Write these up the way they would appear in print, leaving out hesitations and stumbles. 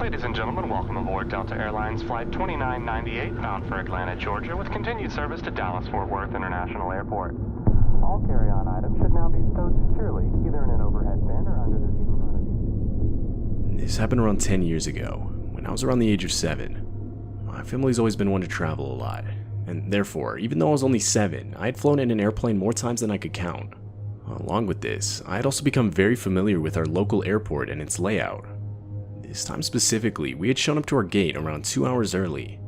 Ladies and gentlemen, welcome aboard Delta Airlines Flight 2998, bound for Atlanta, Georgia, with continued service to Dallas-Fort Worth International Airport. All carry-on items should now be stowed securely, either in an overhead bin or under the seat in front of you. This happened around 10 years ago, when I was around the age of 7. My family's always been one to travel a lot, and therefore, even though I was only 7, I had flown in an airplane more times than I could count. Along with this, I had also become very familiar with our local airport and its layout. This time specifically, we had shown up to our gate around 2 hours early.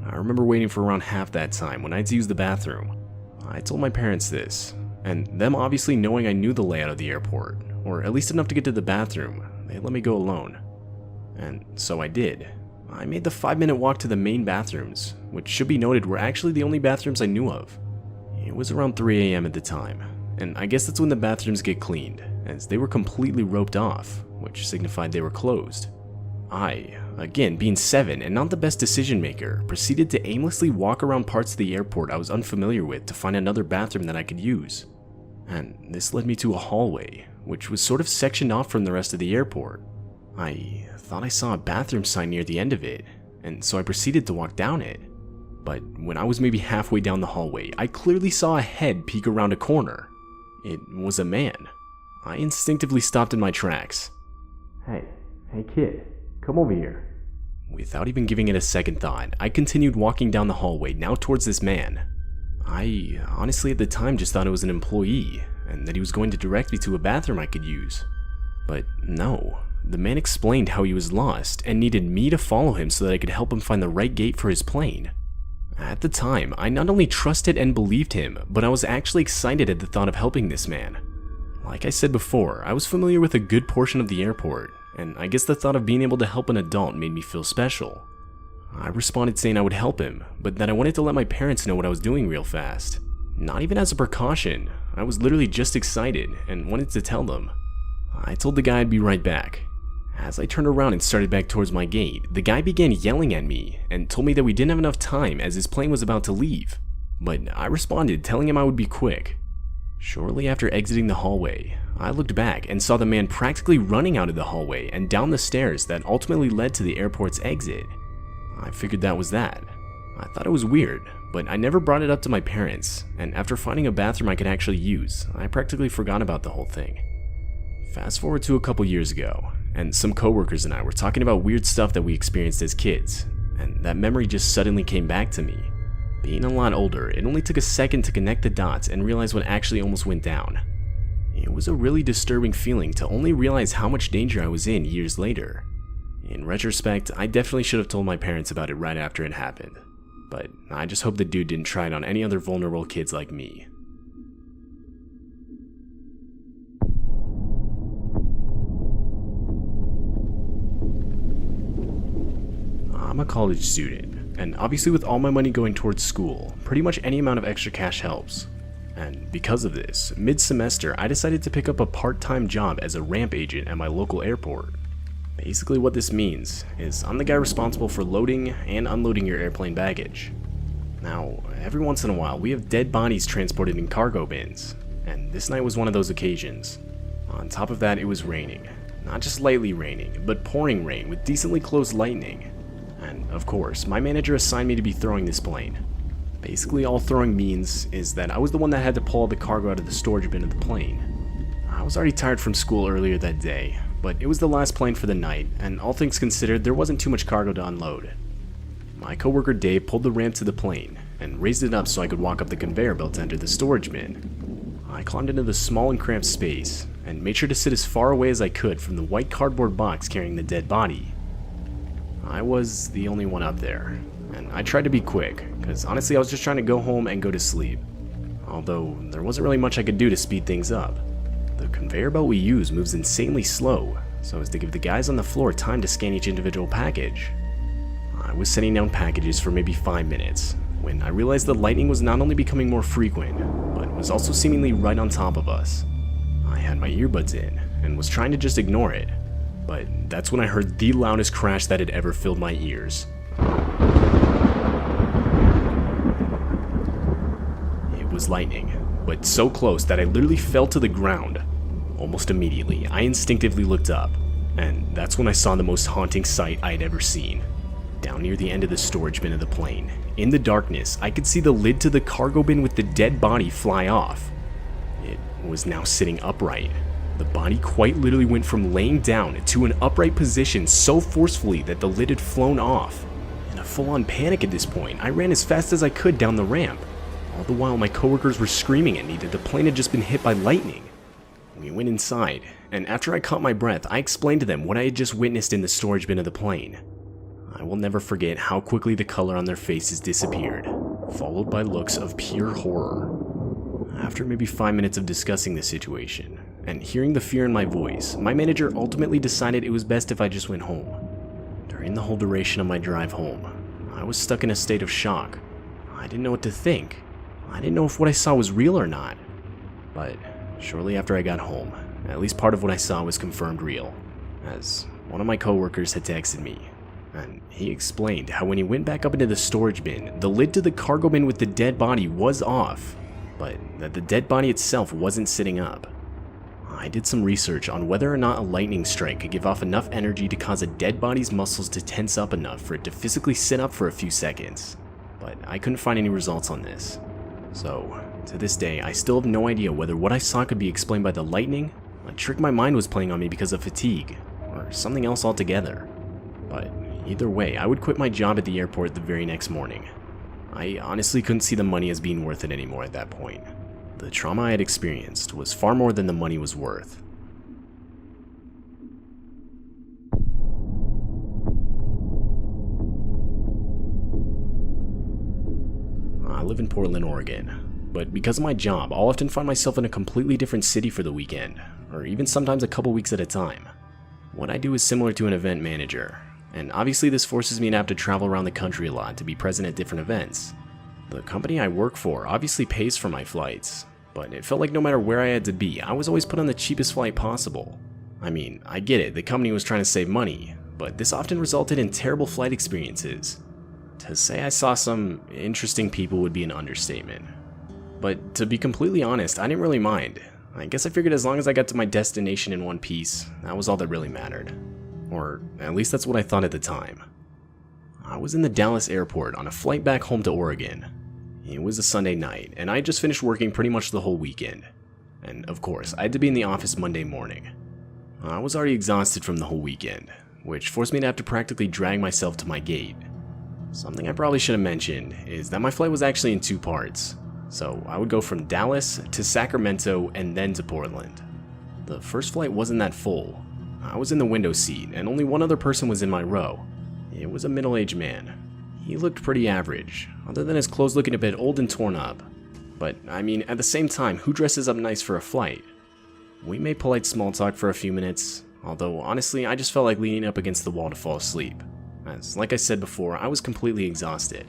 I remember waiting for around half that time when I had to use the bathroom. I told my parents this, and them obviously knowing I knew the layout of the airport, or at least enough to get to the bathroom, they let me go alone. And so I did. I made the 5-minute walk to the main bathrooms, which should be noted were actually the only bathrooms I knew of. It was around 3 a.m. at the time, and I guess that's when the bathrooms get cleaned, as they were completely roped off, which signified they were closed. I, again being 7 and not the best decision maker, proceeded to aimlessly walk around parts of the airport I was unfamiliar with to find another bathroom that I could use. And this led me to a hallway, which was sort of sectioned off from the rest of the airport. I thought I saw a bathroom sign near the end of it, and so I proceeded to walk down it. But when I was maybe halfway down the hallway, I clearly saw a head peek around a corner. It was a man. I instinctively stopped in my tracks. Hey kid, come over here. Without even giving it a second thought, I continued walking down the hallway, now towards this man. I honestly at the time just thought it was an employee, and that he was going to direct me to a bathroom I could use. But no, the man explained how he was lost and needed me to follow him so that I could help him find the right gate for his plane. At the time, I not only trusted and believed him, but I was actually excited at the thought of helping this man. Like I said before, I was familiar with a good portion of the airport, and I guess the thought of being able to help an adult made me feel special. I responded saying I would help him, but that I wanted to let my parents know what I was doing real fast. Not even as a precaution, I was literally just excited and wanted to tell them. I told the guy I'd be right back. As I turned around and started back towards my gate, the guy began yelling at me and told me that we didn't have enough time as his plane was about to leave. But I responded telling him I would be quick. Shortly after exiting the hallway, I looked back and saw the man practically running out of the hallway and down the stairs that ultimately led to the airport's exit. I figured that was that. I thought it was weird, but I never brought it up to my parents, and after finding a bathroom I could actually use, I practically forgot about the whole thing. Fast forward to a couple years ago, and some coworkers and I were talking about weird stuff that we experienced as kids, and that memory just suddenly came back to me. Being a lot older, it only took a second to connect the dots and realize what actually almost went down. It was a really disturbing feeling to only realize how much danger I was in years later. In retrospect, I definitely should have told my parents about it right after it happened, but I just hope the dude didn't try it on any other vulnerable kids like me. I'm a college student, and obviously with all my money going towards school, pretty much any amount of extra cash helps. And because of this, mid-semester I decided to pick up a part-time job as a ramp agent at my local airport. Basically what this means is I'm the guy responsible for loading and unloading your airplane baggage. Now, every once in a while we have dead bodies transported in cargo bins, and this night was one of those occasions. On top of that, it was raining. Not just lightly raining, but pouring rain with decently close lightning. And of course, my manager assigned me to be throwing this plane. Basically all throwing means is that I was the one that had to pull all the cargo out of the storage bin of the plane. I was already tired from school earlier that day, but it was the last plane for the night, and all things considered, there wasn't too much cargo to unload. My coworker Dave pulled the ramp to the plane, and raised it up so I could walk up the conveyor belt to enter the storage bin. I climbed into the small and cramped space, and made sure to sit as far away as I could from the white cardboard box carrying the dead body. I was the only one up there, and I tried to be quick, because honestly I was just trying to go home and go to sleep. Although, there wasn't really much I could do to speed things up. The conveyor belt we use moves insanely slow, so as to give the guys on the floor time to scan each individual package. I was setting down packages for maybe 5 minutes, when I realized the lightning was not only becoming more frequent, but was also seemingly right on top of us. I had my earbuds in, and was trying to just ignore it. But that's when I heard the loudest crash that had ever filled my ears. It was lightning, but so close that I literally fell to the ground. Almost immediately, I instinctively looked up. And that's when I saw the most haunting sight I had ever seen. Down near the end of the storage bin of the plane, in the darkness, I could see the lid to the cargo bin with the dead body fly off. It was now sitting upright. The body quite literally went from laying down to an upright position so forcefully that the lid had flown off. In a full-on panic at this point, I ran as fast as I could down the ramp. All the while, my coworkers were screaming at me that the plane had just been hit by lightning. We went inside, and after I caught my breath, I explained to them what I had just witnessed in the storage bin of the plane. I will never forget how quickly the color on their faces disappeared, followed by looks of pure horror. After maybe 5 minutes of discussing the situation, and hearing the fear in my voice, my manager ultimately decided it was best if I just went home. During the whole duration of my drive home, I was stuck in a state of shock. I didn't know what to think. I didn't know if what I saw was real or not. But shortly after I got home, at least part of what I saw was confirmed real, as one of my coworkers had texted me, and he explained how when he went back up into the storage bin, the lid to the cargo bin with the dead body was off, but that the dead body itself wasn't sitting up. I did some research on whether or not a lightning strike could give off enough energy to cause a dead body's muscles to tense up enough for it to physically sit up for a few seconds, but I couldn't find any results on this. So, to this day, I still have no idea whether what I saw could be explained by the lightning, a trick my mind was playing on me because of fatigue, or something else altogether. But either way, I would quit my job at the airport the very next morning. I honestly couldn't see the money as being worth it anymore at that point. The trauma I had experienced was far more than the money was worth. I live in Portland, Oregon, but because of my job, I'll often find myself in a completely different city for the weekend, or even sometimes a couple weeks at a time. What I do is similar to an event manager, and obviously this forces me to have to travel around the country a lot to be present at different events. The company I work for obviously pays for my flights, but it felt like no matter where I had to be, I was always put on the cheapest flight possible. I mean, I get it, the company was trying to save money, but this often resulted in terrible flight experiences. To say I saw some interesting people would be an understatement. But to be completely honest, I didn't really mind. I guess I figured as long as I got to my destination in one piece, that was all that really mattered. Or at least that's what I thought at the time. I was in the Dallas airport on a flight back home to Oregon. It was a Sunday night, and I had just finished working pretty much the whole weekend. And of course, I had to be in the office Monday morning. I was already exhausted from the whole weekend, which forced me to have to practically drag myself to my gate. Something I probably should have mentioned is that my flight was actually in 2 parts, so I would go from Dallas to Sacramento and then to Portland. The first flight wasn't that full. I was in the window seat and only one other person was in my row. It was a middle-aged man. He looked pretty average, other than his clothes looking a bit old and torn up. But I mean, at the same time, who dresses up nice for a flight? We made polite small talk for a few minutes, although honestly I just felt like leaning up against the wall to fall asleep. As, like I said before, I was completely exhausted.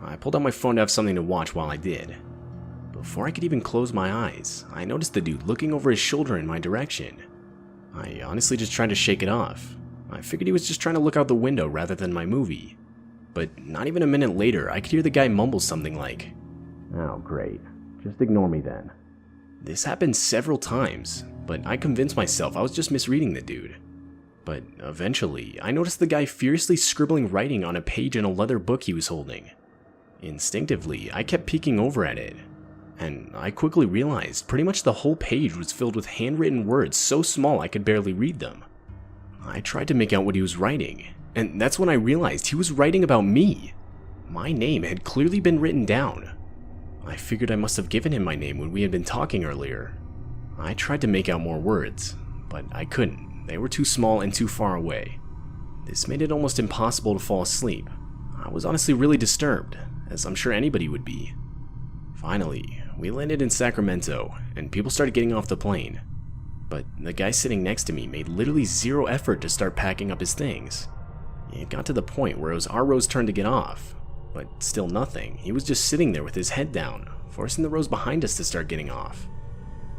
I pulled out my phone to have something to watch while I did. Before I could even close my eyes, I noticed the dude looking over his shoulder in my direction. I honestly just tried to shake it off. I figured he was just trying to look out the window rather than my movie. But not even a minute later, I could hear the guy mumble something like, "Oh great, just ignore me then." This happened several times, but I convinced myself I was just misreading the dude. But eventually, I noticed the guy furiously scribbling writing on a page in a leather book he was holding. Instinctively, I kept peeking over at it, and I quickly realized pretty much the whole page was filled with handwritten words so small I could barely read them. I tried to make out what he was writing, and that's when I realized he was writing about me. My name had clearly been written down. I figured I must have given him my name when we had been talking earlier. I tried to make out more words, but I couldn't. They were too small and too far away. This made it almost impossible to fall asleep. I was honestly really disturbed, as I'm sure anybody would be. Finally, we landed in Sacramento, and people started getting off the plane. But the guy sitting next to me made literally zero effort to start packing up his things. It got to the point where it was our row's turn to get off, but still nothing. He was just sitting there with his head down, forcing the rows behind us to start getting off.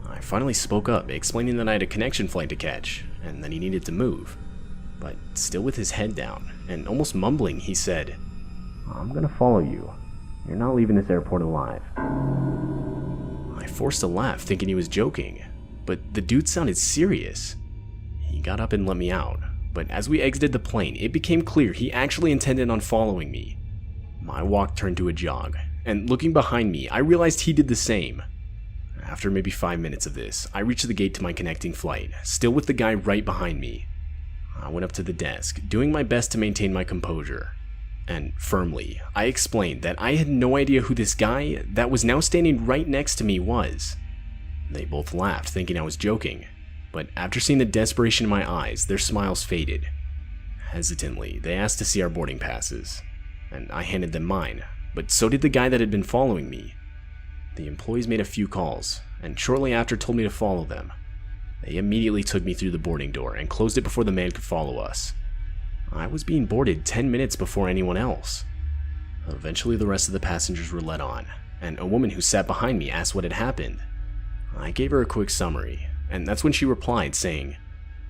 I finally spoke up, explaining that I had a connection flight to catch, and that he needed to move. But still with his head down, and almost mumbling, he said, "I'm gonna follow you. You're not leaving this airport alive." I forced a laugh, thinking he was joking, but the dude sounded serious. He got up and let me out, but as we exited the plane, it became clear he actually intended on following me. My walk turned to a jog, and looking behind me, I realized he did the same. After maybe 5 minutes of this, I reached the gate to my connecting flight, still with the guy right behind me. I went up to the desk, doing my best to maintain my composure. And firmly, I explained that I had no idea who this guy that was now standing right next to me was. They both laughed, thinking I was joking, but after seeing the desperation in my eyes, their smiles faded. Hesitantly, they asked to see our boarding passes, and I handed them mine, but so did the guy that had been following me. The employees made a few calls, and shortly after told me to follow them. They immediately took me through the boarding door and closed it before the man could follow us. I was being boarded 10 minutes before anyone else. Eventually the rest of the passengers were let on, and a woman who sat behind me asked what had happened. I gave her a quick summary, and that's when she replied saying,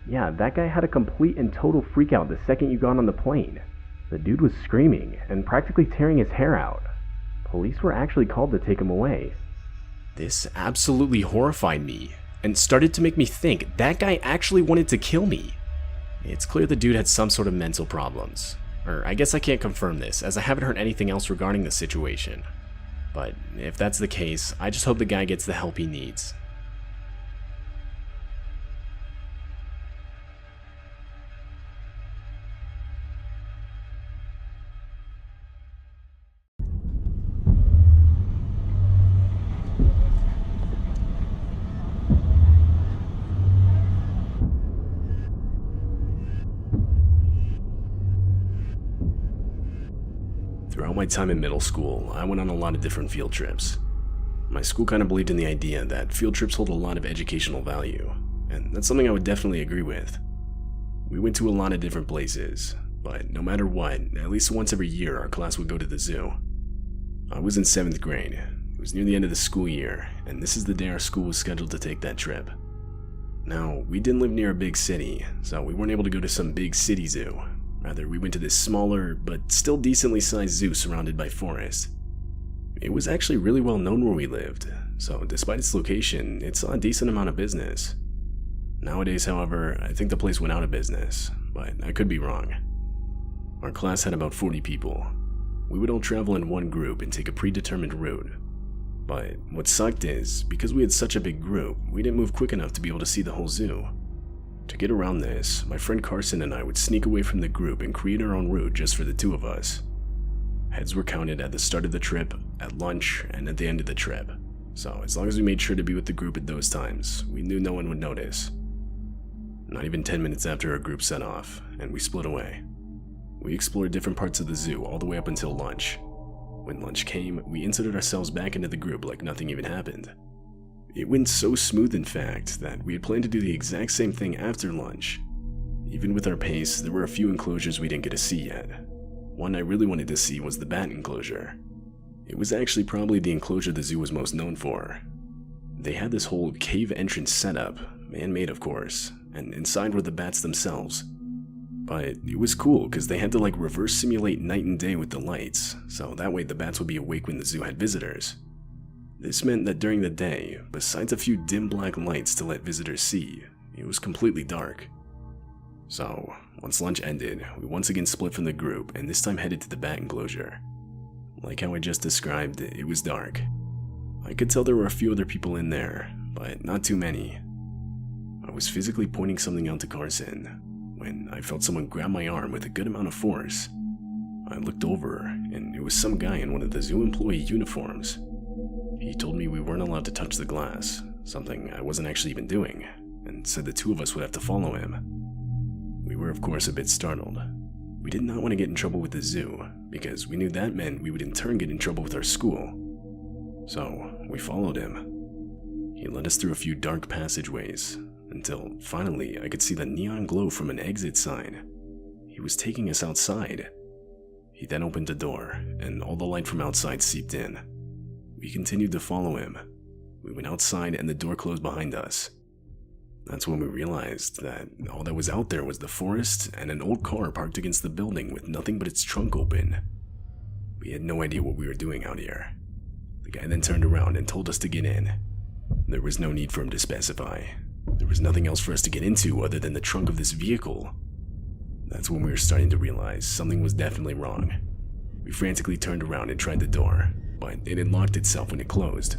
"Yeah, that guy had a complete and total freakout the second you got on the plane. The dude was screaming and practically tearing his hair out. Police were actually called to take him away." This absolutely horrified me, and started to make me think that guy actually wanted to kill me. It's clear the dude had some sort of mental problems. Or I guess I can't confirm this, as I haven't heard anything else regarding the situation. But if that's the case, I just hope the guy gets the help he needs. Throughout my time in middle school, I went on a lot of different field trips. My school kind of believed in the idea that field trips hold a lot of educational value, and that's something I would definitely agree with. We went to a lot of different places, but no matter what, at least once every year our class would go to the zoo. I was in 7th grade. It was near the end of the school year, and this is the day our school was scheduled to take that trip. Now, we didn't live near a big city, so we weren't able to go to some big city zoo. Rather, we went to this smaller, but still decently sized zoo surrounded by forest. It was actually really well known where we lived, so despite its location, it saw a decent amount of business. Nowadays, however, I think the place went out of business, but I could be wrong. Our class had about 40 people. We would all travel in one group and take a predetermined route. But what sucked is, because we had such a big group, we didn't move quick enough to be able to see the whole zoo. To get around this, my friend Carson and I would sneak away from the group and create our own route just for the two of us. Heads were counted at the start of the trip, at lunch, and at the end of the trip. So as long as we made sure to be with the group at those times, we knew no one would notice. Not even 10 minutes after our group set off, and we split away. We explored different parts of the zoo all the way up until lunch. When lunch came, we inserted ourselves back into the group like nothing even happened. It went so smooth, in fact, that we had planned to do the exact same thing after lunch. Even with our pace, there were a few enclosures we didn't get to see yet. One I really wanted to see was the bat enclosure. It was actually probably the enclosure the zoo was most known for. They had this whole cave entrance setup, man-made of course, and inside were the bats themselves. But it was cool because they had to reverse simulate night and day with the lights, so that way the bats would be awake when the zoo had visitors. This meant that during the day, besides a few dim black lights to let visitors see, it was completely dark. So, once lunch ended, we once again split from the group and this time headed to the bat enclosure. Like how I just described, it was dark. I could tell there were a few other people in there, but not too many. I was physically pointing something out to Carson when I felt someone grab my arm with a good amount of force. I looked over, and it was some guy in one of the zoo employee uniforms. He told me we weren't allowed to touch the glass, something I wasn't actually even doing, and said the two of us would have to follow him. We were of course a bit startled. We did not want to get in trouble with the zoo, because we knew that meant we would in turn get in trouble with our school. So, we followed him. He led us through a few dark passageways, until finally I could see the neon glow from an exit sign. He was taking us outside. He then opened the door, and all the light from outside seeped in. We continued to follow him. We went outside and the door closed behind us. That's when we realized that all that was out there was the forest and an old car parked against the building with nothing but its trunk open. We had no idea what we were doing out here. The guy then turned around and told us to get in. There was no need for him to specify. The There was nothing else for us to get into other than the trunk of this vehicle. That's when we were starting to realize something was definitely wrong. We frantically turned around and tried the door, but it had locked itself when it closed.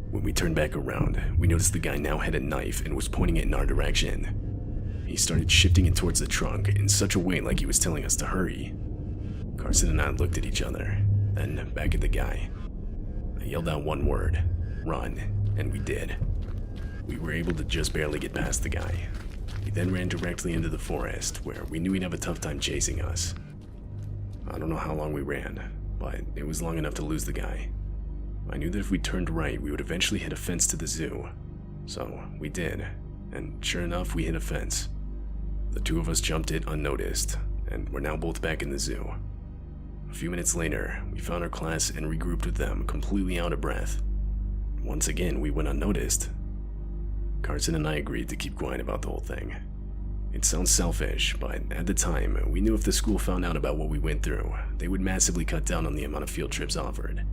When we turned back around, we noticed the guy now had a knife and was pointing it in our direction. He started shifting it towards the trunk in such a way like he was telling us to hurry. Carson and I looked at each other, then back at the guy. I yelled out one word, "Run," and we did. We were able to just barely get past the guy. He then ran directly into the forest, where we knew he'd have a tough time chasing us. I don't know how long we ran, but it was long enough to lose the guy. I knew that if we turned right, we would eventually hit a fence to the zoo. So we did, and sure enough, we hit a fence. The two of us jumped it unnoticed, and we're now both back in the zoo. A few minutes later, we found our class and regrouped with them, completely out of breath. Once again, we went unnoticed. Carson and I agreed to keep quiet about the whole thing. It sounds selfish, but at the time, we knew if the school found out about what we went through, they would massively cut down on the amount of field trips offered.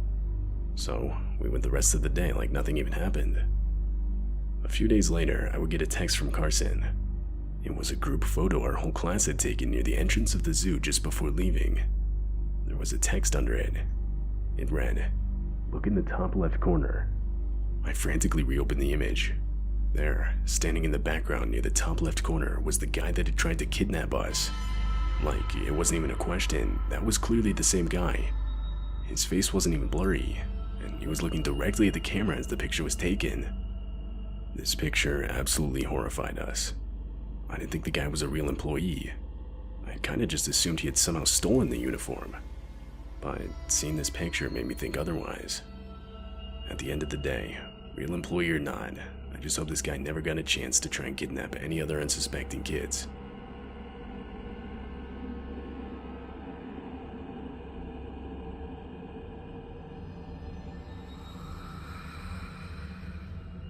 So, we went the rest of the day like nothing even happened. A few days later, I would get a text from Carson. It was a group photo our whole class had taken near the entrance of the zoo just before leaving. There was a text under it. It read, "Look in the top left corner." I frantically reopened the image. There, standing in the background near the top left corner, was the guy that had tried to kidnap us. Like, it wasn't even a question, that was clearly the same guy. His face wasn't even blurry, and he was looking directly at the camera as the picture was taken. This picture absolutely horrified us. I didn't think the guy was a real employee. I kinda just assumed he had somehow stolen the uniform. But seeing this picture made me think otherwise. At the end of the day, real employee or not, I just hope this guy never got a chance to try and kidnap any other unsuspecting kids.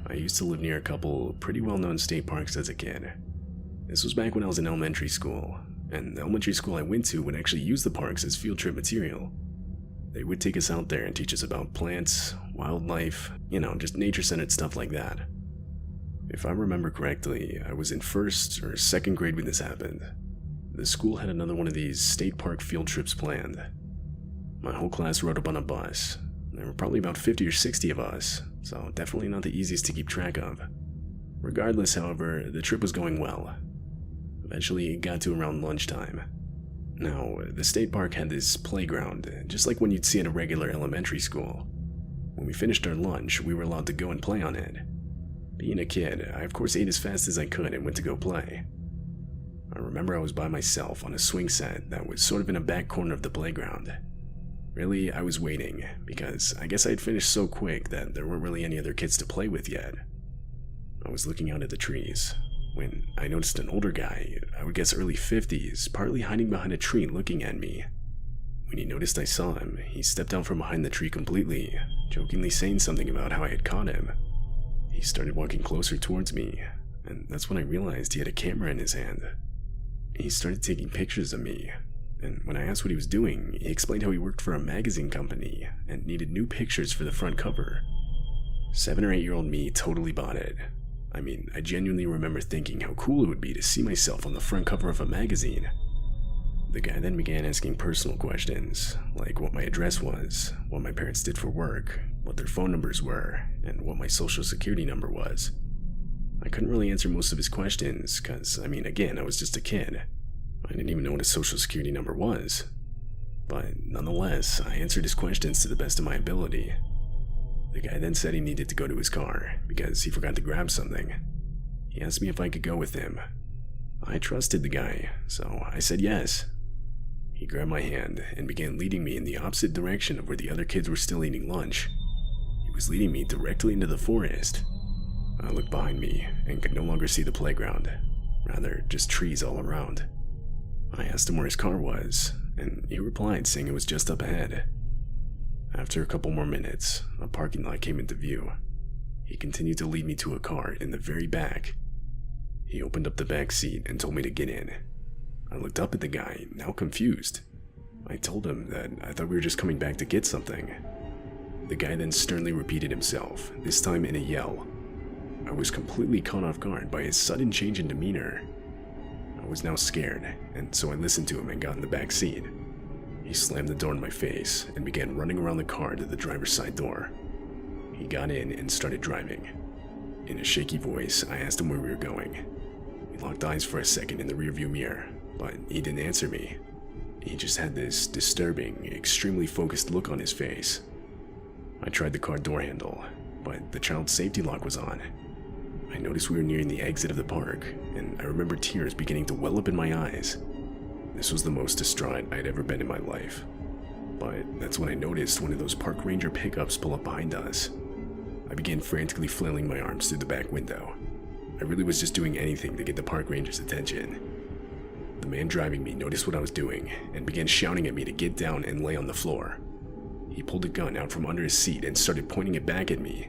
I used to live near a couple pretty well-known state parks as a kid. This was back when I was in elementary school, and the elementary school I went to would actually use the parks as field trip material. They would take us out there and teach us about plants, wildlife, just nature-centered stuff like that. If I remember correctly, I was in 1st or 2nd grade when this happened. The school had another one of these state park field trips planned. My whole class rode up on a bus. There were probably about 50 or 60 of us, so definitely not the easiest to keep track of. Regardless, however, the trip was going well. Eventually, it got to around lunchtime. Now, the state park had this playground, just like one you'd see at a regular elementary school. When we finished our lunch, we were allowed to go and play on it. Being a kid, I of course ate as fast as I could and went to go play. I remember I was by myself on a swing set that was sort of in a back corner of the playground. Really, I was waiting, because I guess I had finished so quick that there weren't really any other kids to play with yet. I was looking out at the trees, when I noticed an older guy, I would guess early 50s, partly hiding behind a tree looking at me. When he noticed I saw him, he stepped out from behind the tree completely, jokingly saying something about how I had caught him. He started walking closer towards me, and that's when I realized he had a camera in his hand. He started taking pictures of me, and when I asked what he was doing, he explained how he worked for a magazine company and needed new pictures for the front cover. 7 or 8-year-old me totally bought it. I mean, I genuinely remember thinking how cool it would be to see myself on the front cover of a magazine. The guy then began asking personal questions, like what my address was, what my parents did for work, what their phone numbers were, and what my social security number was. I couldn't really answer most of his questions, cause, again, I was just a kid. I didn't even know what a social security number was. But nonetheless, I answered his questions to the best of my ability. The guy then said he needed to go to his car, because he forgot to grab something. He asked me if I could go with him. I trusted the guy, so I said yes. He grabbed my hand and began leading me in the opposite direction of where the other kids were still eating lunch. He was leading me directly into the forest. I looked behind me and could no longer see the playground, rather just trees all around. I asked him where his car was, and he replied saying it was just up ahead. After a couple more minutes, a parking lot came into view. He continued to lead me to a car in the very back. He opened up the back seat and told me to get in. I looked up at the guy, now confused. I told him that I thought we were just coming back to get something. The guy then sternly repeated himself, this time in a yell. I was completely caught off guard by his sudden change in demeanor. I was now scared, and so I listened to him and got in the back seat. He slammed the door in my face and began running around the car to the driver's side door. He got in and started driving. In a shaky voice, I asked him where we were going. We locked eyes for a second in the rearview mirror, but he didn't answer me. He just had this disturbing, extremely focused look on his face. I tried the car door handle, but the child safety lock was on. I noticed we were nearing the exit of the park, and I remember tears beginning to well up in my eyes. This was the most distraught I'd ever been in my life. But that's when I noticed one of those park ranger pickups pull up behind us. I began frantically flailing my arms through the back window. I really was just doing anything to get the park ranger's attention. The man driving me noticed what I was doing and began shouting at me to get down and lay on the floor. He pulled a gun out from under his seat and started pointing it back at me.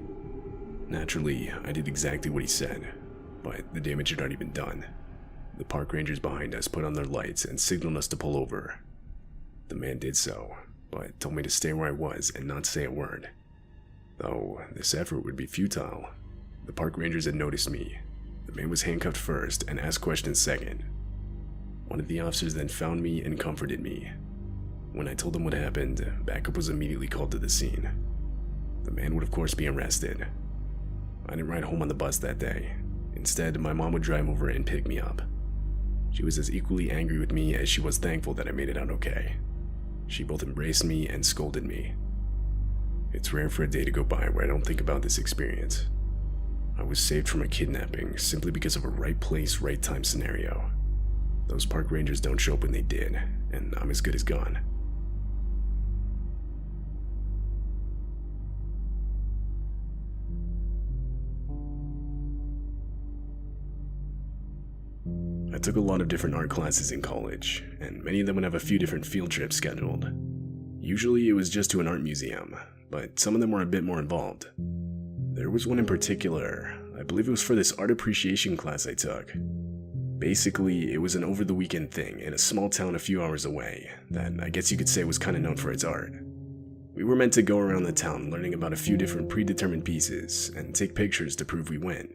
Naturally, I did exactly what he said, but the damage had already been done. The park rangers behind us put on their lights and signaled us to pull over. The man did so, but told me to stay where I was and not say a word. Though this effort would be futile. The park rangers had noticed me. The man was handcuffed first and asked questions second. One of the officers then found me and comforted me. When I told him what happened, backup was immediately called to the scene. The man would of course be arrested. I didn't ride home on the bus that day. Instead, my mom would drive over and pick me up. She was as equally angry with me as she was thankful that I made it out okay. She both embraced me and scolded me. It's rare for a day to go by where I don't think about this experience. I was saved from a kidnapping simply because of a right place, right time scenario. Those park rangers don't show up when they did, and I'm as good as gone. I took a lot of different art classes in college, and many of them would have a few different field trips scheduled. Usually it was just to an art museum, but some of them were a bit more involved. There was one in particular, I believe it was for this art appreciation class I took. Basically, it was an over-the-weekend thing in a small town a few hours away that I guess you could say was kind of known for its art. We were meant to go around the town learning about a few different predetermined pieces and take pictures to prove we went.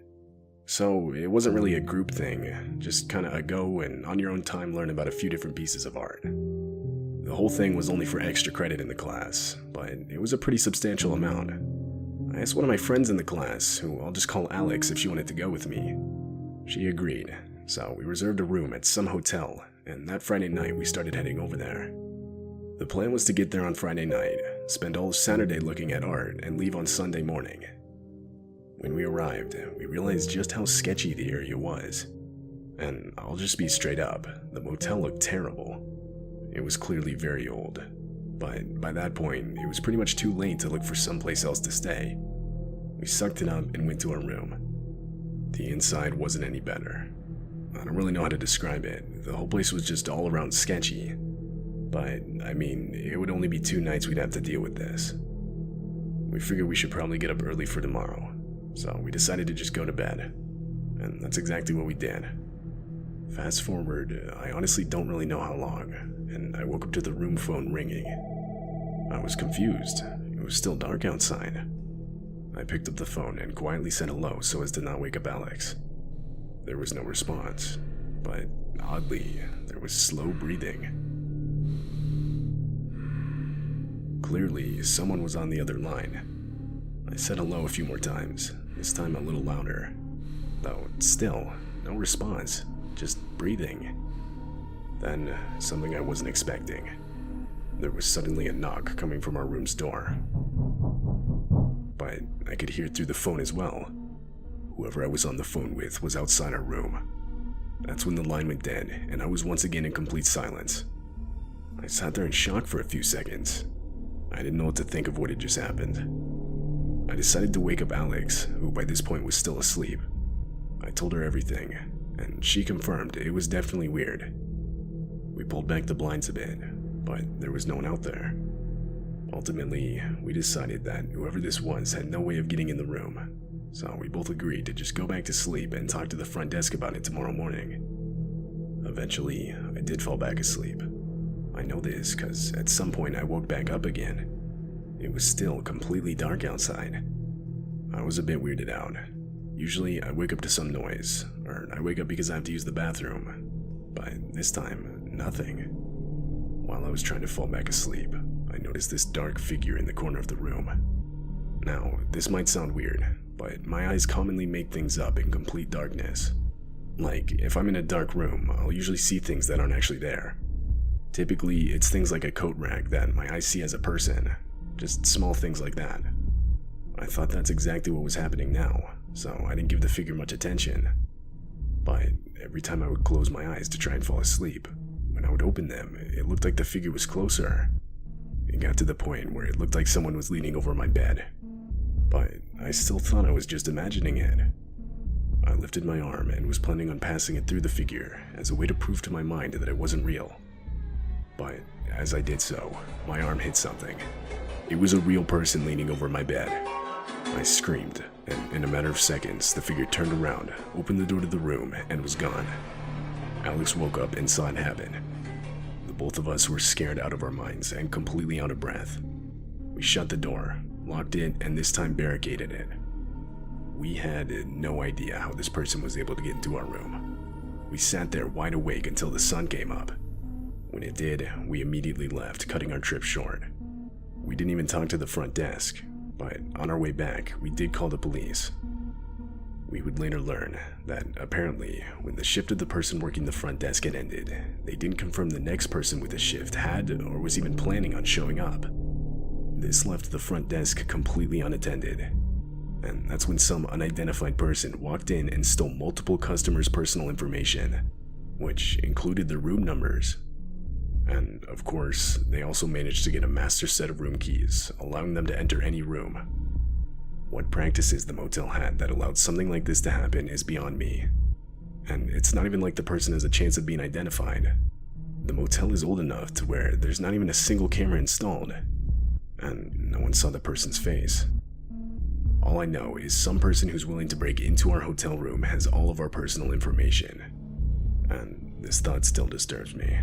So it wasn't really a group thing, just kind of a go and on your own time learn about a few different pieces of art. The whole thing was only for extra credit in the class, but it was a pretty substantial amount. I asked one of my friends in the class, who I'll just call Alex, if she wanted to go with me. She agreed, so we reserved a room at some hotel, and that Friday night we started heading over there. The plan was to get there on Friday night, spend all Saturday looking at art, and leave on Sunday morning. When we arrived, we realized just how sketchy the area was. And I'll just be straight up, the motel looked terrible. It was clearly very old, but by that point, it was pretty much too late to look for someplace else to stay. We sucked it up and went to our room. The inside wasn't any better. I don't really know how to describe it. The whole place was just all around sketchy. But, I mean, it would only be 2 nights we'd have to deal with this. We figured we should probably get up early for tomorrow, so we decided to just go to bed. And that's exactly what we did. Fast forward, I honestly don't really know how long, and I woke up to the room phone ringing. I was confused. It was still dark outside. I picked up the phone and quietly said hello so as to not wake up Alex. There was no response, but oddly, there was slow breathing. Clearly, someone was on the other line. I said hello a few more times, this time a little louder. Though, still, no response, just breathing. Then, something I wasn't expecting. There was suddenly a knock coming from our room's door. But I could hear it through the phone as well. Whoever I was on the phone with was outside our room. That's when the line went dead, and I was once again in complete silence. I sat there in shock for a few seconds. I didn't know what to think of what had just happened. I decided to wake up Alex, who by this point was still asleep. I told her everything, and she confirmed it was definitely weird. We pulled back the blinds a bit, but there was no one out there. Ultimately, we decided that whoever this was had no way of getting in the room, so we both agreed to just go back to sleep and talk to the front desk about it tomorrow morning. Eventually, I did fall back asleep. I know this because at some point I woke back up again. It was still completely dark outside. I was a bit weirded out. Usually, I wake up to some noise, or I wake up because I have to use the bathroom. But this time, nothing. While I was trying to fall back asleep, I noticed this dark figure in the corner of the room. Now, this might sound weird, but my eyes commonly make things up in complete darkness. Like, if I'm in a dark room, I'll usually see things that aren't actually there. Typically, it's things like a coat rack that my eyes see as a person, just small things like that. I thought that's exactly what was happening now, so I didn't give the figure much attention. But every time I would close my eyes to try and fall asleep, when I would open them, it looked like the figure was closer. It got to the point where it looked like someone was leaning over my bed. But I still thought I was just imagining it. I lifted my arm and was planning on passing it through the figure as a way to prove to my mind that it wasn't real. But as I did so, my arm hit something. It was a real person leaning over my bed. I screamed, and in a matter of seconds, the figure turned around, opened the door to the room, and was gone. Alex woke up and saw it happen. The both of us were scared out of our minds and completely out of breath. We shut the door, locked it, and this time barricaded it. We had no idea how this person was able to get into our room. We sat there wide awake until the sun came up. When it did, we immediately left, cutting our trip short. We didn't even talk to the front desk, but on our way back, we did call the police. We would later learn that apparently, when the shift of the person working the front desk had ended, they didn't confirm the next person with the shift had or was even planning on showing up. This left the front desk completely unattended. And that's when some unidentified person walked in and stole multiple customers' personal information, which included their room numbers. And of course, they also managed to get a master set of room keys, allowing them to enter any room. What practices the motel had that allowed something like this to happen is beyond me. And it's not even like the person has a chance of being identified. The motel is old enough to where there's not even a single camera installed, and no one saw the person's face. All I know is some person who's willing to break into our hotel room has all of our personal information, and this thought still disturbs me.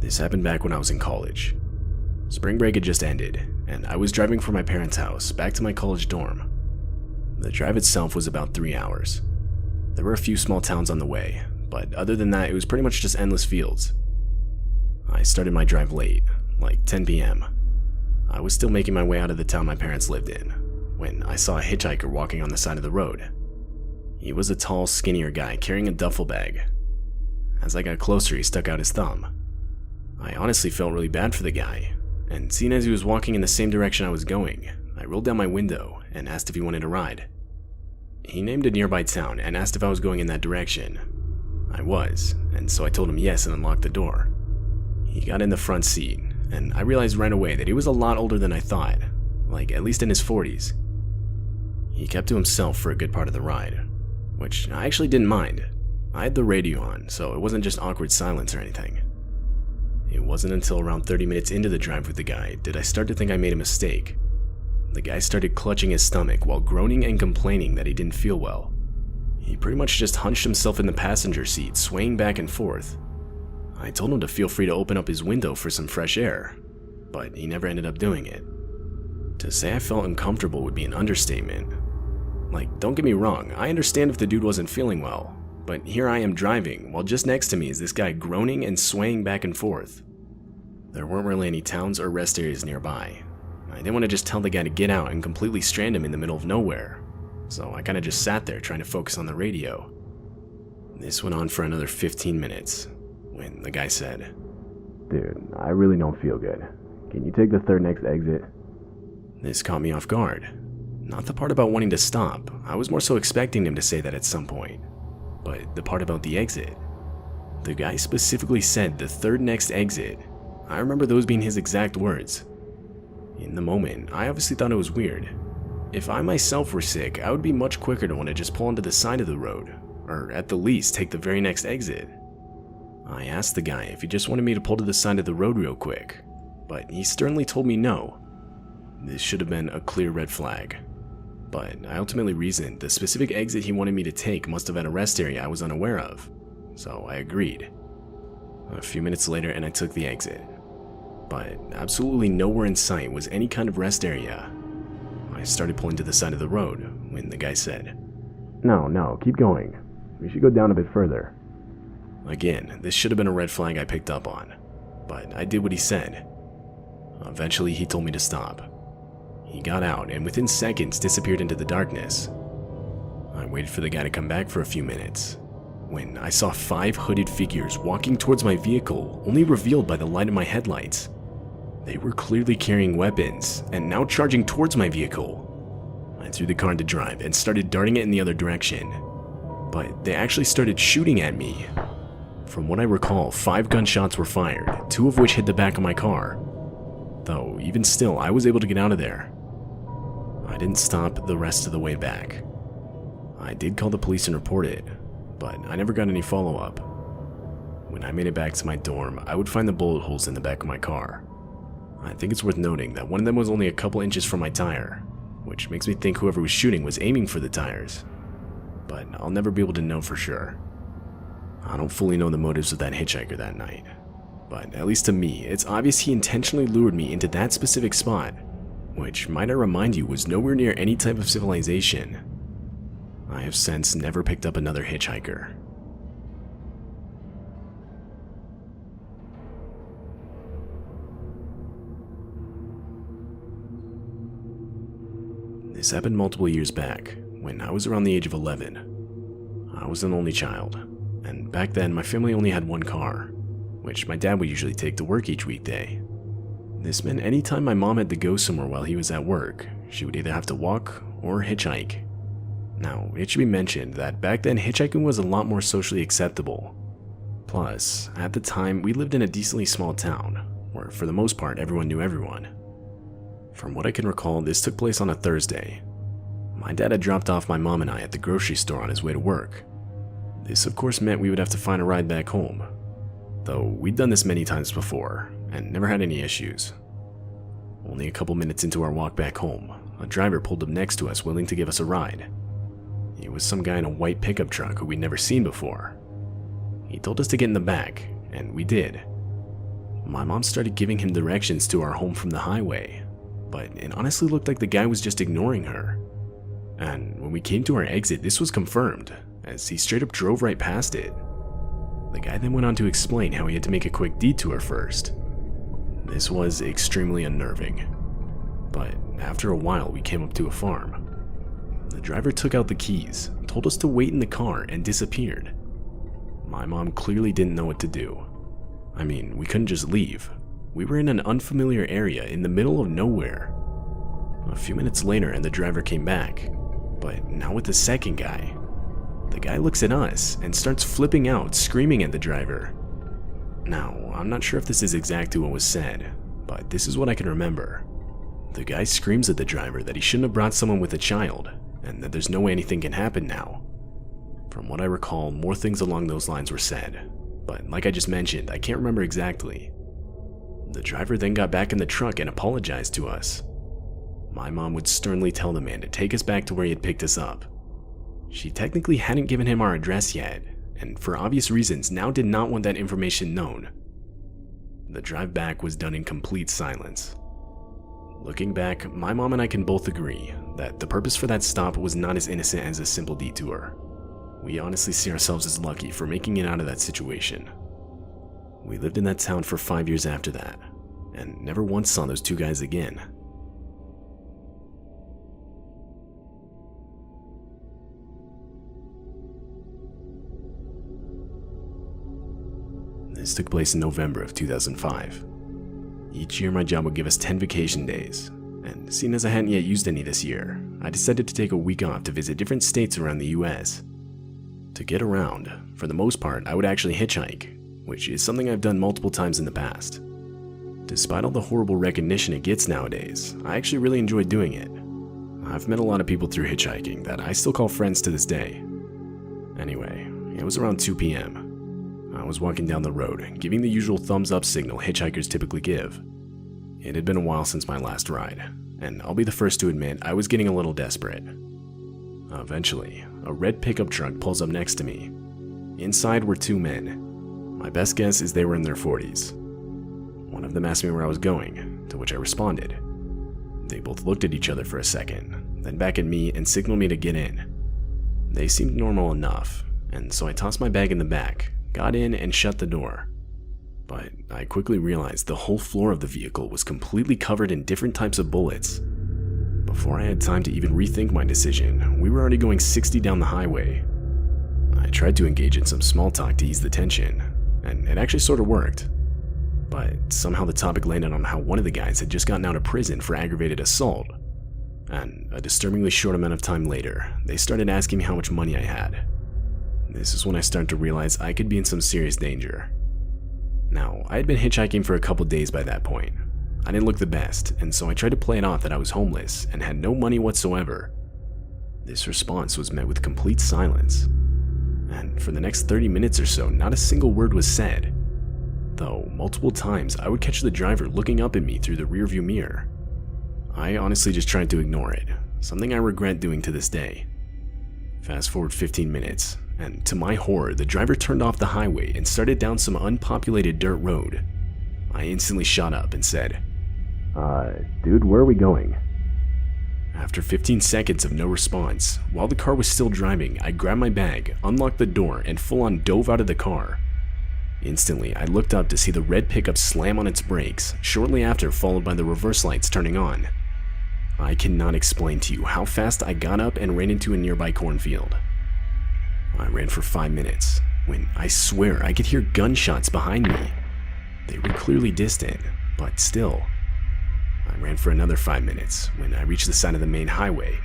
This happened back when I was in college. Spring break had just ended, and I was driving from my parents' house back to my college dorm. The drive itself was about 3 hours. There were a few small towns on the way, but other than that, it was pretty much just endless fields. I started my drive late, like 10 p.m. I was still making my way out of the town my parents lived in, when I saw a hitchhiker walking on the side of the road. He was a tall, skinnier guy carrying a duffel bag. As I got closer, he stuck out his thumb. I honestly felt really bad for the guy, and seeing as he was walking in the same direction I was going, I rolled down my window and asked if he wanted a ride. He named a nearby town and asked if I was going in that direction. I was, and so I told him yes and unlocked the door. He got in the front seat, and I realized right away that he was a lot older than I thought, like at least in his 40s. He kept to himself for a good part of the ride, which I actually didn't mind. I had the radio on, so it wasn't just awkward silence or anything. It wasn't until around 30 minutes into the drive with the guy did I start to think I made a mistake. The guy started clutching his stomach while groaning and complaining that he didn't feel well. He pretty much just hunched himself in the passenger seat, swaying back and forth. I told him to feel free to open up his window for some fresh air, but he never ended up doing it. To say I felt uncomfortable would be an understatement. Like, don't get me wrong, I understand if the dude wasn't feeling well, but here I am driving, while just next to me is this guy groaning and swaying back and forth. There weren't really any towns or rest areas nearby. I didn't want to just tell the guy to get out and completely strand him in the middle of nowhere, so I kinda just sat there trying to focus on the radio. This went on for another 15 minutes, when the guy said, "Dude, I really don't feel good. Can you take the third next exit?" This caught me off guard. Not the part about wanting to stop, I was more so expecting him to say that at some point. But the part about the exit. The guy specifically said the third next exit. I remember those being his exact words. In the moment, I obviously thought it was weird. If I myself were sick, I would be much quicker to want to just pull onto the side of the road, or at the least take the very next exit. I asked the guy if he just wanted me to pull to the side of the road real quick, but he sternly told me no. This should have been a clear red flag. But I ultimately reasoned the specific exit he wanted me to take must have had a rest area I was unaware of, so I agreed. A few minutes later and I took the exit. But absolutely nowhere in sight was any kind of rest area. I started pulling to the side of the road when the guy said, No, keep going. We should go down a bit further. Again, this should have been a red flag I picked up on, but I did what he said. Eventually he told me to stop. He got out and within seconds disappeared into the darkness. I waited for the guy to come back for a few minutes, when I saw 5 hooded figures walking towards my vehicle, only revealed by the light of my headlights. They were clearly carrying weapons, and now charging towards my vehicle. I threw the car into drive and started darting it in the other direction, but they actually started shooting at me. From what I recall, 5 gunshots were fired, 2 of which hit the back of my car. Though, even still, I was able to get out of there. I didn't stop the rest of the way back. I did call the police and report it, but I never got any follow-up. When I made it back to my dorm, I would find the bullet holes in the back of my car. I think it's worth noting that one of them was only a couple inches from my tire, which makes me think whoever was shooting was aiming for the tires. But I'll never be able to know for sure. I don't fully know the motives of that hitchhiker that night, but at least to me, it's obvious he intentionally lured me into that specific spot, which, might I remind you, was nowhere near any type of civilization. I have since never picked up another hitchhiker. This happened multiple years back, when I was around the age of 11. I was an only child, and back then my family only had one car, which my dad would usually take to work each weekday. This meant anytime my mom had to go somewhere while he was at work, she would either have to walk or hitchhike. Now, it should be mentioned that back then hitchhiking was a lot more socially acceptable. Plus, at the time, we lived in a decently small town, where for the most part everyone knew everyone. From what I can recall, this took place on a Thursday. My dad had dropped off my mom and I at the grocery store on his way to work. This of course meant we would have to find a ride back home, though we'd done this many times before and never had any issues. Only a couple minutes into our walk back home, a driver pulled up next to us willing to give us a ride. It was some guy in a white pickup truck who we'd never seen before. He told us to get in the back, and we did. My mom started giving him directions to our home from the highway, but it honestly looked like the guy was just ignoring her. And when we came to our exit, this was confirmed, as he straight up drove right past it. The guy then went on to explain how he had to make a quick detour first. This was extremely unnerving, but after a while we came up to a farm. The driver took out the keys, told us to wait in the car, and disappeared. My mom clearly didn't know what to do. I mean, we couldn't just leave. We were in an unfamiliar area in the middle of nowhere. A few minutes later and the driver came back, but now with the second guy. The guy looks at us and starts flipping out, screaming at the driver. Now, I'm not sure if this is exactly what was said, but this is what I can remember. The guy screams at the driver that he shouldn't have brought someone with a child, and that there's no way anything can happen now. From what I recall, more things along those lines were said, but like I just mentioned, I can't remember exactly. The driver then got back in the truck and apologized to us. My mom would sternly tell the man to take us back to where he had picked us up. She technically hadn't given him our address yet, and for obvious reasons now did not want that information known. The drive back was done in complete silence. Looking back, my mom and I can both agree that the purpose for that stop was not as innocent as a simple detour. We honestly see ourselves as lucky for making it out of that situation. We lived in that town for 5 years after that, and never once saw those 2 guys again. This took place in November of 2005. Each year my job would give us 10 vacation days, and seeing as I hadn't yet used any this year, I decided to take a week off to visit different states around the US. To get around, for the most part, I would actually hitchhike, which is something I've done multiple times in the past. Despite all the horrible recognition it gets nowadays, I actually really enjoy doing it. I've met a lot of people through hitchhiking that I still call friends to this day. Anyway, it was around 2 p.m. I was walking down the road, giving the usual thumbs up signal hitchhikers typically give. It had been a while since my last ride, and I'll be the first to admit I was getting a little desperate. Eventually, a red pickup truck pulls up next to me. Inside were two men. My best guess is they were in their 40s. One of them asked me where I was going, to which I responded. They both looked at each other for a second, then back at me and signaled me to get in. They seemed normal enough, and so I tossed my bag in the back, got in, and shut the door. But I quickly realized the whole floor of the vehicle was completely covered in different types of bullets. Before I had time to even rethink my decision, we were already going 60 down the highway. I tried to engage in some small talk to ease the tension, and it actually sort of worked. But somehow the topic landed on how one of the guys had just gotten out of prison for aggravated assault. And a disturbingly short amount of time later, they started asking me how much money I had. This is when I started to realize I could be in some serious danger. Now, I had been hitchhiking for a couple days by that point. I didn't look the best, and so I tried to play it off that I was homeless and had no money whatsoever. This response was met with complete silence. And for the next 30 minutes or so, not a single word was said. Though, multiple times, I would catch the driver looking up at me through the rearview mirror. I honestly just tried to ignore it, something I regret doing to this day. Fast forward 15 minutes, and to my horror, the driver turned off the highway and started down some unpopulated dirt road. I instantly shot up and said, dude, where are we going?" After 15 seconds of no response, while the car was still driving, I grabbed my bag, unlocked the door, and full-on dove out of the car. Instantly, I looked up to see the red pickup slam on its brakes, shortly after followed by the reverse lights turning on. I cannot explain to you how fast I got up and ran into a nearby cornfield. I ran for 5 minutes, when I swear I could hear gunshots behind me. They were clearly distant, but still. I ran for another 5 minutes when I reached the side of the main highway.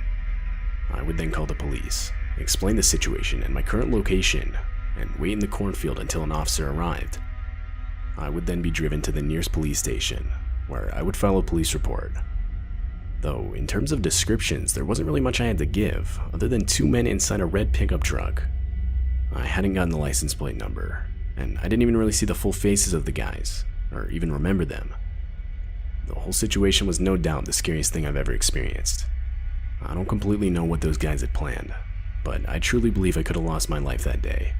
I would then call the police, explain the situation and my current location, and wait in the cornfield until an officer arrived. I would then be driven to the nearest police station, where I would file a police report. Though, in terms of descriptions, there wasn't really much I had to give, other than two men inside a red pickup truck. I hadn't gotten the license plate number, and I didn't even really see the full faces of the guys, or even remember them. The whole situation was no doubt the scariest thing I've ever experienced. I don't completely know what those guys had planned, but I truly believe I could have lost my life that day.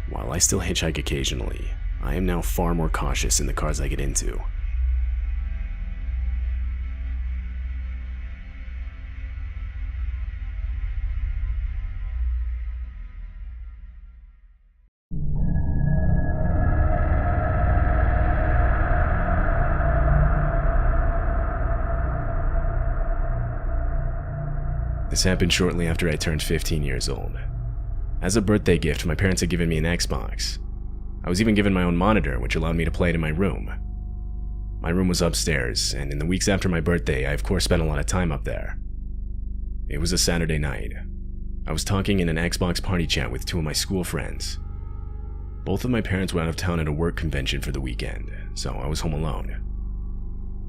While I still hitchhike occasionally, I am now far more cautious in the cars I get into. This happened shortly after I turned 15 years old. As a birthday gift, my parents had given me an Xbox. I was even given my own monitor, which allowed me to play it in my room. My room was upstairs, and in the weeks after my birthday, I of course spent a lot of time up there. It was a Saturday night. I was talking in an Xbox party chat with two of my school friends. Both of my parents were out of town at a work convention for the weekend, so I was home alone.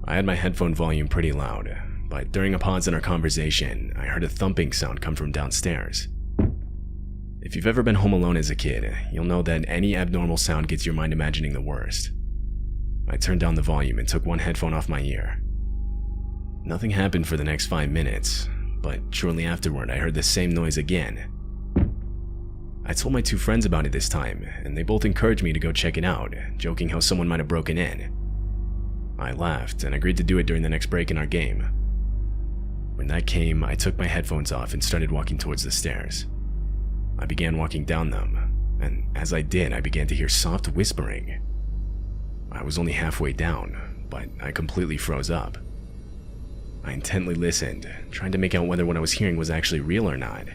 I had my headphone volume pretty loud, but during a pause in our conversation, I heard a thumping sound come from downstairs. If you've ever been home alone as a kid, you'll know that any abnormal sound gets your mind imagining the worst. I turned down the volume and took one headphone off my ear. Nothing happened for the next 5 minutes, but shortly afterward I heard the same noise again. I told my two friends about it this time, and they both encouraged me to go check it out, joking how someone might have broken in. I laughed and agreed to do it during the next break in our game. When that came, I took my headphones off and started walking towards the stairs. I began walking down them, and as I did, I began to hear soft whispering. I was only halfway down, but I completely froze up. I intently listened, trying to make out whether what I was hearing was actually real or not.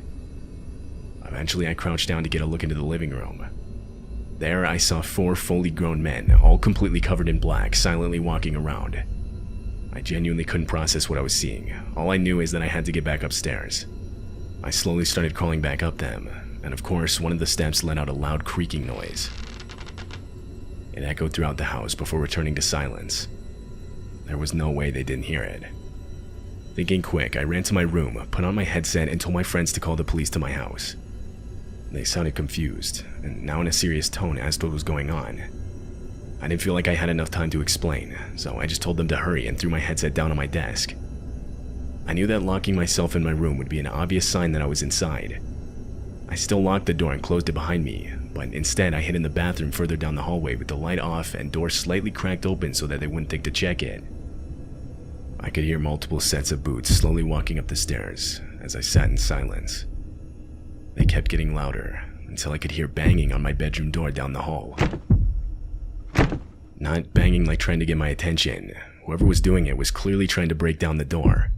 Eventually, I crouched down to get a look into the living room. There, I saw 4 fully grown men, all completely covered in black, silently walking around. I genuinely couldn't process what I was seeing. All I knew is that I had to get back upstairs. I slowly started crawling back up them, and of course, one of the steps let out a loud creaking noise. It echoed throughout the house before returning to silence. There was no way they didn't hear it. Thinking quick, I ran to my room, put on my headset, and told my friends to call the police to my house. They sounded confused, and now in a serious tone asked what was going on. I didn't feel like I had enough time to explain, so I just told them to hurry and threw my headset down on my desk. I knew that locking myself in my room would be an obvious sign that I was inside. I still locked the door and closed it behind me, but instead I hid in the bathroom further down the hallway with the light off and door slightly cracked open so that they wouldn't think to check it. I could hear multiple sets of boots slowly walking up the stairs as I sat in silence. They kept getting louder until I could hear banging on my bedroom door down the hall. Not banging like trying to get my attention. Whoever was doing it was clearly trying to break down the door.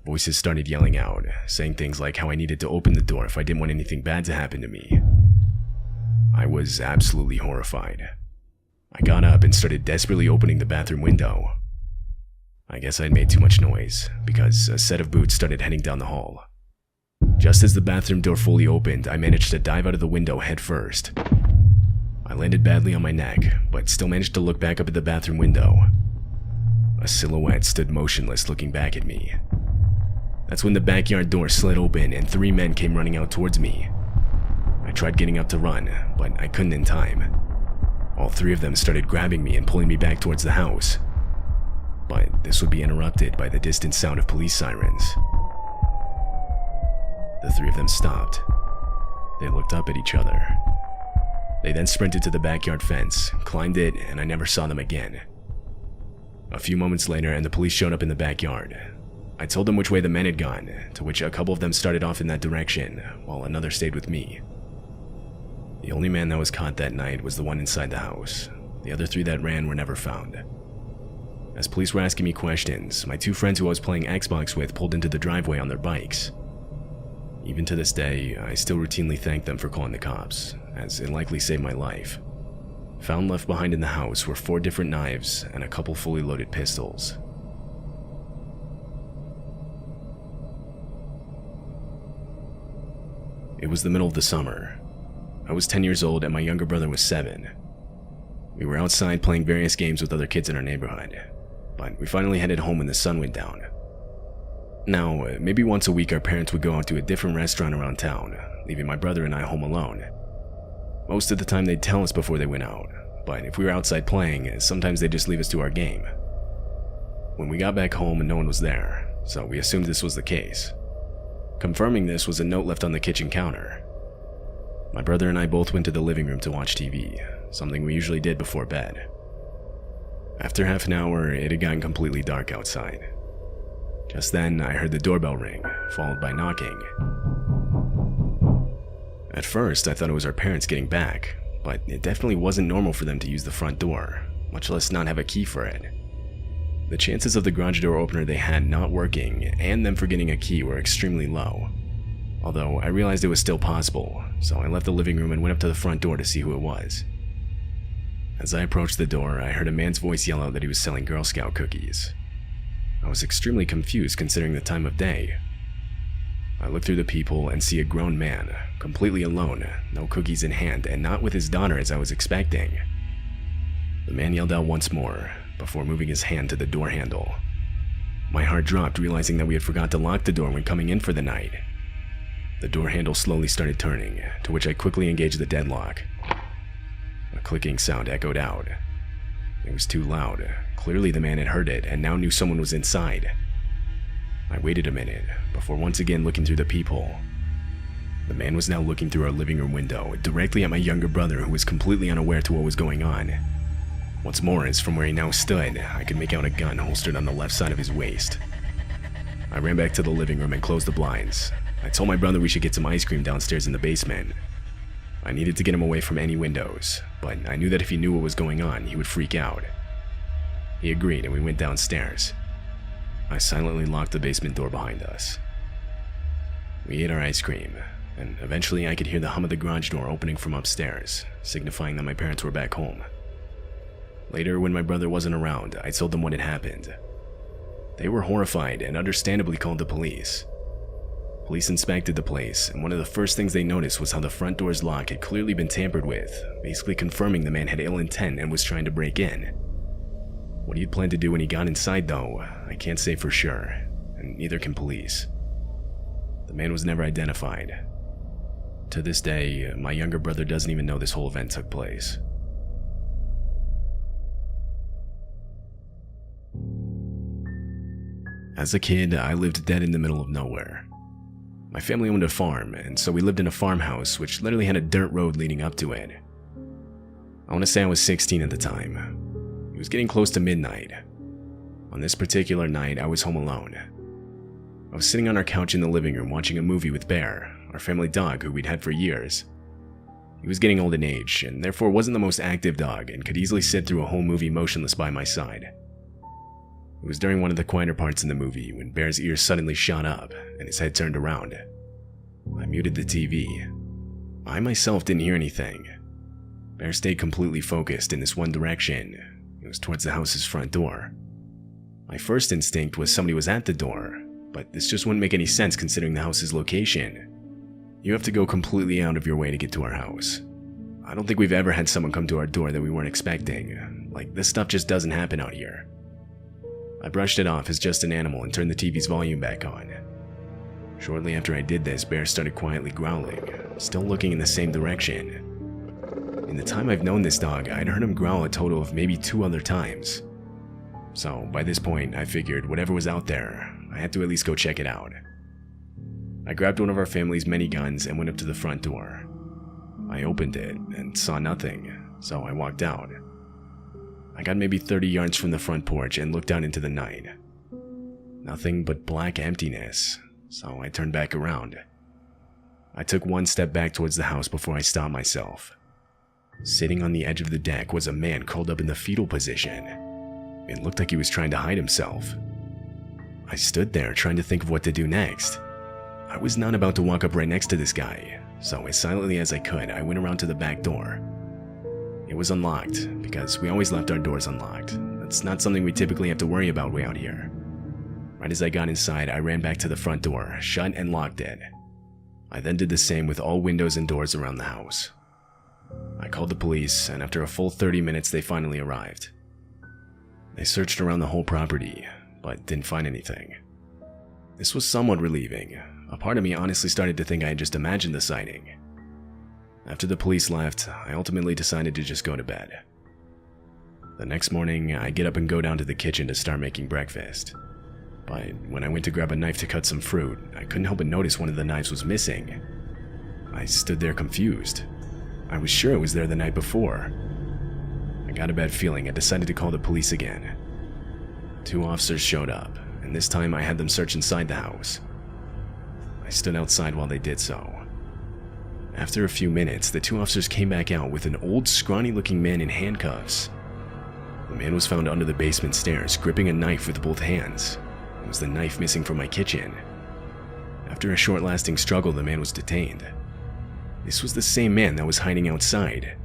Voices started yelling out, saying things like how I needed to open the door if I didn't want anything bad to happen to me. I was absolutely horrified. I got up and started desperately opening the bathroom window. I guess I'd made too much noise, because a set of boots started heading down the hall. Just as the bathroom door fully opened, I managed to dive out of the window head first. I landed badly on my neck, but still managed to look back up at the bathroom window. A silhouette stood motionless looking back at me. That's when the backyard door slid open and 3 men came running out towards me. I tried getting up to run, but I couldn't in time. All 3 of them started grabbing me and pulling me back towards the house. But this would be interrupted by the distant sound of police sirens. The 3 of them stopped. They looked up at each other. They then sprinted to the backyard fence, climbed it, and I never saw them again. A few moments later, and the police showed up in the backyard. I told them which way the men had gone, to which a couple of them started off in that direction, while another stayed with me. The only man that was caught that night was the one inside the house. The other 3 that ran were never found. As police were asking me questions, my 2 friends who I was playing Xbox with pulled into the driveway on their bikes. Even to this day, I still routinely thank them for calling the cops, as it likely saved my life. Found left behind in the house were 4 different knives and a couple fully loaded pistols. It was the middle of the summer. I was 10 years old and my younger brother was 7. We were outside playing various games with other kids in our neighborhood, but we finally headed home when the sun went down. Now, maybe once a week our parents would go out to a different restaurant around town, leaving my brother and I home alone. Most of the time they'd tell us before they went out, but if we were outside playing, sometimes they'd just leave us to our game. When we got back home, no one was there, so we assumed this was the case. Confirming this was a note left on the kitchen counter. My brother and I both went to the living room to watch TV, something we usually did before bed. After half an hour, it had gotten completely dark outside. Just then, I heard the doorbell ring, followed by knocking. At first, I thought it was our parents getting back, but it definitely wasn't normal for them to use the front door, much less not have a key for it. The chances of the garage door opener they had not working and them forgetting a key were extremely low. Although I realized it was still possible, so I left the living room and went up to the front door to see who it was. As I approached the door, I heard a man's voice yell out that he was selling Girl Scout cookies. I was extremely confused considering the time of day. I look through the peephole and see a grown man, completely alone, no cookies in hand, and not with his daughter as I was expecting. The man yelled out once more, before moving his hand to the door handle. My heart dropped, realizing that we had forgot to lock the door when coming in for the night. The door handle slowly started turning, to which I quickly engaged the deadlock. A clicking sound echoed out. It was too loud. Clearly the man had heard it and now knew someone was inside. I waited a minute, before once again looking through the peephole. The man was now looking through our living room window, directly at my younger brother, who was completely unaware to what was going on. What's more is, from where he now stood, I could make out a gun holstered on the left side of his waist. I ran back to the living room and closed the blinds. I told my brother we should get some ice cream downstairs in the basement. I needed to get him away from any windows, but I knew that if he knew what was going on, he would freak out. He agreed and we went downstairs. I silently locked the basement door behind us. We ate our ice cream, and eventually I could hear the hum of the garage door opening from upstairs, signifying that my parents were back home. Later, when my brother wasn't around, I told them what had happened. They were horrified and understandably called the police. Police inspected the place, and one of the first things they noticed was how the front door's lock had clearly been tampered with, basically confirming the man had ill intent and was trying to break in. What he'd planned to do when he got inside, though, I can't say for sure, and neither can police. The man was never identified. To this day, my younger brother doesn't even know this whole event took place. As a kid, I lived dead in the middle of nowhere. My family owned a farm, and so we lived in a farmhouse which literally had a dirt road leading up to it. I want to say I was 16 at the time. It was getting close to midnight. On this particular night, I was home alone. I was sitting on our couch in the living room watching a movie with Bear, our family dog who we'd had for years. He was getting old in age, and therefore wasn't the most active dog and could easily sit through a whole movie motionless by my side. It was during one of the quieter parts in the movie when Bear's ears suddenly shot up and his head turned around. I muted the TV. I myself didn't hear anything. Bear stayed completely focused in this one direction. It was towards the house's front door. My first instinct was somebody was at the door, but this just wouldn't make any sense considering the house's location. You have to go completely out of your way to get to our house. I don't think we've ever had someone come to our door that we weren't expecting. Like, this stuff just doesn't happen out here. I brushed it off as just an animal and turned the TV's volume back on. Shortly after I did this, Bear started quietly growling, still looking in the same direction. In the time I've known this dog, I'd heard him growl a total of maybe 2 other times. So by this point, I figured whatever was out there, I had to at least go check it out. I grabbed one of our family's mini guns and went up to the front door. I opened it and saw nothing, so I walked out. I got maybe 30 yards from the front porch and looked out into the night. Nothing but black emptiness, so I turned back around. I took one step back towards the house before I stopped myself. Sitting on the edge of the deck was a man curled up in the fetal position. It looked like he was trying to hide himself. I stood there trying to think of what to do next. I was not about to walk up right next to this guy, so as silently as I could, I went around to the back door. It was unlocked, because we always left our doors unlocked. That's not something we typically have to worry about way out here. Right as I got inside, I ran back to the front door, shut and locked it. I then did the same with all windows and doors around the house. I called the police, and after a full 30 minutes, they finally arrived. They searched around the whole property, but didn't find anything. This was somewhat relieving. A part of me honestly started to think I had just imagined the sighting. After the police left, I ultimately decided to just go to bed. The next morning, I get up and go down to the kitchen to start making breakfast. But when I went to grab a knife to cut some fruit, I couldn't help but notice one of the knives was missing. I stood there confused. I was sure it was there the night before. I got a bad feeling and decided to call the police again. 2 officers showed up, and this time I had them search inside the house. I stood outside while they did so. After a few minutes, the 2 officers came back out with an old, scrawny-looking man in handcuffs. The man was found under the basement stairs, gripping a knife with both hands. It was the knife missing from my kitchen. After a short-lasting struggle, the man was detained. This was the same man that was hiding outside.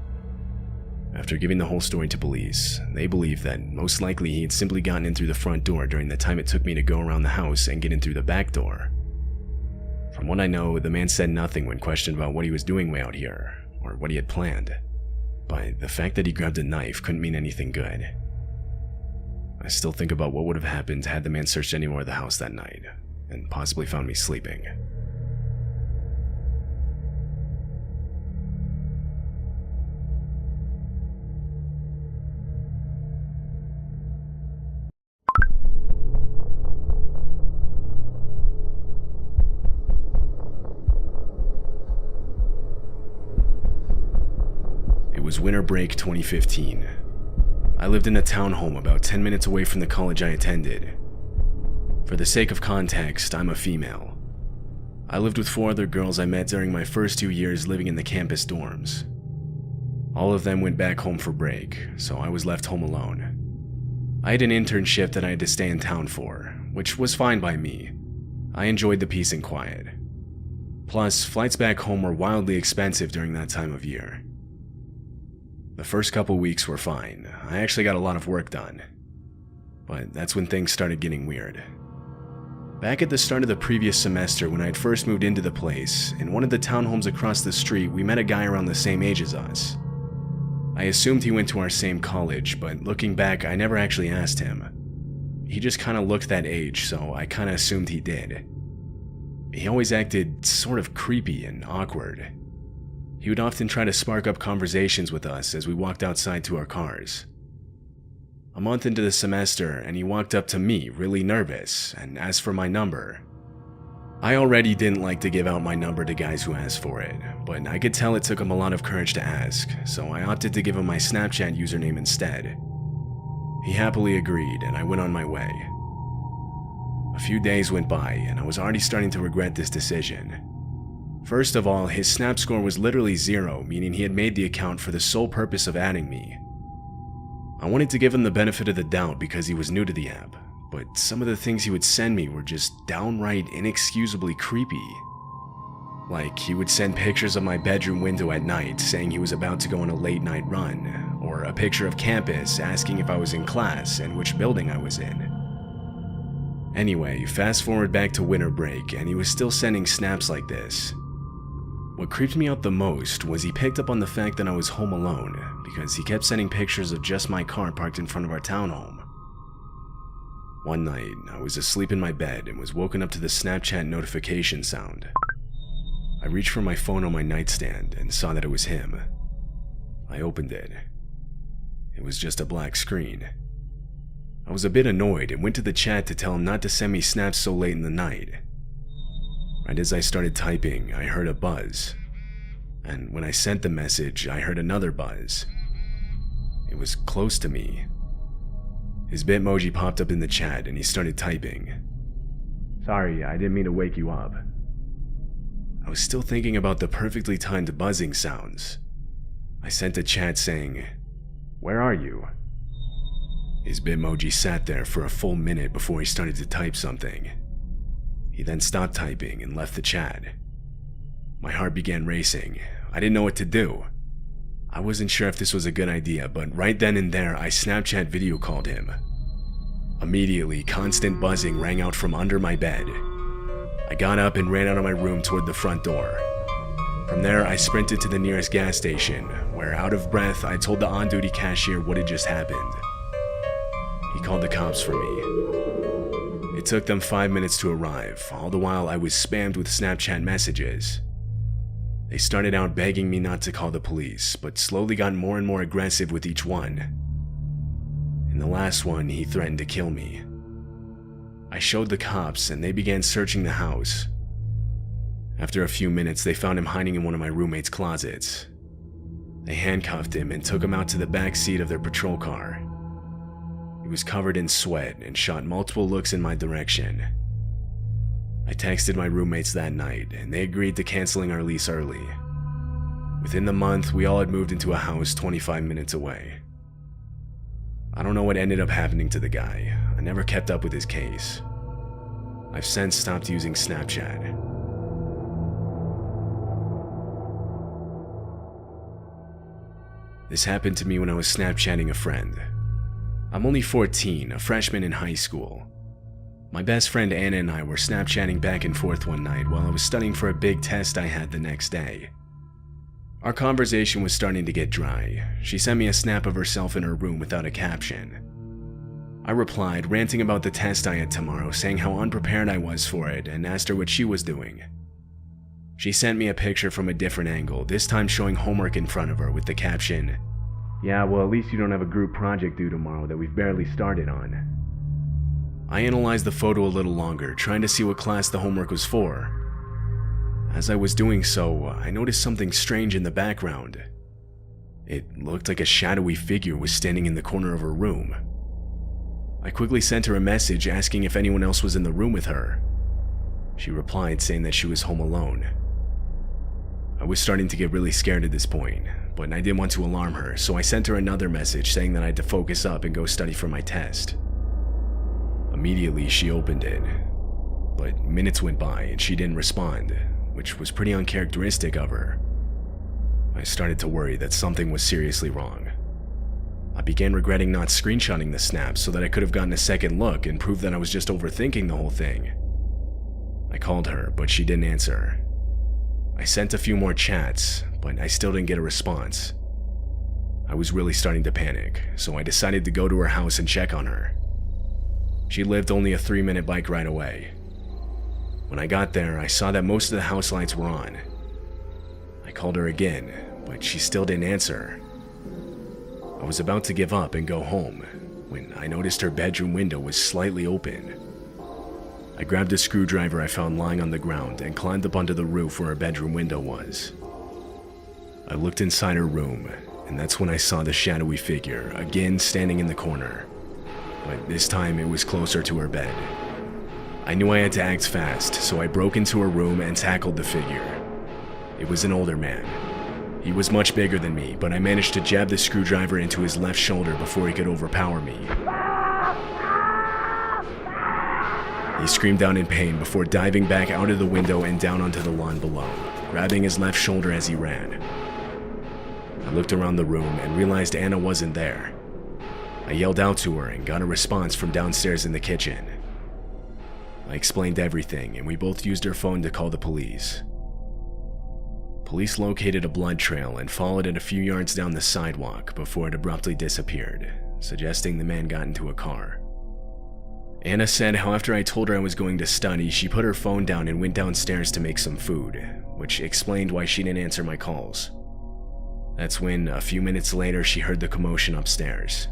After giving the whole story to police, they believed that most likely he had simply gotten in through the front door during the time it took me to go around the house and get in through the back door. From what I know, the man said nothing when questioned about what he was doing way out here, or what he had planned. But the fact that he grabbed a knife couldn't mean anything good. I still think about what would have happened had the man searched any more of the house that night, and possibly found me sleeping. It was winter break 2015. I lived in a townhome about 10 minutes away from the college I attended. For the sake of context, I'm a female. I lived with 4 other girls I met during my first 2 years living in the campus dorms. All of them went back home for break, so I was left home alone. I had an internship that I had to stay in town for, which was fine by me. I enjoyed the peace and quiet. Plus, flights back home were wildly expensive during that time of year. The first couple weeks were fine. I actually got a lot of work done. But that's when things started getting weird. Back at the start of the previous semester when I had first moved into the place, in one of the townhomes across the street, we met a guy around the same age as us. I assumed he went to our same college, but looking back, I never actually asked him. He just kinda looked that age, so I kinda assumed he did. He always acted sort of creepy and awkward. He would often try to spark up conversations with us as we walked outside to our cars. a month into the semester, and he walked up to me, really nervous, and asked for my number. I already didn't like to give out my number to guys who asked for it, but I could tell it took him a lot of courage to ask, so I opted to give him my Snapchat username instead. He happily agreed, and I went on my way. A few days went by, and I was already starting to regret this decision. First of all, his Snap score was literally 0, meaning he had made the account for the sole purpose of adding me. I wanted to give him the benefit of the doubt because he was new to the app, but some of the things he would send me were just downright inexcusably creepy. Like, he would send pictures of my bedroom window at night saying he was about to go on a late night run, or a picture of campus asking if I was in class and which building I was in. Anyway, fast forward back to winter break, and he was still sending snaps like this. What creeped me out the most was he picked up on the fact that I was home alone, because he kept sending pictures of just my car parked in front of our townhome. One night, I was asleep in my bed and was woken up to the Snapchat notification sound. I reached for my phone on my nightstand and saw that it was him. I opened it. It was just a black screen. I was a bit annoyed and went to the chat to tell him not to send me snaps so late in the night. Right as I started typing, I heard a buzz. And when I sent the message, I heard another buzz. It was close to me. His Bitmoji popped up in the chat and he started typing. "Sorry, I didn't mean to wake you up." I was still thinking about the perfectly timed buzzing sounds. I sent a chat saying, "Where are you?" His Bitmoji sat there for a full minute before he started to type something. He then stopped typing and left the chat. My heart began racing. I didn't know what to do. I wasn't sure if this was a good idea, but right then and there, I Snapchat video called him. Immediately, constant buzzing rang out from under my bed. I got up and ran out of my room toward the front door. From there, I sprinted to the nearest gas station, where, out of breath, I told the on-duty cashier what had just happened. He called the cops for me. It took them 5 minutes to arrive, all the while I was spammed with Snapchat messages. They started out begging me not to call the police, but slowly got more and more aggressive with each one. In the last one, he threatened to kill me. I showed the cops, and they began searching the house. After a few minutes, they found him hiding in one of my roommate's closets. They handcuffed him and took him out to the back seat of their patrol car. He was covered in sweat and shot multiple looks in my direction. I texted my roommates that night, and they agreed to canceling our lease early. Within the month, we all had moved into a house 25 minutes away. I don't know what ended up happening to the guy. I never kept up with his case. I've since stopped using Snapchat. This happened to me when I was Snapchatting a friend. I'm only 14, a freshman in high school. My best friend Anna and I were Snapchatting back and forth one night while I was studying for a big test I had the next day. Our conversation was starting to get dry. She sent me a snap of herself in her room without a caption. I replied, ranting about the test I had tomorrow, saying how unprepared I was for it, and asked her what she was doing. She sent me a picture from a different angle, this time showing homework in front of her with the caption, "Yeah, well, at least you don't have a group project due tomorrow that we've barely started on." I analyzed the photo a little longer, trying to see what class the homework was for. As I was doing so, I noticed something strange in the background. It looked like a shadowy figure was standing in the corner of her room. I quickly sent her a message asking if anyone else was in the room with her. She replied saying that she was home alone. I was starting to get really scared at this point, but I didn't want to alarm her, so I sent her another message saying that I had to focus up and go study for my test. Immediately, she opened it, but minutes went by and she didn't respond, which was pretty uncharacteristic of her. I started to worry that something was seriously wrong. I began regretting not screenshotting the snaps so that I could have gotten a second look and proved that I was just overthinking the whole thing. I called her, but she didn't answer. I sent a few more chats, but I still didn't get a response. I was really starting to panic, so I decided to go to her house and check on her. She lived only a 3-minute bike ride away. When I got there, I saw that most of the house lights were on. I called her again, but she still didn't answer. I was about to give up and go home, when I noticed her bedroom window was slightly open. I grabbed a screwdriver I found lying on the ground and climbed up onto the roof where her bedroom window was. I looked inside her room, and that's when I saw the shadowy figure, again standing in the corner. But this time it was closer to her bed. I knew I had to act fast, so I broke into her room and tackled the figure. It was an older man. He was much bigger than me, but I managed to jab the screwdriver into his left shoulder before he could overpower me. He screamed out in pain before diving back out of the window and down onto the lawn below, grabbing his left shoulder as he ran. I looked around the room and realized Anna wasn't there. I yelled out to her and got a response from downstairs in the kitchen. I explained everything, and we both used her phone to call the police. Police located a blood trail and followed it a few yards down the sidewalk before it abruptly disappeared, suggesting the man got into a car. Anna said how after I told her I was going to study, she put her phone down and went downstairs to make some food, which explained why she didn't answer my calls. That's when, a few minutes later, she heard the commotion upstairs.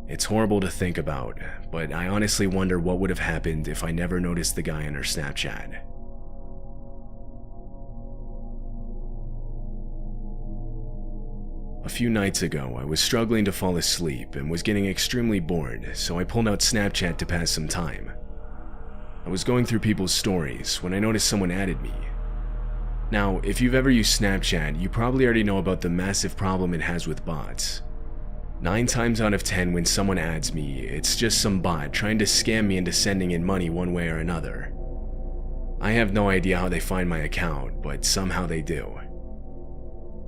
It's horrible to think about, but I honestly wonder what would have happened if I never noticed the guy on her Snapchat. A few nights ago, I was struggling to fall asleep and was getting extremely bored, so I pulled out Snapchat to pass some time. I was going through people's stories when I noticed someone added me. Now, if you've ever used Snapchat, you probably already know about the massive problem it has with bots. 9 times out of 10 when someone adds me, it's just some bot trying to scam me into sending in money one way or another. I have no idea how they find my account, but somehow they do.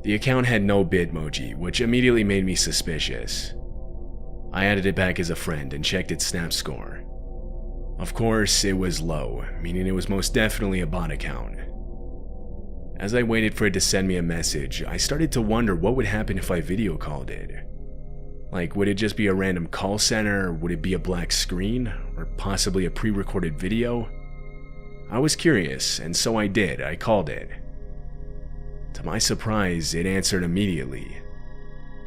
The account had no Bitmoji, which immediately made me suspicious. I added it back as a friend and checked its snap score. Of course, it was low, meaning it was most definitely a bot account. As I waited for it to send me a message, I started to wonder what would happen if I video called it. Like, would it just be a random call center, would it be a black screen, or possibly a pre-recorded video? I was curious, and so I did. I called it. To my surprise, it answered immediately.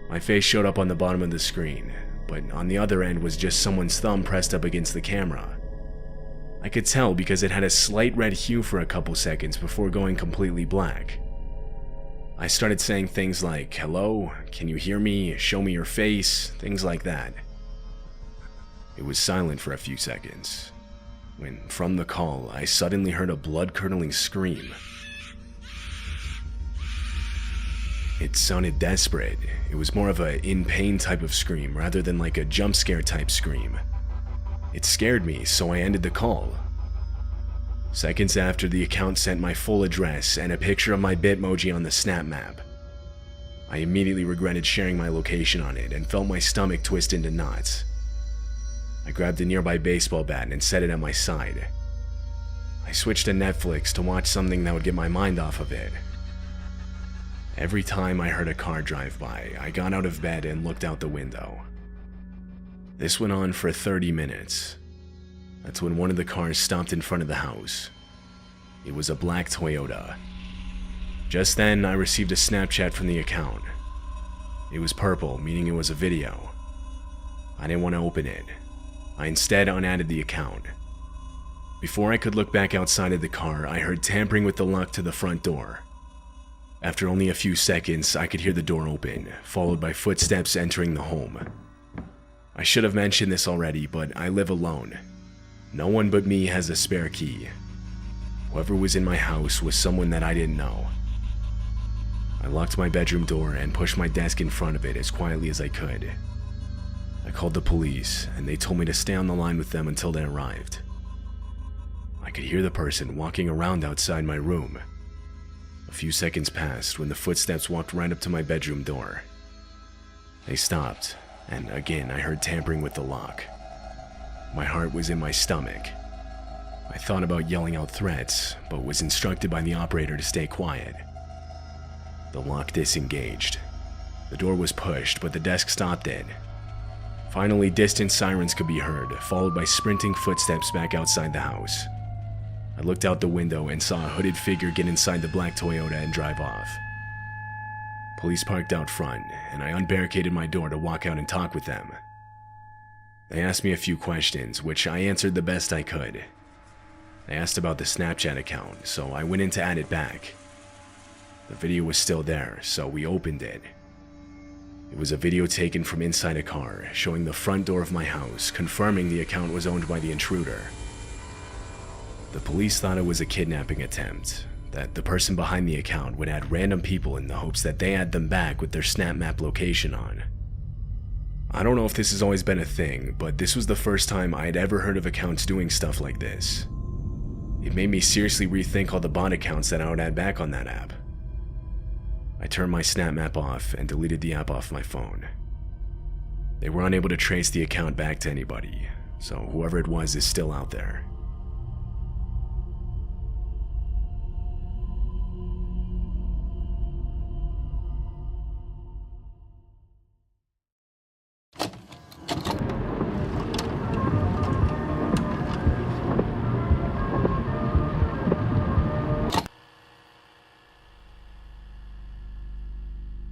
My face showed up on the bottom of the screen, but on the other end was just someone's thumb pressed up against the camera. I could tell because it had a slight red hue for a couple seconds before going completely black. I started saying things like, "Hello, can you hear me? Show me your face," things like that. It was silent for a few seconds, when from the call, I suddenly heard a blood-curdling scream. It sounded desperate. It was more of a in-pain type of scream rather than like a jump scare type scream. It scared me, so I ended the call. Seconds after, the account sent my full address and a picture of my Bitmoji on the snap map. I immediately regretted sharing my location on it and felt my stomach twist into knots. I grabbed a nearby baseball bat and set it at my side. I switched to Netflix to watch something that would get my mind off of it. Every time I heard a car drive by, I got out of bed and looked out the window. This went on for 30 minutes. That's when one of the cars stopped in front of the house. It was a black Toyota. Just then, I received a Snapchat from the account. It was purple, meaning it was a video. I didn't want to open it. I instead unadded the account. Before I could look back outside of the car, I heard tampering with the lock to the front door. After only a few seconds, I could hear the door open, followed by footsteps entering the home. I should have mentioned this already, but I live alone. No one but me has a spare key. Whoever was in my house was someone that I didn't know. I locked my bedroom door and pushed my desk in front of it as quietly as I could. I called the police, and they told me to stay on the line with them until they arrived. I could hear the person walking around outside my room. A few seconds passed when the footsteps walked right up to my bedroom door. They stopped, and again I heard tampering with the lock. My heart was in my stomach. I thought about yelling out threats, but was instructed by the operator to stay quiet. The lock disengaged. The door was pushed, but the desk stopped it. Finally, distant sirens could be heard, followed by sprinting footsteps back outside the house. I looked out the window and saw a hooded figure get inside the black Toyota and drive off. Police parked out front, and I unbarricaded my door to walk out and talk with them. They asked me a few questions, which I answered the best I could. They asked about the Snapchat account, so I went in to add it back. The video was still there, so we opened it. It was a video taken from inside a car, showing the front door of my house, confirming the account was owned by the intruder. The police thought it was a kidnapping attempt, that the person behind the account would add random people in the hopes that they add them back with their Snap Map location on. I don't know if this has always been a thing, but this was the first time I had ever heard of accounts doing stuff like this. It made me seriously rethink all the bot accounts that I would add back on that app. I turned my Snap Map off and deleted the app off my phone. They were unable to trace the account back to anybody, so whoever it was is still out there.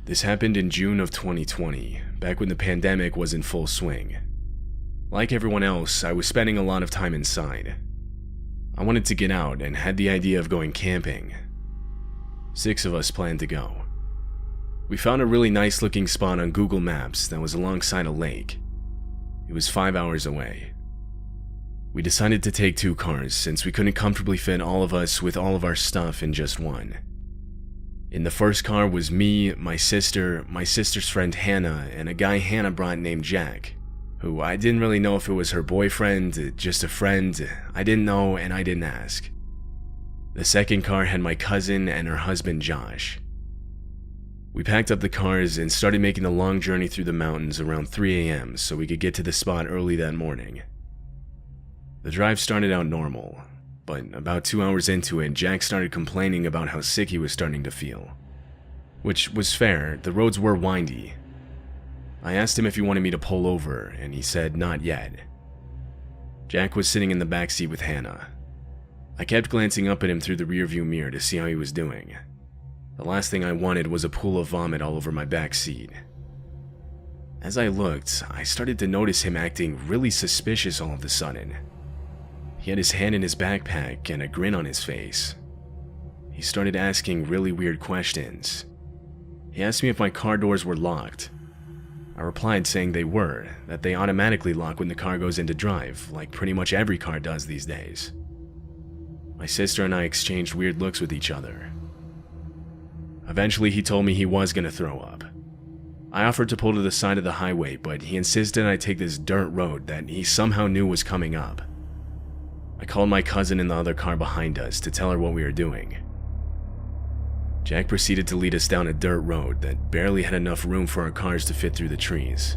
This happened in June of 2020, back when the pandemic was in full swing. Like everyone else, I was spending a lot of time inside. I wanted to get out and had the idea of going camping. 6 of us planned to go. We found a really nice looking spot on Google Maps that was alongside a lake. It was 5 hours away. We decided to take 2 cars since we couldn't comfortably fit all of us with all of our stuff in just one. In the first car was me, my sister's friend Hannah, and a guy Hannah brought named Jack, who I didn't really know if it was her boyfriend, just a friend. I didn't know and I didn't ask. The second car had my cousin and her husband Josh. We packed up the cars and started making the long journey through the mountains around 3 a.m. so we could get to the spot early that morning. The drive started out normal. But about 2 hours into it, Jack started complaining about how sick he was starting to feel. Which was fair, the roads were windy. I asked him if he wanted me to pull over, and he said not yet. Jack was sitting in the back seat with Hannah. I kept glancing up at him through the rearview mirror to see how he was doing. The last thing I wanted was a pool of vomit all over my back seat. As I looked, I started to notice him acting really suspicious all of a sudden. He had his hand in his backpack and a grin on his face. He started asking really weird questions. He asked me if my car doors were locked. I replied saying they were, that they automatically lock when the car goes into drive, like pretty much every car does these days. My sister and I exchanged weird looks with each other. Eventually he told me he was going to throw up. I offered to pull to the side of the highway, but he insisted I take this dirt road that he somehow knew was coming up. I called my cousin in the other car behind us to tell her what we were doing. Jack proceeded to lead us down a dirt road that barely had enough room for our cars to fit through the trees.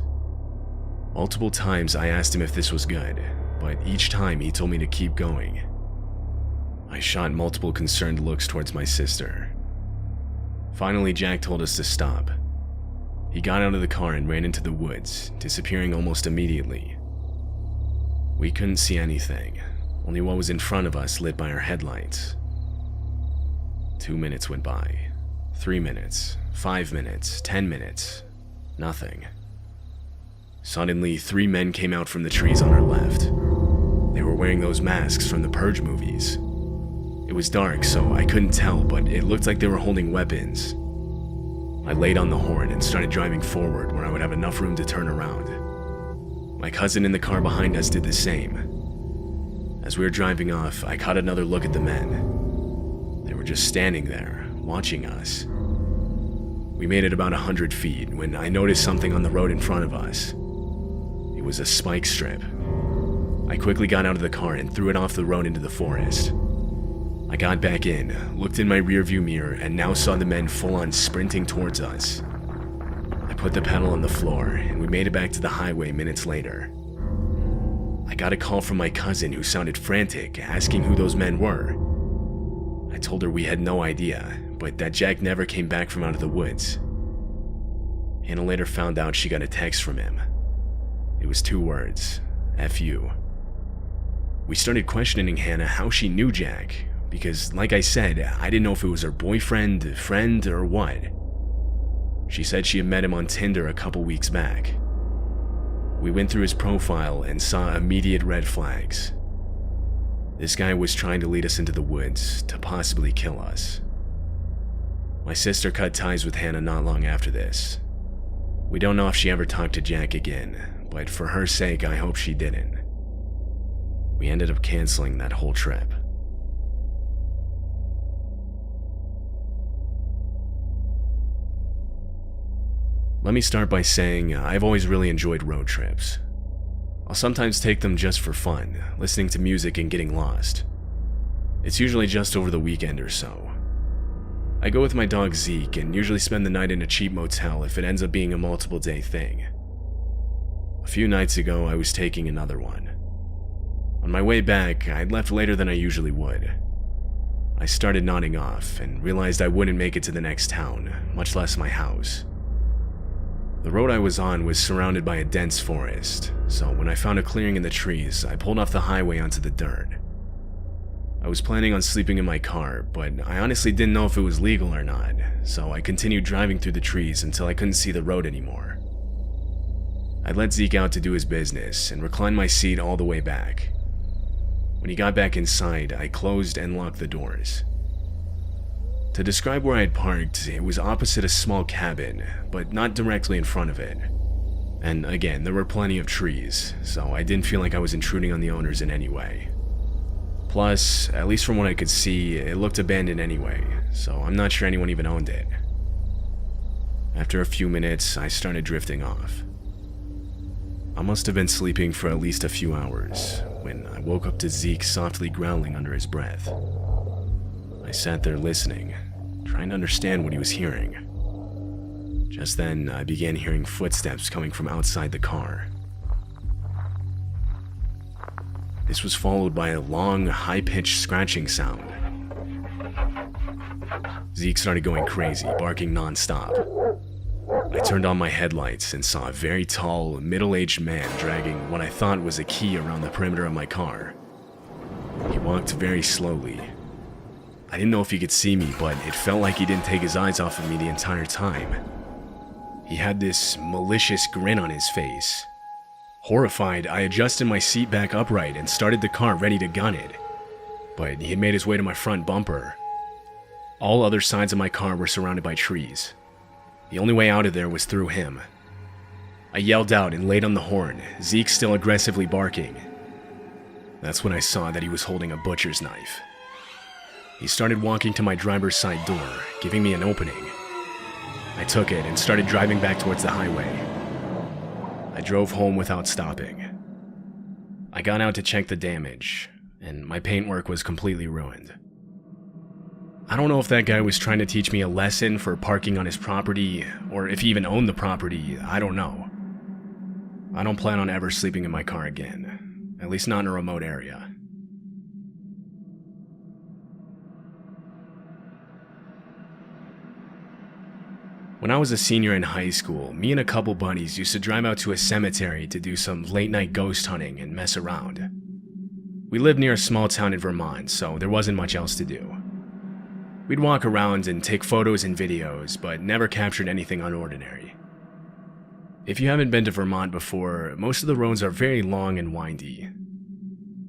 Multiple times I asked him if this was good, but each time he told me to keep going. I shot multiple concerned looks towards my sister. Finally, Jack told us to stop. He got out of the car and ran into the woods, disappearing almost immediately. We couldn't see anything. Only what was in front of us lit by our headlights. 2 minutes went by. 3 minutes. 5 minutes. 10 minutes. Nothing. Suddenly, 3 men came out from the trees on our left. They were wearing those masks from the Purge movies. It was dark, so I couldn't tell, but it looked like they were holding weapons. I laid on the horn and started driving forward where I would have enough room to turn around. My cousin in the car behind us did the same. As we were driving off, I caught another look at the men. They were just standing there, watching us. We made it about 100 feet when I noticed something on the road in front of us. It was a spike strip. I quickly got out of the car and threw it off the road into the forest. I got back in, looked in my rearview mirror, and now saw the men full-on sprinting towards us. I put the pedal on the floor, and we made it back to the highway minutes later. I got a call from my cousin who sounded frantic, asking who those men were. I told her we had no idea, but that Jack never came back from out of the woods. Hannah later found out she got a text from him. It was 2 words, F you. We started questioning Hannah how she knew Jack, because like I said, I didn't know if it was her boyfriend, friend, or what. She said she had met him on Tinder a couple weeks back. We went through his profile and saw immediate red flags. This guy was trying to lead us into the woods to possibly kill us. My sister cut ties with Hannah not long after this. We don't know if she ever talked to Jack again, but for her sake, I hope she didn't. We ended up canceling that whole trip. Let me start by saying I've always really enjoyed road trips. I'll sometimes take them just for fun, listening to music and getting lost. It's usually just over the weekend or so. I go with my dog Zeke and usually spend the night in a cheap motel if it ends up being a multiple day thing. A few nights ago, I was taking another one. On my way back, I'd left later than I usually would. I started nodding off and realized I wouldn't make it to the next town, much less my house. The road I was on was surrounded by a dense forest, so when I found a clearing in the trees, I pulled off the highway onto the dirt. I was planning on sleeping in my car, but I honestly didn't know if it was legal or not, so I continued driving through the trees until I couldn't see the road anymore. I let Zeke out to do his business and reclined my seat all the way back. When he got back inside, I closed and locked the doors. To describe where I had parked, it was opposite a small cabin, but not directly in front of it. And again, there were plenty of trees, so I didn't feel like I was intruding on the owners in any way. Plus, at least from what I could see, it looked abandoned anyway, so I'm not sure anyone even owned it. After a few minutes, I started drifting off. I must have been sleeping for at least a few hours when I woke up to Zeke softly growling under his breath. I sat there listening, trying to understand what he was hearing. Just then, I began hearing footsteps coming from outside the car. This was followed by a long, high-pitched scratching sound. Zeke started going crazy, barking non-stop. I turned on my headlights and saw a very tall, middle-aged man dragging what I thought was a key around the perimeter of my car. He walked very slowly. I didn't know if he could see me, but it felt like he didn't take his eyes off of me the entire time. He had this malicious grin on his face. Horrified, I adjusted my seat back upright and started the car ready to gun it. But he had made his way to my front bumper. All other sides of my car were surrounded by trees. The only way out of there was through him. I yelled out and laid on the horn, Zeke still aggressively barking. That's when I saw that he was holding a butcher's knife. He started walking to my driver's side door, giving me an opening. I took it and started driving back towards the highway. I drove home without stopping. I got out to check the damage, and my paintwork was completely ruined. I don't know if that guy was trying to teach me a lesson for parking on his property, or if he even owned the property, I don't know. I don't plan on ever sleeping in my car again, at least not in a remote area. When I was a senior in high school, me and a couple buddies used to drive out to a cemetery to do some late-night ghost hunting and mess around. We lived near a small town in Vermont, so there wasn't much else to do. We'd walk around and take photos and videos, but never captured anything unordinary. If you haven't been to Vermont before, most of the roads are very long and windy.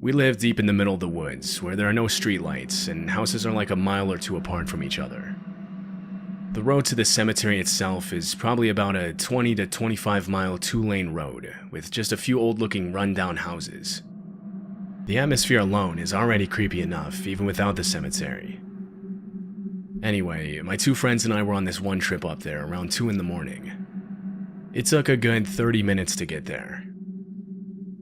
We live deep in the middle of the woods, where there are no streetlights, and houses are like a mile or two apart from each other. The road to the cemetery itself is probably about a 20 to 25 mile two-lane road, with just a few old-looking run-down houses. The atmosphere alone is already creepy enough, even without the cemetery. Anyway, my two friends and I were on this one trip up there around 2 in the morning. It took a good 30 minutes to get there.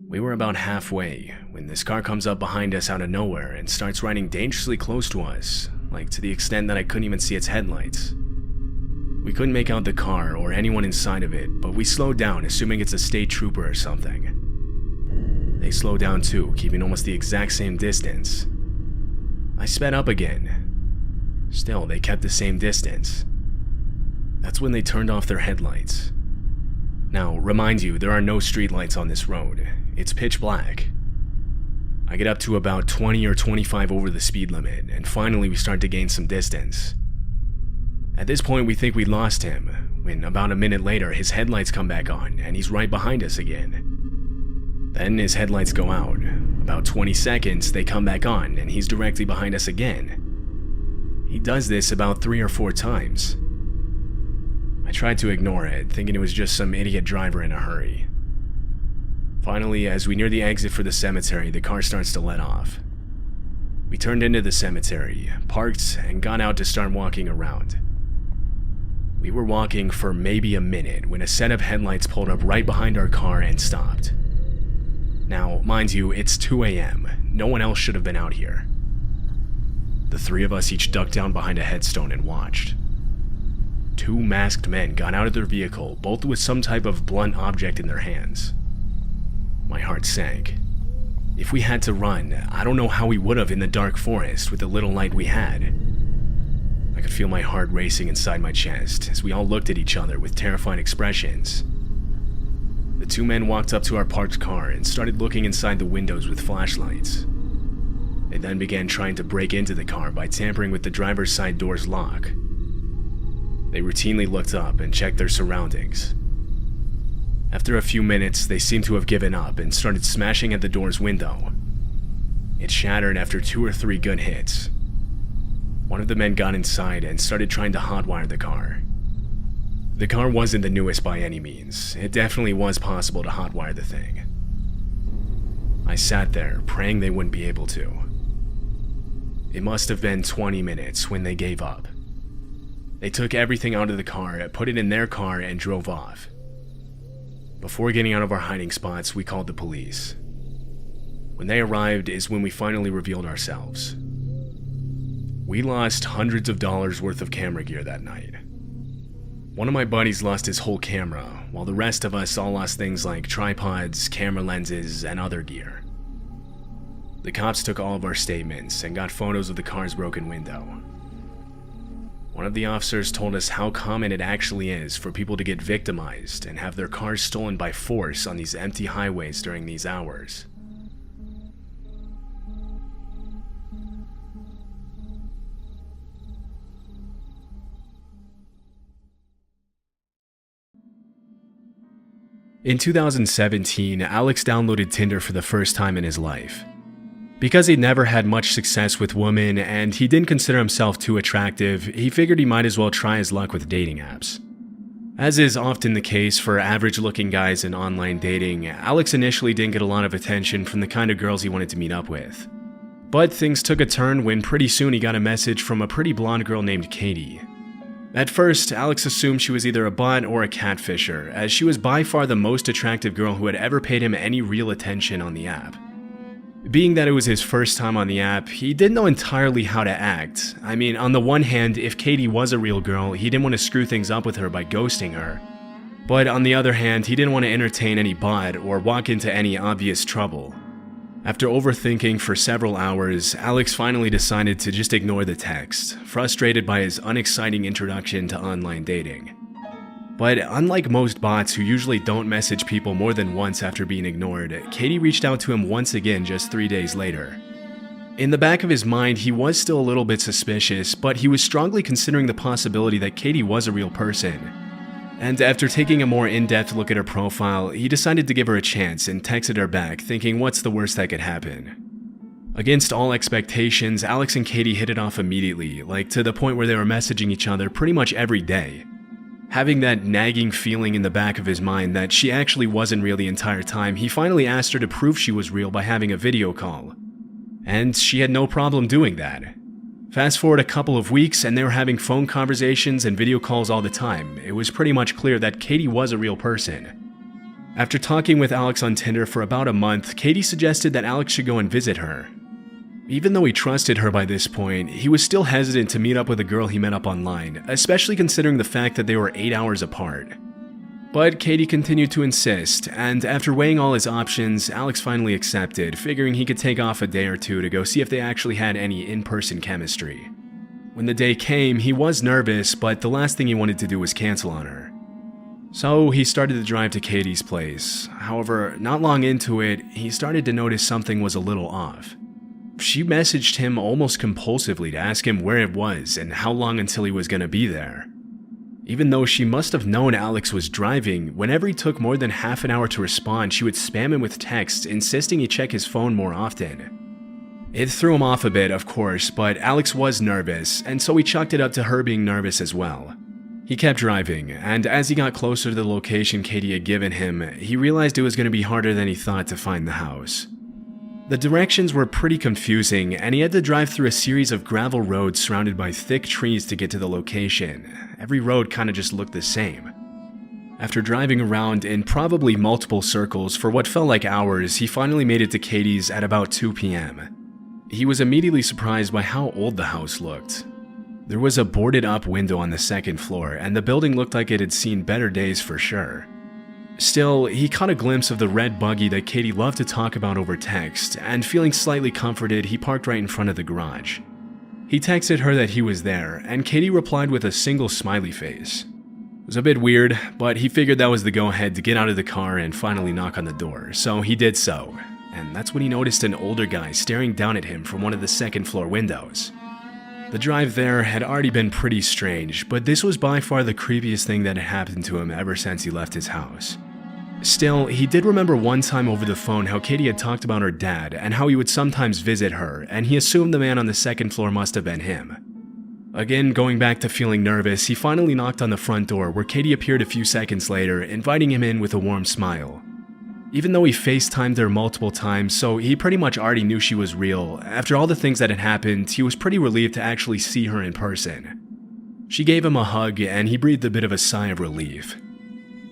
We were about halfway when this car comes up behind us out of nowhere and starts riding dangerously close to us, like to the extent that I couldn't even see its headlights. We couldn't make out the car or anyone inside of it, but we slowed down, assuming it's a state trooper or something. They slowed down too, keeping almost the exact same distance. I sped up again. Still, they kept the same distance. That's when they turned off their headlights. Now, remind you, there are no streetlights on this road. It's pitch black. I get up to about 20 or 25 over the speed limit, and finally we start to gain some distance. At this point, we think we lost him, when about a minute later, his headlights come back on, and he's right behind us again. Then his headlights go out. About 20 seconds, they come back on, and he's directly behind us again. He does this about 3 or 4 times. I tried to ignore it, thinking it was just some idiot driver in a hurry. Finally, as we near the exit for the cemetery, the car starts to let off. We turned into the cemetery, parked, and got out to start walking around. We were walking for maybe a minute when a set of headlights pulled up right behind our car and stopped. Now, mind you, it's 2 a.m. No one else should have been out here. The 3 of us each ducked down behind a headstone and watched. 2 masked men got out of their vehicle, both with some type of blunt object in their hands. My heart sank. If we had to run, I don't know how we would have in the dark forest with the little light we had. I could feel my heart racing inside my chest as we all looked at each other with terrified expressions. The 2 men walked up to our parked car and started looking inside the windows with flashlights. They then began trying to break into the car by tampering with the driver's side door's lock. They routinely looked up and checked their surroundings. After a few minutes, they seemed to have given up and started smashing at the door's window. It shattered after 2 or 3 good hits. One of the men got inside and started trying to hotwire the car. The car wasn't the newest by any means. It definitely was possible to hotwire the thing. I sat there, praying they wouldn't be able to. It must have been 20 minutes when they gave up. They took everything out of the car, put it in their car, and drove off. Before getting out of our hiding spots, we called the police. When they arrived is when we finally revealed ourselves. We lost hundreds of dollars worth of camera gear that night. One of my buddies lost his whole camera, while the rest of us all lost things like tripods, camera lenses, and other gear. The cops took all of our statements and got photos of the car's broken window. One of the officers told us how common it actually is for people to get victimized and have their cars stolen by force on these empty highways during these hours. In 2017, Alex downloaded Tinder for the first time in his life. Because he'd never had much success with women and he didn't consider himself too attractive, he figured he might as well try his luck with dating apps. As is often the case for average-looking guys in online dating, Alex initially didn't get a lot of attention from the kind of girls he wanted to meet up with. But things took a turn when pretty soon he got a message from a pretty blonde girl named Katie. At first, Alex assumed she was either a bot or a catfisher, as she was by far the most attractive girl who had ever paid him any real attention on the app. Being that it was his first time on the app, he didn't know entirely how to act. I mean, on the one hand, if Katie was a real girl, he didn't want to screw things up with her by ghosting her. But on the other hand, he didn't want to entertain any bot or walk into any obvious trouble. After overthinking for several hours, Alex finally decided to just ignore the text, frustrated by his unexciting introduction to online dating. But unlike most bots who usually don't message people more than once after being ignored, Katie reached out to him once again just 3 days later. In the back of his mind, he was still a little bit suspicious, but he was strongly considering the possibility that Katie was a real person. And after taking a more in-depth look at her profile, he decided to give her a chance and texted her back, thinking what's the worst that could happen. Against all expectations, Alex and Katie hit it off immediately, like to the point where they were messaging each other pretty much every day. Having that nagging feeling in the back of his mind that she actually wasn't real the entire time, he finally asked her to prove she was real by having a video call. And she had no problem doing that. Fast forward a couple of weeks and they were having phone conversations and video calls all the time. It was pretty much clear that Katie was a real person. After talking with Alex on Tinder for about a month, Katie suggested that Alex should go and visit her. Even though he trusted her by this point, he was still hesitant to meet up with a girl he met up online, especially considering the fact that they were 8 hours apart. But Katie continued to insist, and after weighing all his options, Alex finally accepted, figuring he could take off a day or two to go see if they actually had any in-person chemistry. When the day came, he was nervous, but the last thing he wanted to do was cancel on her. So he started to drive to Katie's place. However, not long into it, he started to notice something was a little off. She messaged him almost compulsively to ask him where it was and how long until he was going to be there. Even though she must have known Alex was driving, whenever he took more than half an hour to respond, she would spam him with texts, insisting he check his phone more often. It threw him off a bit, of course, but Alex was nervous, and so he chalked it up to her being nervous as well. He kept driving, and as he got closer to the location Katie had given him, he realized it was going to be harder than he thought to find the house. The directions were pretty confusing, and he had to drive through a series of gravel roads surrounded by thick trees to get to the location. Every road kind of just looked the same. After driving around in probably multiple circles for what felt like hours, he finally made it to Katie's at about 2 p.m. He was immediately surprised by how old the house looked. There was a boarded up window on the second floor, and the building looked like it had seen better days for sure. Still, he caught a glimpse of the red buggy that Katie loved to talk about over text, and feeling slightly comforted, he parked right in front of the garage. He texted her that he was there, and Katie replied with a single smiley face. It was a bit weird, but he figured that was the go-ahead to get out of the car and finally knock on the door, so he did so. And that's when he noticed an older guy staring down at him from one of the second floor windows. The drive there had already been pretty strange, but this was by far the creepiest thing that had happened to him ever since he left his house. Still, he did remember one time over the phone how Katie had talked about her dad and how he would sometimes visit her, and he assumed the man on the second floor must have been him. Again, going back to feeling nervous, he finally knocked on the front door where Katie appeared a few seconds later, inviting him in with a warm smile. Even though he FaceTimed her multiple times, so he pretty much already knew she was real, after all the things that had happened, he was pretty relieved to actually see her in person. She gave him a hug, and he breathed a bit of a sigh of relief.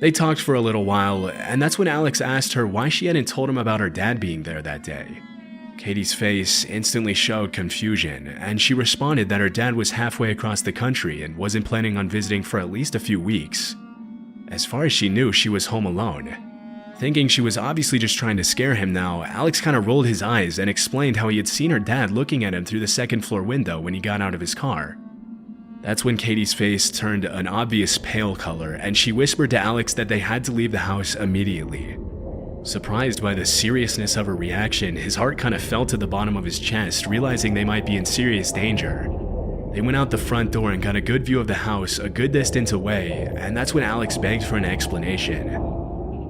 They talked for a little while, and that's when Alex asked her why she hadn't told him about her dad being there that day. Katie's face instantly showed confusion, and she responded that her dad was halfway across the country and wasn't planning on visiting for at least a few weeks. As far as she knew, she was home alone. Thinking she was obviously just trying to scare him now, Alex kind of rolled his eyes and explained how he had seen her dad looking at him through the second floor window when he got out of his car. That's when Katie's face turned an obvious pale color, and she whispered to Alex that they had to leave the house immediately. Surprised by the seriousness of her reaction, his heart kind of fell to the bottom of his chest, realizing they might be in serious danger. They went out the front door and got a good view of the house a good distance away, and that's when Alex begged for an explanation.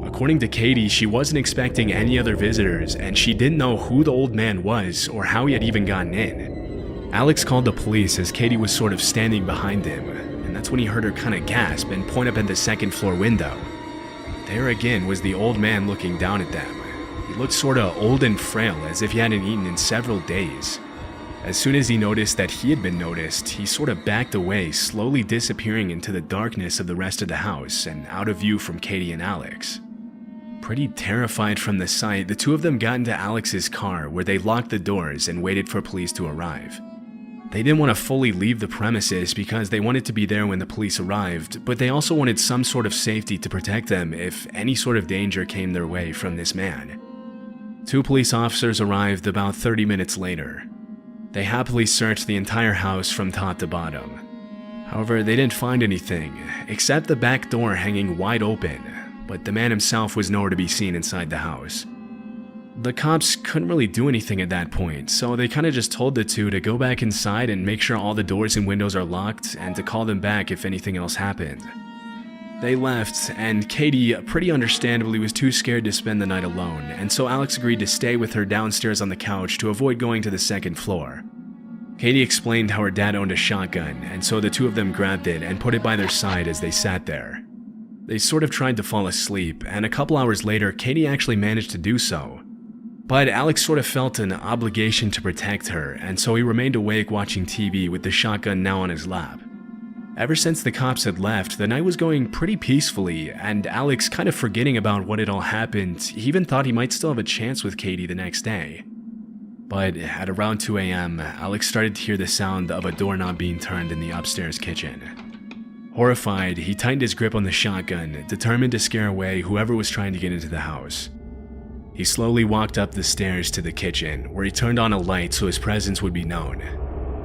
According to Katie, she wasn't expecting any other visitors, and she didn't know who the old man was or how he had even gotten in. Alex called the police as Katie was sort of standing behind him, and that's when he heard her kind of gasp and point up at the second floor window. There again was the old man looking down at them. He looked sort of old and frail, as if he hadn't eaten in several days. As soon as he noticed that he had been noticed, he sort of backed away, slowly disappearing into the darkness of the rest of the house and out of view from Katie and Alex. Pretty terrified from the sight, the two of them got into Alex's car, where they locked the doors and waited for police to arrive. They didn't want to fully leave the premises because they wanted to be there when the police arrived, but they also wanted some sort of safety to protect them if any sort of danger came their way from this man. 2 police officers arrived about 30 minutes later. They happily searched the entire house from top to bottom. However, they didn't find anything, except the back door hanging wide open, but the man himself was nowhere to be seen inside the house. The cops couldn't really do anything at that point, so they kind of just told the two to go back inside and make sure all the doors and windows are locked and to call them back if anything else happened. They left, and Katie, pretty understandably, was too scared to spend the night alone, and so Alex agreed to stay with her downstairs on the couch to avoid going to the second floor. Katie explained how her dad owned a shotgun, and so the two of them grabbed it and put it by their side as they sat there. They sort of tried to fall asleep, and a couple hours later, Katie actually managed to do so. But Alex sort of felt an obligation to protect her, and so he remained awake watching TV with the shotgun now on his lap. Ever since the cops had left, the night was going pretty peacefully, and Alex, kind of forgetting about what had all happened, he even thought he might still have a chance with Katie the next day. But at around 2 a.m., Alex started to hear the sound of a doorknob being turned in the upstairs kitchen. Horrified, he tightened his grip on the shotgun, determined to scare away whoever was trying to get into the house. He slowly walked up the stairs to the kitchen, where he turned on a light so his presence would be known.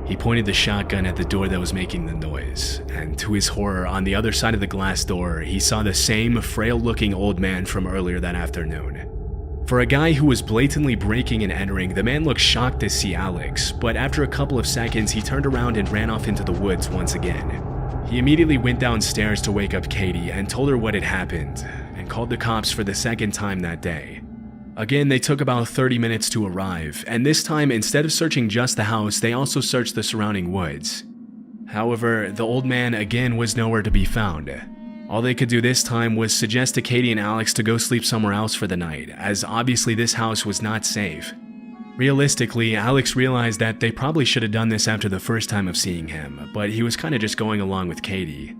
He pointed the shotgun at the door that was making the noise, and to his horror, on the other side of the glass door, he saw the same frail-looking old man from earlier that afternoon. For a guy who was blatantly breaking and entering, the man looked shocked to see Alex, but after a couple of seconds, he turned around and ran off into the woods once again. He immediately went downstairs to wake up Katie and told her what had happened, and called the cops for the second time that day. Again, they took about 30 minutes to arrive, and this time, instead of searching just the house, they also searched the surrounding woods. However, the old man again was nowhere to be found. All they could do this time was suggest to Katie and Alex to go sleep somewhere else for the night, as obviously this house was not safe. Realistically, Alex realized that they probably should have done this after the first time of seeing him, but he was kinda just going along with Katie.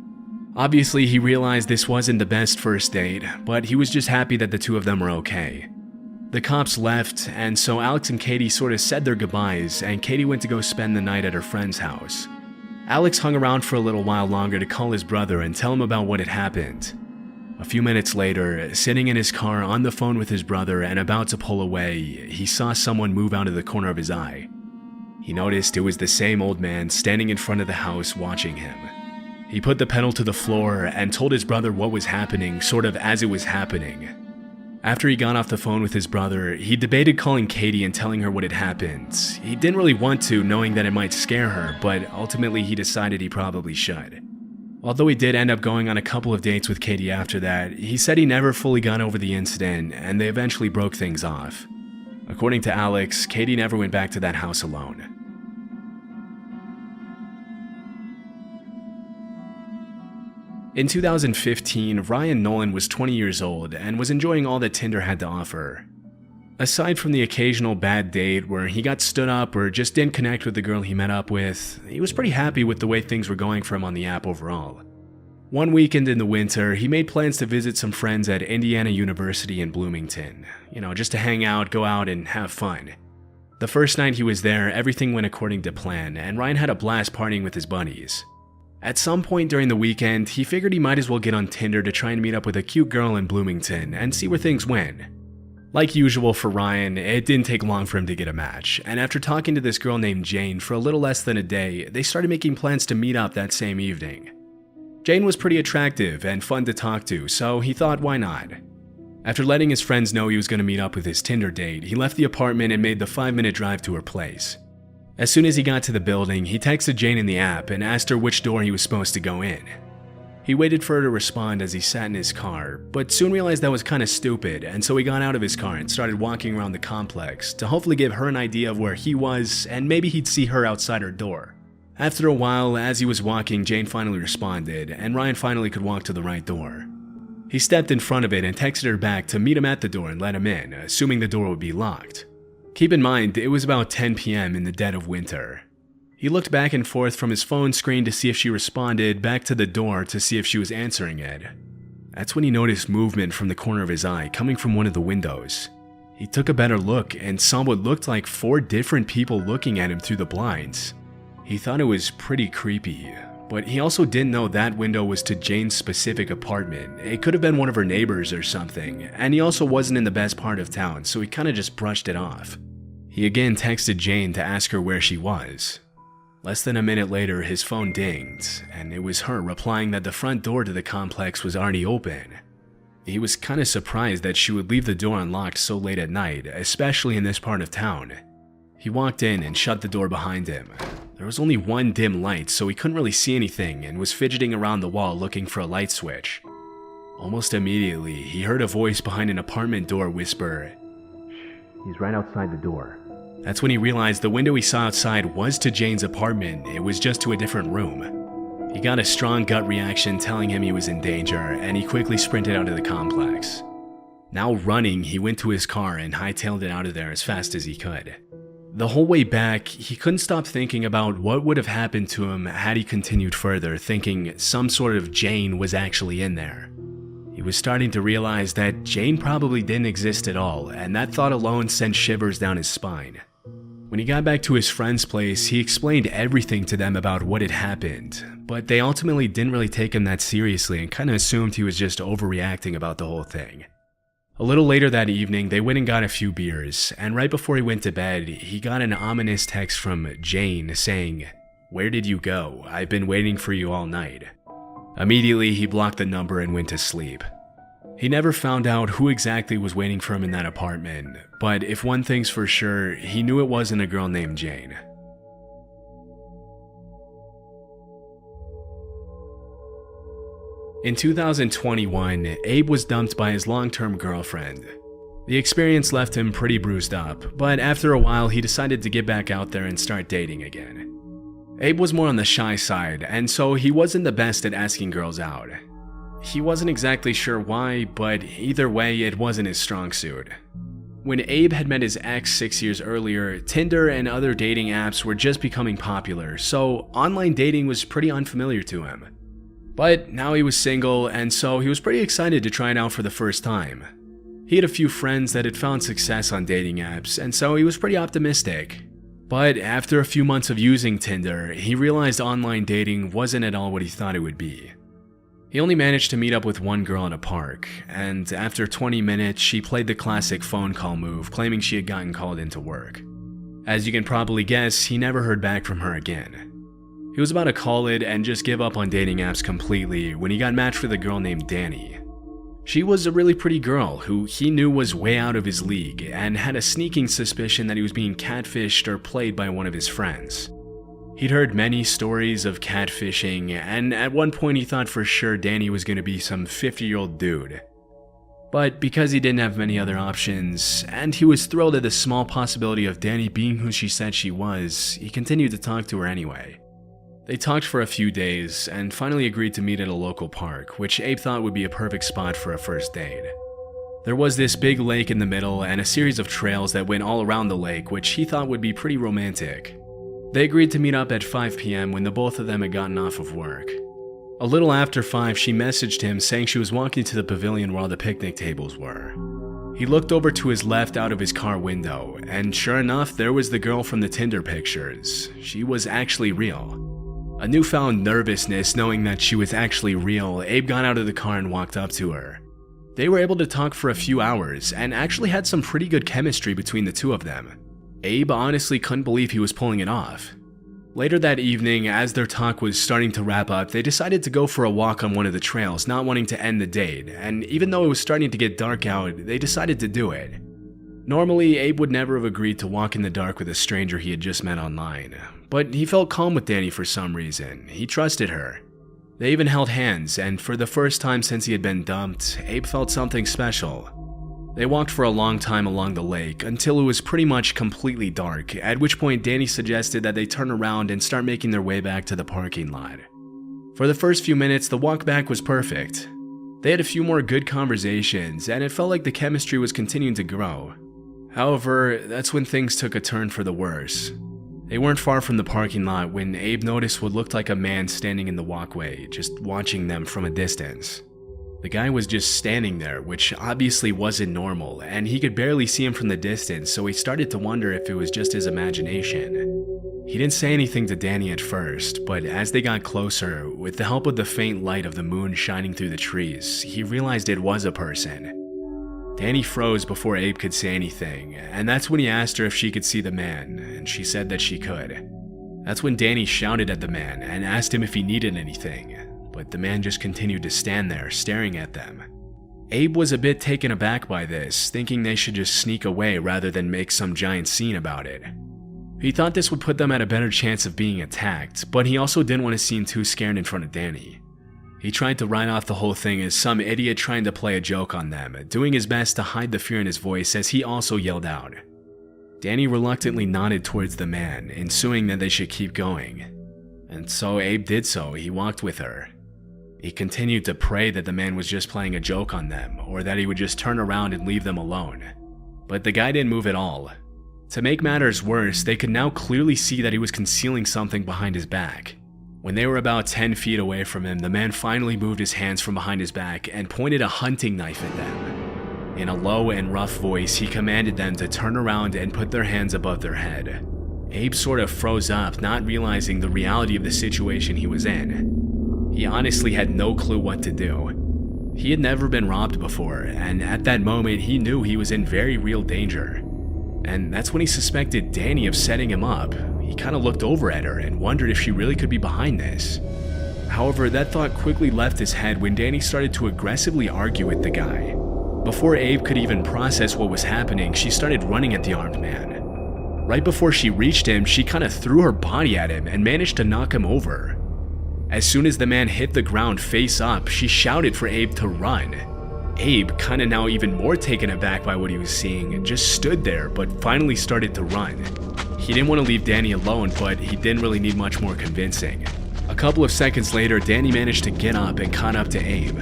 Obviously, he realized this wasn't the best first date, but he was just happy that the two of them were okay. The cops left, and so Alex and Katie sort of said their goodbyes, and Katie went to go spend the night at her friend's house. Alex hung around for a little while longer to call his brother and tell him about what had happened. A few minutes later, sitting in his car on the phone with his brother and about to pull away, he saw someone move out of the corner of his eye. He noticed it was the same old man standing in front of the house watching him. He put the pedal to the floor and told his brother what was happening, sort of as it was happening. After he got off the phone with his brother, he debated calling Katie and telling her what had happened. He didn't really want to, knowing that it might scare her, but ultimately he decided he probably should. Although he did end up going on a couple of dates with Katie after that, he said he never fully got over the incident, and they eventually broke things off. According to Alex, Katie never went back to that house alone. In 2015, Ryan Nolan was 20 years old and was enjoying all that Tinder had to offer. Aside from the occasional bad date where he got stood up or just didn't connect with the girl he met up with, he was pretty happy with the way things were going for him on the app overall. One weekend in the winter, he made plans to visit some friends at Indiana University in Bloomington. Just to hang out, go out, and have fun. The first night he was there, everything went according to plan, and Ryan had a blast partying with his buddies. At some point during the weekend, he figured he might as well get on Tinder to try and meet up with a cute girl in Bloomington and see where things went. Like usual for Ryan, it didn't take long for him to get a match, and after talking to this girl named Jane for a little less than a day, they started making plans to meet up that same evening. Jane was pretty attractive and fun to talk to, so he thought why not. After letting his friends know he was going to meet up with his Tinder date, he left the apartment and made the 5-minute drive to her place. As soon as he got to the building, he texted Jane in the app and asked her which door he was supposed to go in. He waited for her to respond as he sat in his car, but soon realized that was kinda stupid, and so he got out of his car and started walking around the complex to hopefully give her an idea of where he was, and maybe he'd see her outside her door. After a while, as he was walking, Jane finally responded, and Ryan finally could walk to the right door. He stepped in front of it and texted her back to meet him at the door and let him in, assuming the door would be locked. Keep in mind, it was about 10 p.m. in the dead of winter. He looked back and forth from his phone screen to see if she responded, back to the door to see if she was answering it. That's when he noticed movement from the corner of his eye coming from one of the windows. He took a better look and saw what looked like 4 different people looking at him through the blinds. He thought it was pretty creepy, but he also didn't know that window was to Jane's specific apartment. It could have been one of her neighbors or something, and he also wasn't in the best part of town, so he kinda just brushed it off. He again texted Jane to ask her where she was. Less than a minute later, his phone dinged, and it was her replying that the front door to the complex was already open. He was kinda surprised that she would leave the door unlocked so late at night, especially in this part of town. He walked in and shut the door behind him. There was only one dim light, so he couldn't really see anything and was fidgeting around the wall looking for a light switch. Almost immediately, he heard a voice behind an apartment door whisper, "Shh, he's right outside the door." That's when he realized the window he saw outside was to Jane's apartment, it was just to a different room. He got a strong gut reaction telling him he was in danger, and he quickly sprinted out of the complex. Now running, he went to his car and hightailed it out of there as fast as he could. The whole way back, he couldn't stop thinking about what would have happened to him had he continued further, thinking some sort of Jane was actually in there. He was starting to realize that Jane probably didn't exist at all, and that thought alone sent shivers down his spine. When he got back to his friend's place, he explained everything to them about what had happened, but they ultimately didn't really take him that seriously and kinda assumed he was just overreacting about the whole thing. A little later that evening, they went and got a few beers, and right before he went to bed, he got an ominous text from Jane saying, "Where did you go? I've been waiting for you all night." Immediately, he blocked the number and went to sleep. He never found out who exactly was waiting for him in that apartment, but if one thing's for sure, he knew it wasn't a girl named Jane. In 2021, Abe was dumped by his long-term girlfriend. The experience left him pretty bruised up, but after a while he decided to get back out there and start dating again. Abe was more on the shy side, and so he wasn't the best at asking girls out. He wasn't exactly sure why, but either way, it wasn't his strong suit. When Abe had met his ex 6 years earlier, Tinder and other dating apps were just becoming popular, so online dating was pretty unfamiliar to him. But now he was single, and so he was pretty excited to try it out for the first time. He had a few friends that had found success on dating apps, and so he was pretty optimistic. But after a few months of using Tinder, he realized online dating wasn't at all what he thought it would be. He only managed to meet up with one girl in a park, and after 20 minutes, she played the classic phone call move, claiming she had gotten called into work. As you can probably guess, he never heard back from her again. He was about to call it and just give up on dating apps completely when he got matched with a girl named Danny. She was a really pretty girl who he knew was way out of his league and had a sneaking suspicion that he was being catfished or played by one of his friends. He'd heard many stories of catfishing, and at one point he thought for sure Danny was going to be some 50-year-old dude. But because he didn't have many other options, and he was thrilled at the small possibility of Danny being who she said she was, he continued to talk to her anyway. They talked for a few days, and finally agreed to meet at a local park, which Abe thought would be a perfect spot for a first date. There was this big lake in the middle and a series of trails that went all around the lake, which he thought would be pretty romantic. They agreed to meet up at 5 p.m. when the both of them had gotten off of work. A little after 5, she messaged him saying she was walking to the pavilion where all the picnic tables were. He looked over to his left out of his car window, and sure enough, there was the girl from the Tinder pictures. She was actually real. A newfound nervousness knowing that she was actually real, Abe got out of the car and walked up to her. They were able to talk for a few hours and actually had some pretty good chemistry between the two of them. Abe honestly couldn't believe he was pulling it off. Later that evening, as their talk was starting to wrap up, they decided to go for a walk on one of the trails, not wanting to end the date, and even though it was starting to get dark out, they decided to do it. Normally, Abe would never have agreed to walk in the dark with a stranger he had just met online, but he felt calm with Danny for some reason. He trusted her. They even held hands, and for the first time since he had been dumped, Abe felt something special. They walked for a long time along the lake until it was pretty much completely dark, at which point Danny suggested that they turn around and start making their way back to the parking lot. For the first few minutes, the walk back was perfect. They had a few more good conversations, and it felt like the chemistry was continuing to grow. However, that's when things took a turn for the worse. They weren't far from the parking lot when Abe noticed what looked like a man standing in the walkway, just watching them from a distance. The guy was just standing there, which obviously wasn't normal, and he could barely see him from the distance, so he started to wonder if it was just his imagination. He didn't say anything to Danny at first, but as they got closer, with the help of the faint light of the moon shining through the trees, he realized it was a person. Danny froze before Abe could say anything, and that's when he asked her if she could see the man, and she said that she could. That's when Danny shouted at the man and asked him if he needed anything. But the man just continued to stand there, staring at them. Abe was a bit taken aback by this, thinking they should just sneak away rather than make some giant scene about it. He thought this would put them at a better chance of being attacked, but he also didn't want to seem too scared in front of Danny. He tried to write off the whole thing as some idiot trying to play a joke on them, doing his best to hide the fear in his voice as he also yelled out. Danny reluctantly nodded towards the man, ensuring that they should keep going. And so Abe did so. He walked with her. He continued to pray that the man was just playing a joke on them, or that he would just turn around and leave them alone. But the guy didn't move at all. To make matters worse, they could now clearly see that he was concealing something behind his back. When they were about 10 feet away from him, the man finally moved his hands from behind his back and pointed a hunting knife at them. In a low and rough voice, he commanded them to turn around and put their hands above their head. Abe sort of froze up, not realizing the reality of the situation he was in. He honestly had no clue what to do. He had never been robbed before, and at that moment he knew he was in very real danger. And that's when he suspected Danny of setting him up. He kind of looked over at her and wondered if she really could be behind this. However, that thought quickly left his head when Danny started to aggressively argue with the guy. Before Abe could even process what was happening, she started running at the armed man. Right before she reached him, she kind of threw her body at him and managed to knock him over. As soon as the man hit the ground face up, she shouted for Abe to run. Abe, kinda now even more taken aback by what he was seeing, just stood there but finally started to run. He didn't want to leave Danny alone, but he didn't really need much more convincing. A couple of seconds later, Danny managed to get up and caught up to Abe.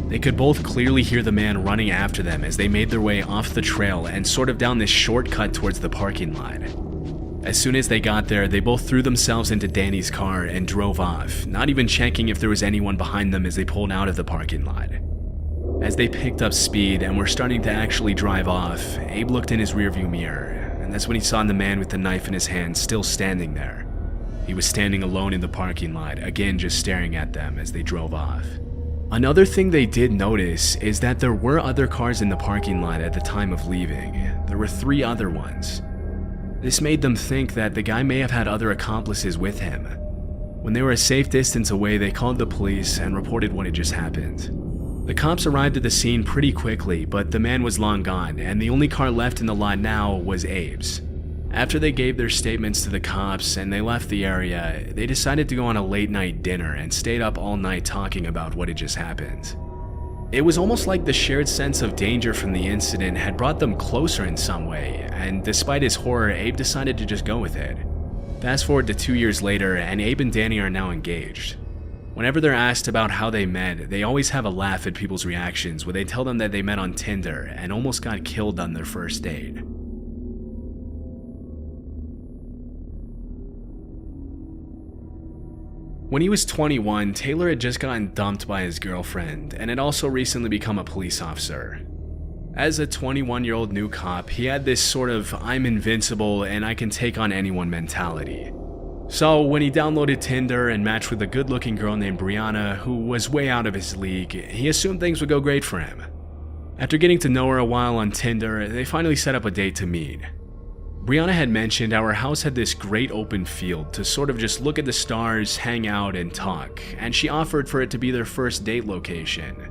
They could both clearly hear the man running after them as they made their way off the trail and sort of down this shortcut towards the parking lot. As soon as they got there, they both threw themselves into Danny's car and drove off, not even checking if there was anyone behind them as they pulled out of the parking lot. As they picked up speed and were starting to actually drive off, Abe looked in his rearview mirror, and that's when he saw the man with the knife in his hand still standing there. He was standing alone in the parking lot, again just staring at them as they drove off. Another thing they did notice is that there were other cars in the parking lot at the time of leaving. There were 3 other ones. This made them think that the guy may have had other accomplices with him. When they were a safe distance away, they called the police and reported what had just happened. The cops arrived at the scene pretty quickly, but the man was long gone, and the only car left in the lot now was Abe's. After they gave their statements to the cops and they left the area, they decided to go on a late-night dinner and stayed up all night talking about what had just happened. It was almost like the shared sense of danger from the incident had brought them closer in some way, and despite his horror, Abe decided to just go with it. Fast forward to 2 years later, and Abe and Danny are now engaged. Whenever they're asked about how they met, they always have a laugh at people's reactions when they tell them that they met on Tinder and almost got killed on their first date. When he was 21, Taylor had just gotten dumped by his girlfriend and had also recently become a police officer. As a 21-year-old new cop, he had this sort of I'm invincible and I can take on anyone mentality. So when he downloaded Tinder and matched with a good-looking girl named Brianna who was way out of his league, he assumed things would go great for him. After getting to know her a while on Tinder, they finally set up a date to meet. Brianna had mentioned how her house had this great open field to sort of just look at the stars, hang out, and talk, and she offered for it to be their first date location.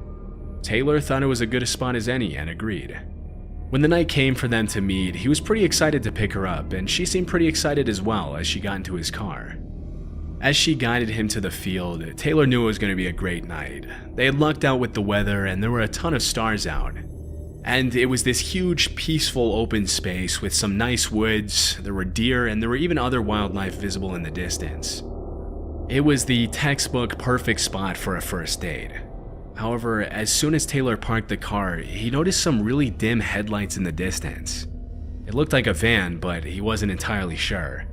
Taylor thought it was as good a spot as any and agreed. When the night came for them to meet, he was pretty excited to pick her up, and she seemed pretty excited as well as she got into his car. As she guided him to the field, Taylor knew it was going to be a great night. They had lucked out with the weather and there were a ton of stars out. And it was this huge, peaceful open space with some nice woods, there were deer, and there were even other wildlife visible in the distance. It was the textbook perfect spot for a first date. However, as soon as Taylor parked the car, he noticed some really dim headlights in the distance. It looked like a van, but he wasn't entirely sure.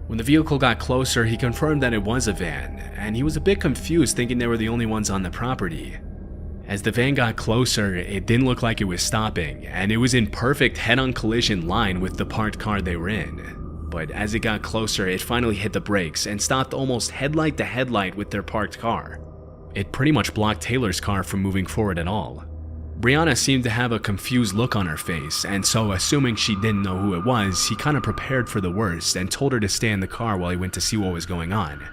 When the vehicle got closer, he confirmed that it was a van, and he was a bit confused thinking they were the only ones on the property. As the van got closer, it didn't look like it was stopping, and it was in perfect head-on collision line with the parked car they were in. But as it got closer, it finally hit the brakes and stopped almost headlight to headlight with their parked car. It pretty much blocked Taylor's car from moving forward at all. Brianna seemed to have a confused look on her face, and so assuming she didn't know who it was, he kind of prepared for the worst and told her to stay in the car while he went to see what was going on.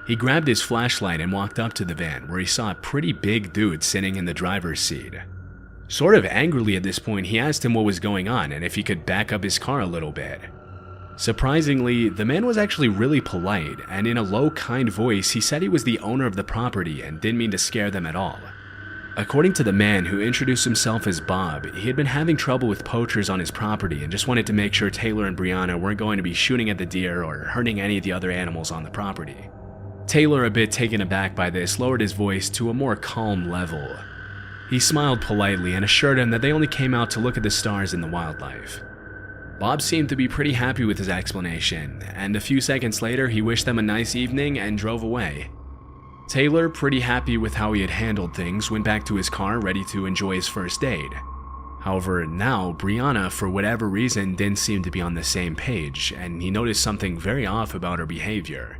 He grabbed his flashlight and walked up to the van, where he saw a pretty big dude sitting in the driver's seat. Sort of angrily at this point, he asked him what was going on and if he could back up his car a little bit. Surprisingly, the man was actually really polite, and in a low, kind voice, he said he was the owner of the property and didn't mean to scare them at all. According to the man, who introduced himself as Bob, he had been having trouble with poachers on his property and just wanted to make sure Taylor and Brianna weren't going to be shooting at the deer or hurting any of the other animals on the property. Taylor, a bit taken aback by this, lowered his voice to a more calm level. He smiled politely and assured him that they only came out to look at the stars and the wildlife. Bob seemed to be pretty happy with his explanation, and a few seconds later he wished them a nice evening and drove away. Taylor, pretty happy with how he had handled things, went back to his car ready to enjoy his first date. However, now Brianna, for whatever reason, didn't seem to be on the same page, and he noticed something very off about her behavior.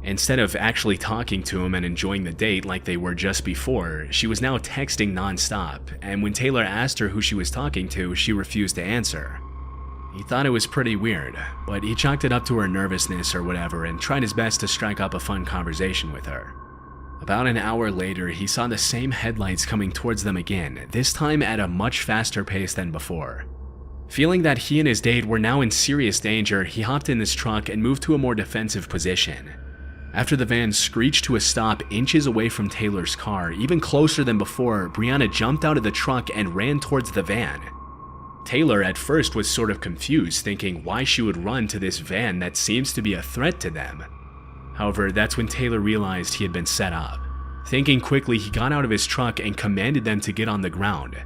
Instead of actually talking to him and enjoying the date like they were just before, she was now texting nonstop, and when Taylor asked her who she was talking to, she refused to answer. He thought it was pretty weird, but he chalked it up to her nervousness or whatever and tried his best to strike up a fun conversation with her. About an hour later, he saw the same headlights coming towards them again, this time at a much faster pace than before. Feeling that he and his date were now in serious danger, he hopped in his truck and moved to a more defensive position. After the van screeched to a stop inches away from Taylor's car, even closer than before, Brianna jumped out of the truck and ran towards the van. Taylor at first was sort of confused, thinking why she would run to this van that seems to be a threat to them. However, that's when Taylor realized he had been set up. Thinking quickly, he got out of his truck and commanded them to get on the ground.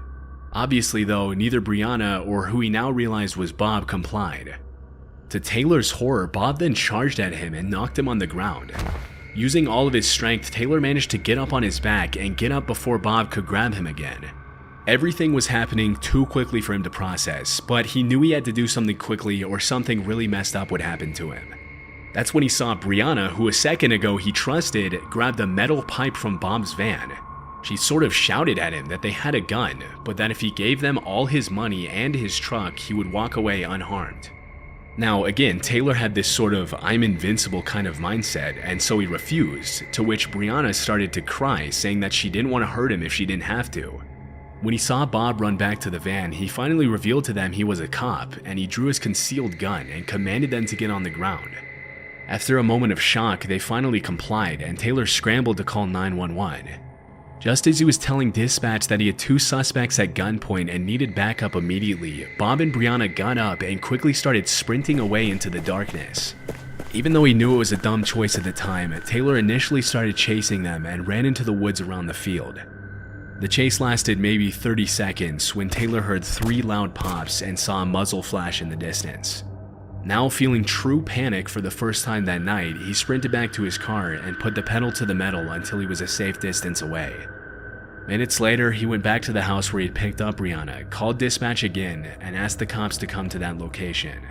Obviously though, neither Brianna or who he now realized was Bob complied. To Taylor's horror, Bob then charged at him and knocked him on the ground. Using all of his strength, Taylor managed to get up on his back and get up before Bob could grab him again. Everything was happening too quickly for him to process, but he knew he had to do something quickly or something really messed up would happen to him. That's when he saw Brianna, who a second ago he trusted, grab the metal pipe from Bob's van. She sort of shouted at him that they had a gun, but that if he gave them all his money and his truck, he would walk away unharmed. Now again, Taylor had this sort of I'm invincible kind of mindset, and so he refused, to which Brianna started to cry, saying that she didn't want to hurt him if she didn't have to. When he saw Bob run back to the van, he finally revealed to them he was a cop, and he drew his concealed gun and commanded them to get on the ground. After a moment of shock, they finally complied, and Taylor scrambled to call 911. Just as he was telling dispatch that he had 2 suspects at gunpoint and needed backup immediately, Bob and Brianna got up and quickly started sprinting away into the darkness. Even though he knew it was a dumb choice at the time, Taylor initially started chasing them and ran into the woods around the field. The chase lasted maybe 30 seconds when Taylor heard 3 loud pops and saw a muzzle flash in the distance. Now feeling true panic for the first time that night, he sprinted back to his car and put the pedal to the metal until he was a safe distance away. Minutes later, he went back to the house where he had picked up Brianna, called dispatch again, and asked the cops to come to that location.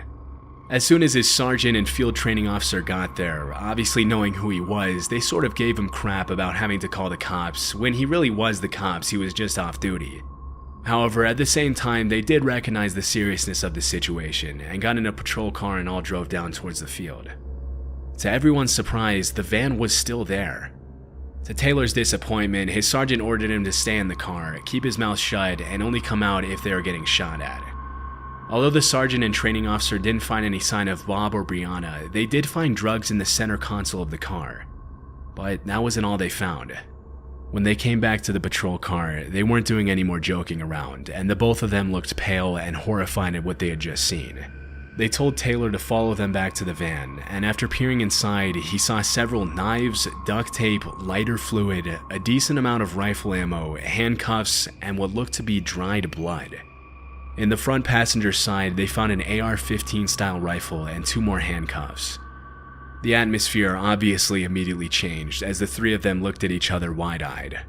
As soon as his sergeant and field training officer got there, obviously knowing who he was, they sort of gave him crap about having to call the cops. When he really was the cops, he was just off duty. However, at the same time, they did recognize the seriousness of the situation and got in a patrol car and all drove down towards the field. To everyone's surprise, the van was still there. To Taylor's disappointment, his sergeant ordered him to stay in the car, keep his mouth shut, and only come out if they were getting shot at. Although the sergeant and training officer didn't find any sign of Bob or Brianna, they did find drugs in the center console of the car. But that wasn't all they found. When they came back to the patrol car, they weren't doing any more joking around, and the both of them looked pale and horrified at what they had just seen. They told Taylor to follow them back to the van, and after peering inside, he saw several knives, duct tape, lighter fluid, a decent amount of rifle ammo, handcuffs, and what looked to be dried blood. In the front passenger side, they found an AR-15 style rifle and 2 more handcuffs. The atmosphere obviously immediately changed as the 3 of them looked at each other wide-eyed.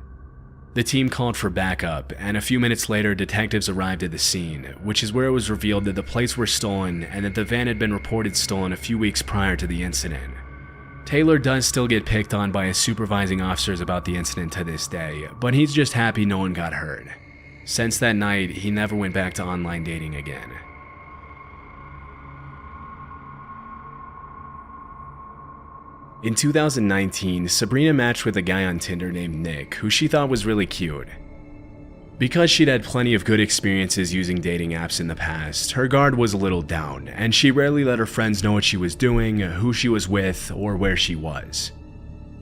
The team called for backup, and a few minutes later detectives arrived at the scene, which is where it was revealed that the plates were stolen and that the van had been reported stolen a few weeks prior to the incident. Taylor does still get picked on by his supervising officers about the incident to this day, but he's just happy no one got hurt. Since that night, he never went back to online dating again. In 2019, Sabrina matched with a guy on Tinder named Nick, who she thought was really cute. Because she'd had plenty of good experiences using dating apps in the past, her guard was a little down, and she rarely let her friends know what she was doing, who she was with, or where she was.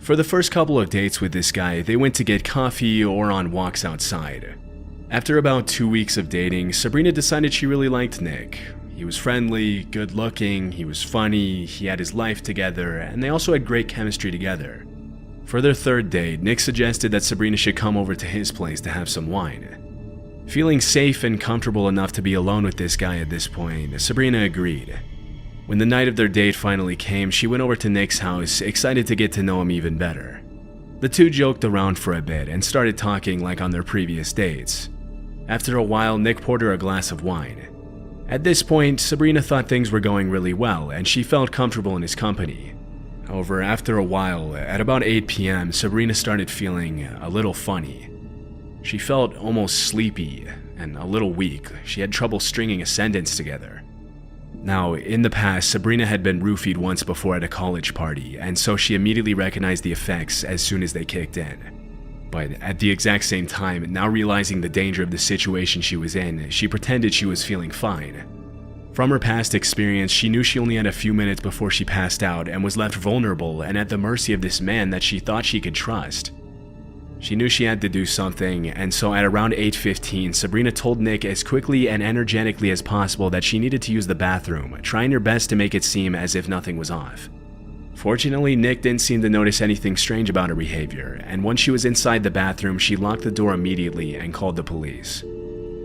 For the first couple of dates with this guy, they went to get coffee or on walks outside. After about 2 weeks of dating, Sabrina decided she really liked Nick. He was friendly, good looking, he was funny, he had his life together, and they also had great chemistry together. For their 3rd date, Nick suggested that Sabrina should come over to his place to have some wine. Feeling safe and comfortable enough to be alone with this guy at this point, Sabrina agreed. When the night of their date finally came, she went over to Nick's house, excited to get to know him even better. The two joked around for a bit and started talking like on their previous dates. After a while, Nick poured her a glass of wine. At this point, Sabrina thought things were going really well and she felt comfortable in his company. However, after a while, at about 8 p.m., Sabrina started feeling a little funny. She felt almost sleepy and a little weak. She had trouble stringing a sentence together. Now, in the past, Sabrina had been roofied once before at a college party, and so she immediately recognized the effects as soon as they kicked in. But at the exact same time, now realizing the danger of the situation she was in, she pretended she was feeling fine. From her past experience, she knew she only had a few minutes before she passed out and was left vulnerable and at the mercy of this man that she thought she could trust. She knew she had to do something, and so at around 8:15, Sabrina told Nick as quickly and energetically as possible that she needed to use the bathroom, trying her best to make it seem as if nothing was off. Fortunately, Nick didn't seem to notice anything strange about her behavior, and once she was inside the bathroom, she locked the door immediately and called the police.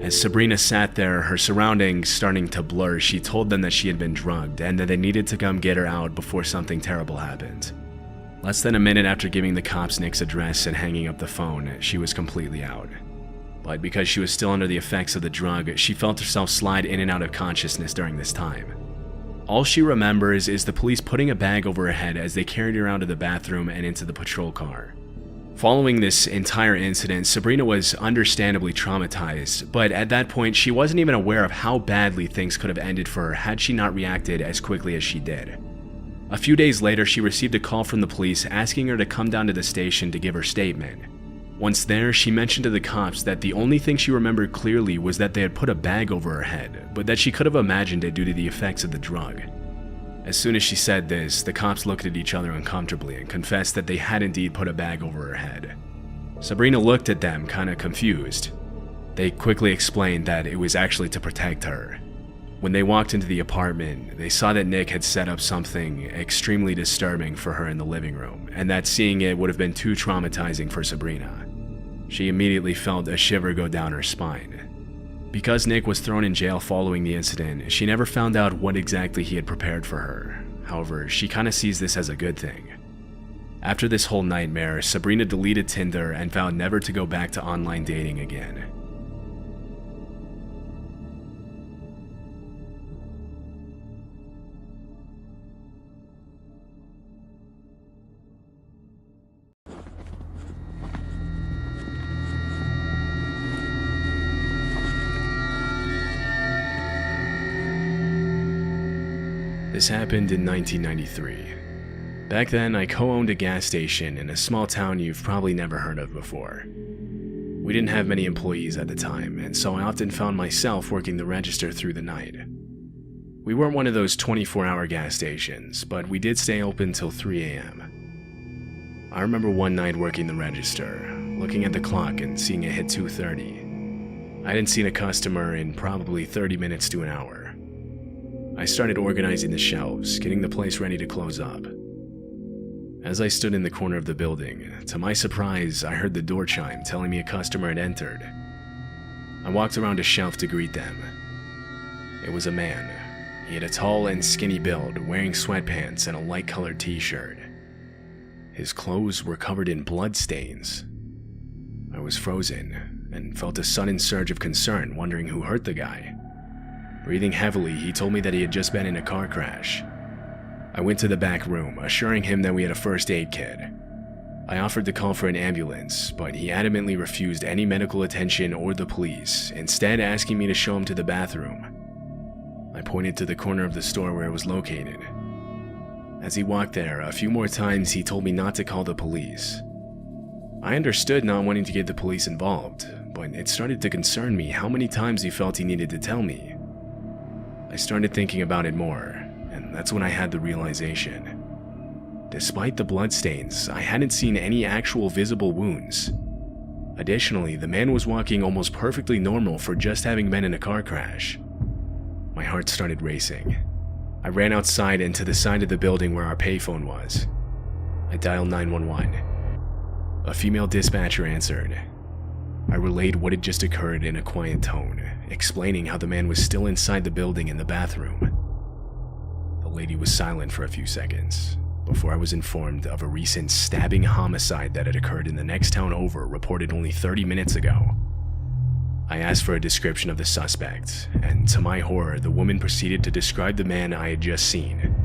As Sabrina sat there, her surroundings starting to blur, she told them that she had been drugged and that they needed to come get her out before something terrible happened. Less than a minute after giving the cops Nick's address and hanging up the phone, she was completely out. But because she was still under the effects of the drug, she felt herself slide in and out of consciousness during this time. All she remembers is the police putting a bag over her head as they carried her out of the bathroom and into the patrol car. Following this entire incident, Sabrina was understandably traumatized, but at that point she wasn't even aware of how badly things could have ended for her had she not reacted as quickly as she did. A few days later, she received a call from the police asking her to come down to the station to give her statement. Once there, she mentioned to the cops that the only thing she remembered clearly was that they had put a bag over her head, but that she could have imagined it due to the effects of the drug. As soon as she said this, the cops looked at each other uncomfortably and confessed that they had indeed put a bag over her head. Sabrina looked at them, kinda confused. They quickly explained that it was actually to protect her. When they walked into the apartment, they saw that Nick had set up something extremely disturbing for her in the living room, and that seeing it would have been too traumatizing for Sabrina. She immediately felt a shiver go down her spine. Because Nick was thrown in jail following the incident, she never found out what exactly he had prepared for her. However, she kinda sees this as a good thing. After this whole nightmare, Sabrina deleted Tinder and vowed never to go back to online dating again. This happened in 1993. Back then, I co-owned a gas station in a small town you've probably never heard of before. We didn't have many employees at the time, and so I often found myself working the register through the night. We weren't one of those 24-hour gas stations, but we did stay open till 3 a.m. I remember one night working the register, looking at the clock and seeing it hit 2:30. I hadn't seen a customer in probably 30 minutes to an hour. I started organizing the shelves, getting the place ready to close up. As I stood in the corner of the building, to my surprise, I heard the door chime telling me a customer had entered. I walked around a shelf to greet them. It was a man. He had a tall and skinny build, wearing sweatpants and a light-colored t-shirt. His clothes were covered in blood stains. I was frozen and felt a sudden surge of concern, wondering who hurt the guy. Breathing heavily, he told me that he had just been in a car crash. I went to the back room, assuring him that we had a first aid kit. I offered to call for an ambulance, but he adamantly refused any medical attention or the police, instead asking me to show him to the bathroom. I pointed to the corner of the store where it was located. As he walked there, a few more times he told me not to call the police. I understood not wanting to get the police involved, but it started to concern me how many times he felt he needed to tell me. I started thinking about it more, and that's when I had the realization. Despite the bloodstains, I hadn't seen any actual visible wounds. Additionally, the man was walking almost perfectly normal for just having been in a car crash. My heart started racing. I ran outside and to the side of the building where our payphone was. I dialed 911. A female dispatcher answered. I relayed what had just occurred in a quiet tone, explaining how the man was still inside the building in the bathroom. The lady was silent for a few seconds, before I was informed of a recent stabbing homicide that had occurred in the next town over, reported only 30 minutes ago. I asked for a description of the suspect, and to my horror, the woman proceeded to describe the man I had just seen.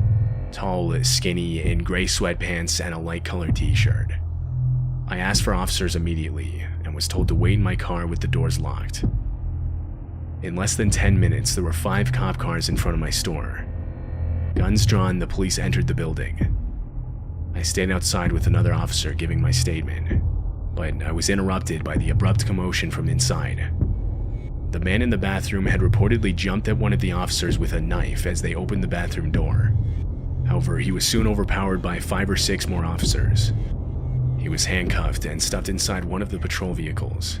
Tall, skinny, in gray sweatpants and a light-colored t-shirt. I asked for officers immediately, and was told to wait in my car with the doors locked. In less than 10 minutes, there were 5 cop cars in front of my store. Guns drawn, the police entered the building. I stayed outside with another officer giving my statement, but I was interrupted by the abrupt commotion from inside. The man in the bathroom had reportedly jumped at one of the officers with a knife as they opened the bathroom door. However, he was soon overpowered by 5 or 6 more officers. He was handcuffed and stuffed inside one of the patrol vehicles.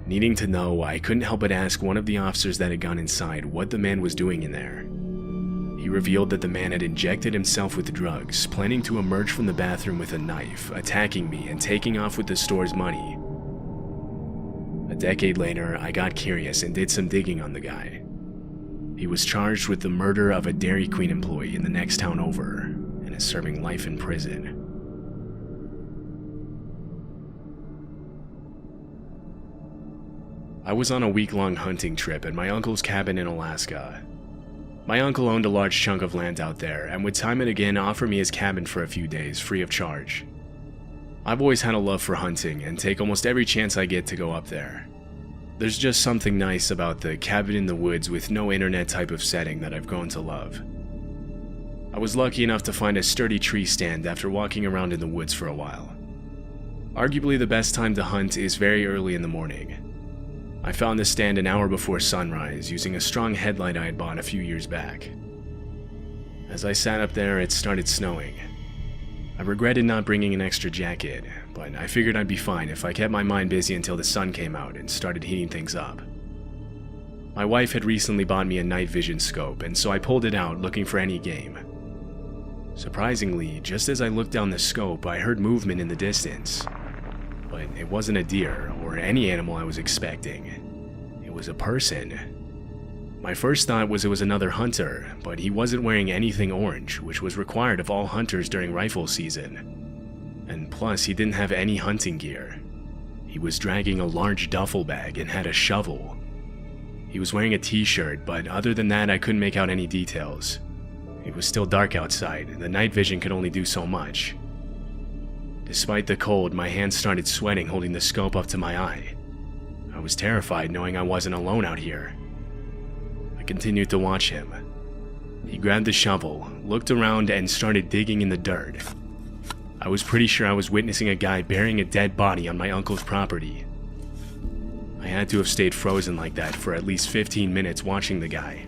Needing to know, I couldn't help but ask one of the officers that had gone inside what the man was doing in there. He revealed that the man had injected himself with drugs, planning to emerge from the bathroom with a knife, attacking me and taking off with the store's money. A decade later, I got curious and did some digging on the guy. He was charged with the murder of a Dairy Queen employee in the next town over and is serving life in prison. I was on a week-long hunting trip at my uncle's cabin in Alaska. My uncle owned a large chunk of land out there and would time and again offer me his cabin for a few days free of charge. I've always had a love for hunting and take almost every chance I get to go up there. There's just something nice about the cabin in the woods with no internet type of setting that I've grown to love. I was lucky enough to find a sturdy tree stand after walking around in the woods for a while. Arguably the best time to hunt is very early in the morning. I found the stand an hour before sunrise using a strong headlight I had bought a few years back. As I sat up there, it started snowing. I regretted not bringing an extra jacket, but I figured I'd be fine if I kept my mind busy until the sun came out and started heating things up. My wife had recently bought me a night vision scope, and so I pulled it out looking for any game. Surprisingly, just as I looked down the scope, I heard movement in the distance. But it wasn't a deer or any animal I was expecting. It was a person. My first thought was it was another hunter, but he wasn't wearing anything orange, which was required of all hunters during rifle season. And plus, he didn't have any hunting gear. He was dragging a large duffel bag and had a shovel. He was wearing a t-shirt, but other than that I couldn't make out any details. It was still dark outside, and the night vision could only do so much. Despite the cold, my hands started sweating holding the scope up to my eye. I was terrified knowing I wasn't alone out here. I continued to watch him. He grabbed the shovel, looked around, and started digging in the dirt. I was pretty sure I was witnessing a guy burying a dead body on my uncle's property. I had to have stayed frozen like that for at least 15 minutes watching the guy.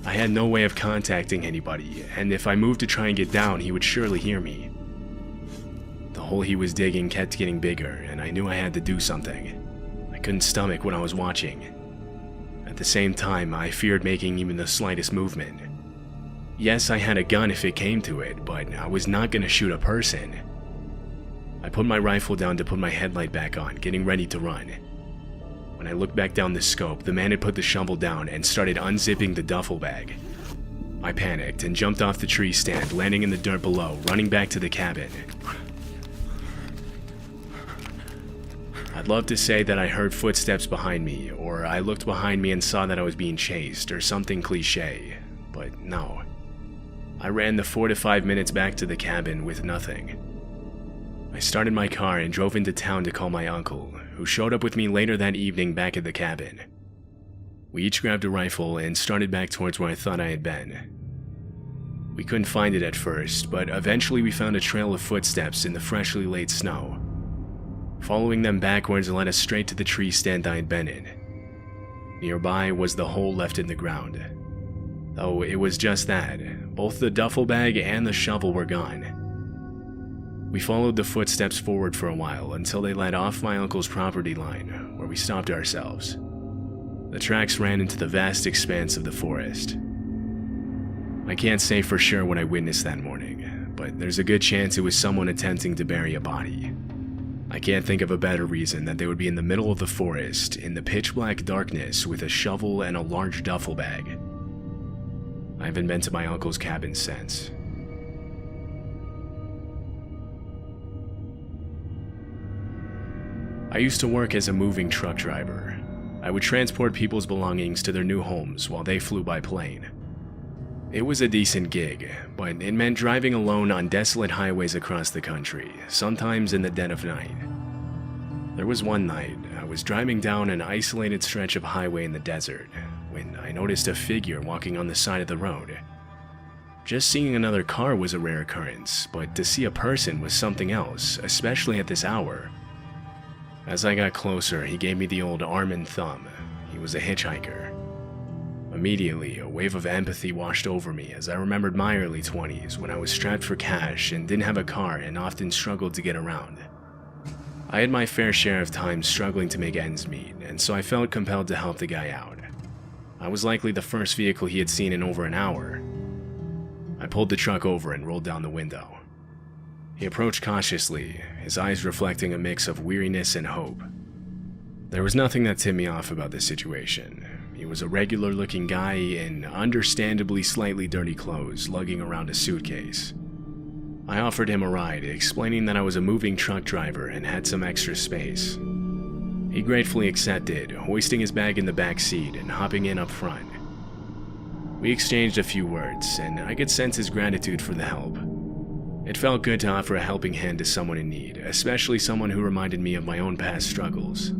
I had no way of contacting anybody, and if I moved to try and get down, he would surely hear me. The hole he was digging kept getting bigger, and I knew I had to do something. I couldn't stomach what I was watching. At the same time, I feared making even the slightest movement. Yes, I had a gun if it came to it, but I was not going to shoot a person. I put my rifle down to put my headlight back on, getting ready to run. When I looked back down the scope, the man had put the shovel down and started unzipping the duffel bag. I panicked and jumped off the tree stand, landing in the dirt below, running back to the cabin. I'd love to say that I heard footsteps behind me, or I looked behind me and saw that I was being chased, or something cliche, but no. I ran the 4 to 5 minutes back to the cabin with nothing. I started my car and drove into town to call my uncle, who showed up with me later that evening back at the cabin. We each grabbed a rifle and started back towards where I thought I had been. We couldn't find it at first, but eventually we found a trail of footsteps in the freshly laid snow. Following them backwards led us straight to the tree stand I had been in. Nearby was the hole left in the ground. Though it was just that, both the duffel bag and the shovel were gone. We followed the footsteps forward for a while until they led off my uncle's property line, where we stopped ourselves. The tracks ran into the vast expanse of the forest. I can't say for sure what I witnessed that morning, but there's a good chance it was someone attempting to bury a body. I can't think of a better reason that they would be in the middle of the forest, in the pitch-black darkness, with a shovel and a large duffel bag. I haven't been to my uncle's cabin since. I used to work as a moving truck driver. I would transport people's belongings to their new homes while they flew by plane. It was a decent gig, but it meant driving alone on desolate highways across the country, sometimes in the dead of night. There was one night, I was driving down an isolated stretch of highway in the desert, when I noticed a figure walking on the side of the road. Just seeing another car was a rare occurrence, but to see a person was something else, especially at this hour. As I got closer, he gave me the old arm and thumb, He was a hitchhiker. Immediately, a wave of empathy washed over me as I remembered my early 20s when I was strapped for cash and didn't have a car and often struggled to get around. I had my fair share of times struggling to make ends meet, and so I felt compelled to help the guy out. I was likely the first vehicle he had seen in over an hour. I pulled the truck over and rolled down the window. He approached cautiously, his eyes reflecting a mix of weariness and hope. There was nothing that tipped me off about this situation. He was a regular-looking guy in understandably slightly dirty clothes, lugging around a suitcase. I offered him a ride, explaining that I was a moving truck driver and had some extra space. He gratefully accepted, hoisting his bag in the back seat and hopping in up front. We exchanged a few words, and I could sense his gratitude for the help. It felt good to offer a helping hand to someone in need, especially someone who reminded me of my own past struggles.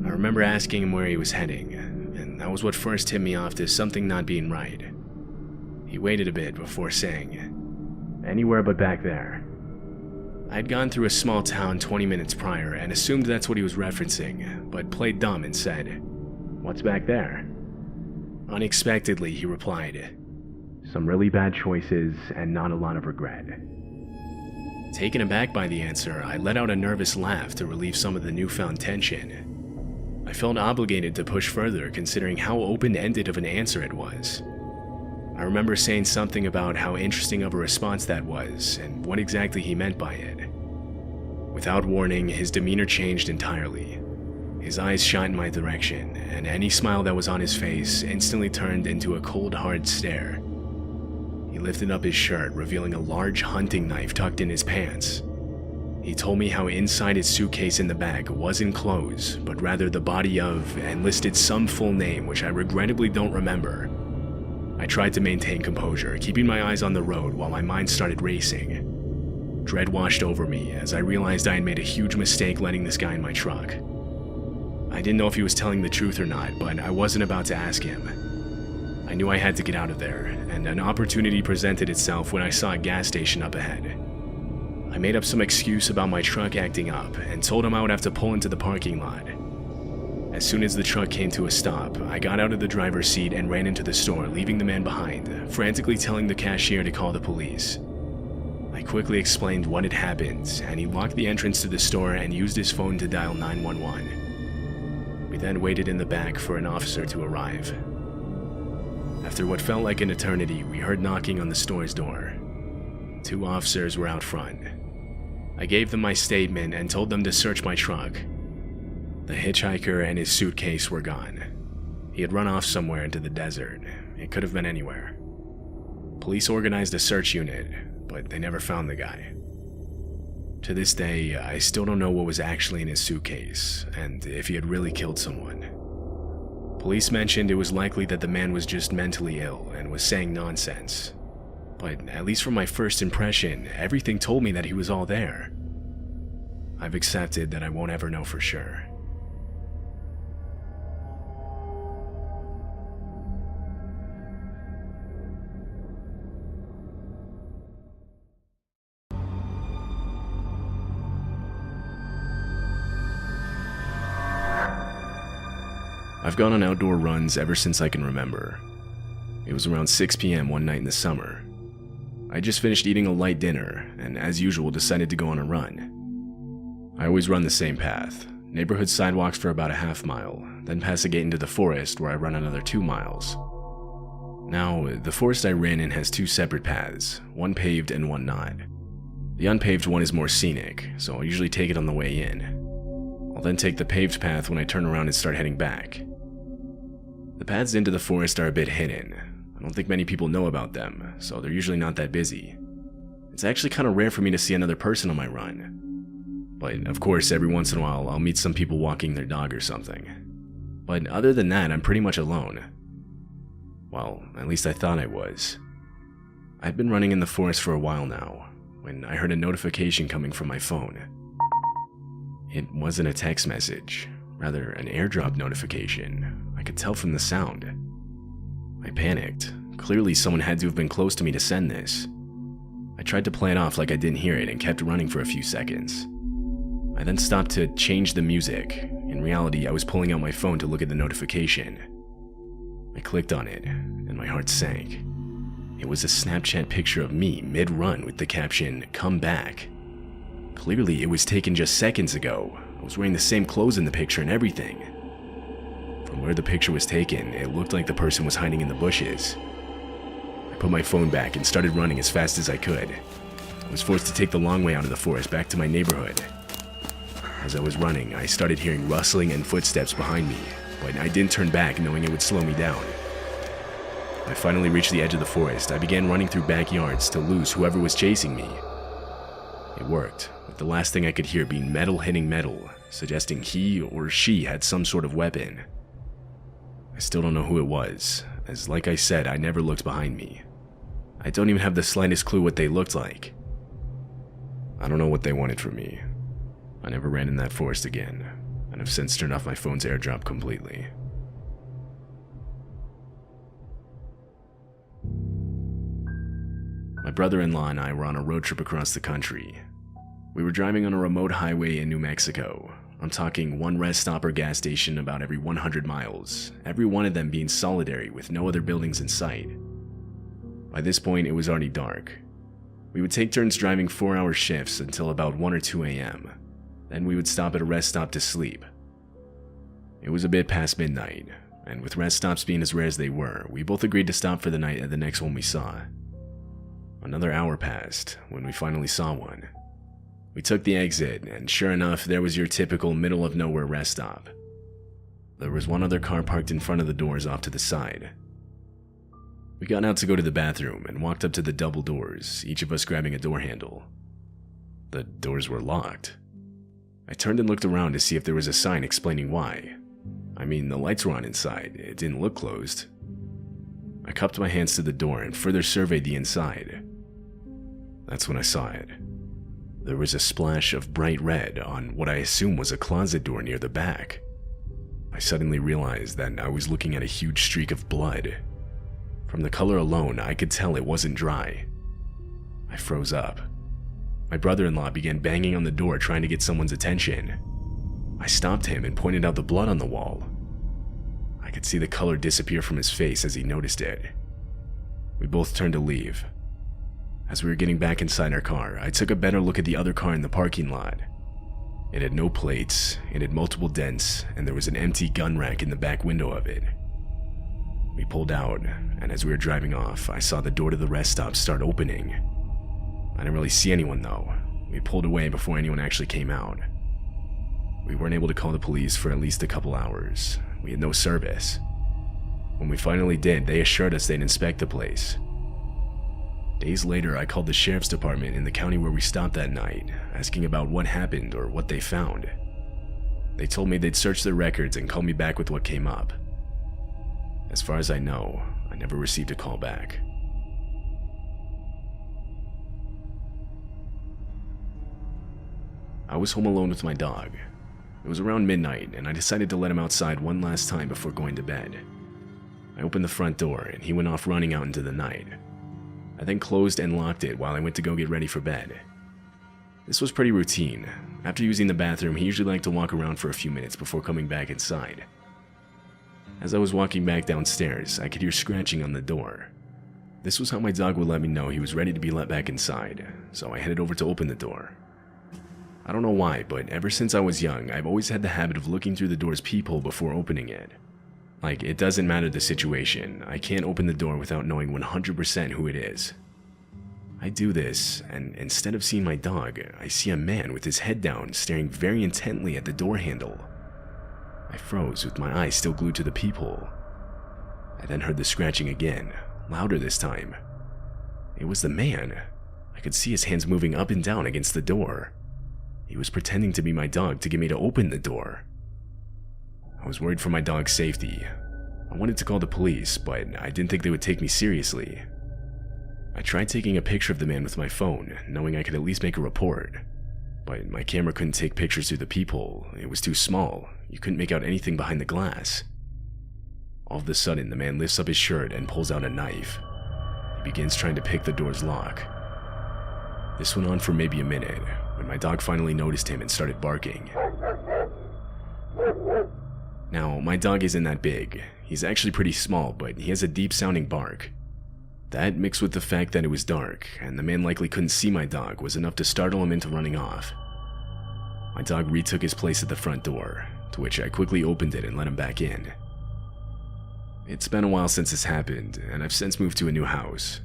I remember asking him where he was heading, and that was what first tipped me off to something not being right. He waited a bit before saying, "Anywhere but back there." I had gone through a small town 20 minutes prior and assumed that's what he was referencing, but played dumb and said, "What's back there?" Unexpectedly, he replied, "Some really bad choices and not a lot of regret." Taken aback by the answer, I let out a nervous laugh to relieve some of the newfound tension. I felt obligated to push further considering how open-ended of an answer it was. I remember saying something about how interesting of a response that was and what exactly he meant by it. Without warning, his demeanor changed entirely. His eyes shot in my direction, and any smile that was on his face instantly turned into a cold, hard stare. He lifted up his shirt, revealing a large hunting knife tucked in his pants. He told me how inside his suitcase in the bag wasn't clothes, but rather the body of, and listed some full name which I regrettably don't remember. I tried to maintain composure, keeping my eyes on the road while my mind started racing. Dread washed over me as I realized I had made a huge mistake letting this guy in my truck. I didn't know if he was telling the truth or not, but I wasn't about to ask him. I knew I had to get out of there, and an opportunity presented itself when I saw a gas station up ahead. I made up some excuse about my truck acting up and told him I would have to pull into the parking lot. As soon as the truck came to a stop, I got out of the driver's seat and ran into the store, leaving the man behind, frantically telling the cashier to call the police. I quickly explained what had happened, and he locked the entrance to the store and used his phone to dial 911. We then waited in the back for an officer to arrive. After what felt like an eternity, we heard knocking on the store's door. 2 officers were out front. I gave them my statement and told them to search my truck. The hitchhiker and his suitcase were gone. He had run off somewhere into the desert. It could have been anywhere. Police organized a search unit, but they never found the guy. To this day, I still don't know what was actually in his suitcase, and if he had really killed someone. Police mentioned it was likely that the man was just mentally ill and was saying nonsense. But at least from my first impression, everything told me that he was all there. I've accepted that I won't ever know for sure. I've gone on outdoor runs ever since I can remember. It was around 6 p.m. one night in the summer. I just finished eating a light dinner, and as usual decided to go on a run. I always run the same path, neighborhood sidewalks for about a half mile, then pass a gate into the forest where I run another 2 miles. Now, the forest I ran in has 2 separate paths, one paved and one not. The unpaved one is more scenic, so I'll usually take it on the way in. I'll then take the paved path when I turn around and start heading back. The paths into the forest are a bit hidden. I don't think many people know about them, so they're usually not that busy. It's actually kind of rare for me to see another person on my run. But of course, every once in a while, I'll meet some people walking their dog or something. But other than that, I'm pretty much alone. Well, at least I thought I was. I'd been running in the forest for a while now, when I heard a notification coming from my phone. It wasn't a text message, rather an airdrop notification. I could tell from the sound. I panicked. Clearly someone had to have been close to me to send this. I tried to play it off like I didn't hear it and kept running for a few seconds. I then stopped to change the music, In reality, I was pulling out my phone to look at the notification. I clicked on it, and my heart sank. It was a Snapchat picture of me mid-run with the caption, "Come back." Clearly, it was taken just seconds ago. I was wearing the same clothes in the picture and everything. From where the picture was taken, it looked like the person was hiding in the bushes. I put my phone back and started running as fast as I could. I was forced to take the long way out of the forest back to my neighborhood. As I was running, I started hearing rustling and footsteps behind me, but I didn't turn back knowing it would slow me down. When I finally reached the edge of the forest, I began running through backyards to lose whoever was chasing me. It worked, with the last thing I could hear being metal hitting metal, suggesting he or she had some sort of weapon. I still don't know who it was, as like I said, I never looked behind me. I don't even have the slightest clue what they looked like. I don't know what they wanted from me. I never ran in that forest again, and have since turned off my phone's AirDrop completely. My brother-in-law and I were on a road trip across the country. We were driving on a remote highway in New Mexico. I'm talking one rest stop or gas station about every 100 miles, every one of them being solitary with no other buildings in sight. By this point, it was already dark. We would take turns driving 4-hour shifts until about 1 or 2 a.m. Then we would stop at a rest stop to sleep. It was a bit past midnight, and with rest stops being as rare as they were, we both agreed to stop for the night at the next one we saw. Another hour passed when we finally saw one. We took the exit, and sure enough, there was your typical middle-of-nowhere rest stop. There was one other car parked in front of the doors off to the side. We got out to go to the bathroom and walked up to the double doors, each of us grabbing a door handle. The doors were locked. I turned and looked around to see if there was a sign explaining why. I mean, the lights were on inside, it didn't look closed. I cupped my hands to the door and further surveyed the inside. That's when I saw it. There was a splash of bright red on what I assume was a closet door near the back. I suddenly realized that I was looking at a huge streak of blood. From the color alone, I could tell it wasn't dry. I froze up. My brother-in-law began banging on the door trying to get someone's attention. I stopped him and pointed out the blood on the wall. I could see the color disappear from his face as he noticed it. We both turned to leave. As we were getting back inside our car, I took a better look at the other car in the parking lot. It had no plates, it had multiple dents, and there was an empty gun rack in the back window of it. We pulled out, and as we were driving off, I saw the door to the rest stop start opening. I didn't really see anyone though. We pulled away before anyone actually came out. We weren't able to call the police for at least a couple hours. We had no service. When we finally did, they assured us they'd inspect the place. Days later, I called the sheriff's department in the county where we stopped that night, asking about what happened or what they found. They told me they'd search their records and call me back with what came up. As far as I know, I never received a call back. I was home alone with my dog. It was around midnight, and I decided to let him outside one last time before going to bed. I opened the front door, and he went off running out into the night. I then closed and locked it while I went to go get ready for bed. This was pretty routine. After using the bathroom, he usually liked to walk around for a few minutes before coming back inside. As I was walking back downstairs, I could hear scratching on the door. This was how my dog would let me know he was ready to be let back inside, so I headed over to open the door. I don't know why, but ever since I was young, I've always had the habit of looking through the door's peephole before opening it. Like, it doesn't matter the situation, I can't open the door without knowing 100% who it is. I do this, and instead of seeing my dog, I see a man with his head down staring very intently at the door handle. I froze with my eyes still glued to the peephole. I then heard the scratching again, louder this time. It was the man. I could see his hands moving up and down against the door. He was pretending to be my dog to get me to open the door. I was worried for my dog's safety. I wanted to call the police, but I didn't think they would take me seriously. I tried taking a picture of the man with my phone, knowing I could at least make a report. But my camera couldn't take pictures through the peephole. It was too small. You couldn't make out anything behind the glass. All of a sudden, the man lifts up his shirt and pulls out a knife. He begins trying to pick the door's lock. This went on for maybe a minute, when my dog finally noticed him and started barking. Now, my dog isn't that big. He's actually pretty small, but he has a deep-sounding bark. That, mixed with the fact that it was dark, and the man likely couldn't see my dog, was enough to startle him into running off. My dog retook his place at the front door, to which I quickly opened it and let him back in. It's been a while since this happened, and I've since moved to a new house.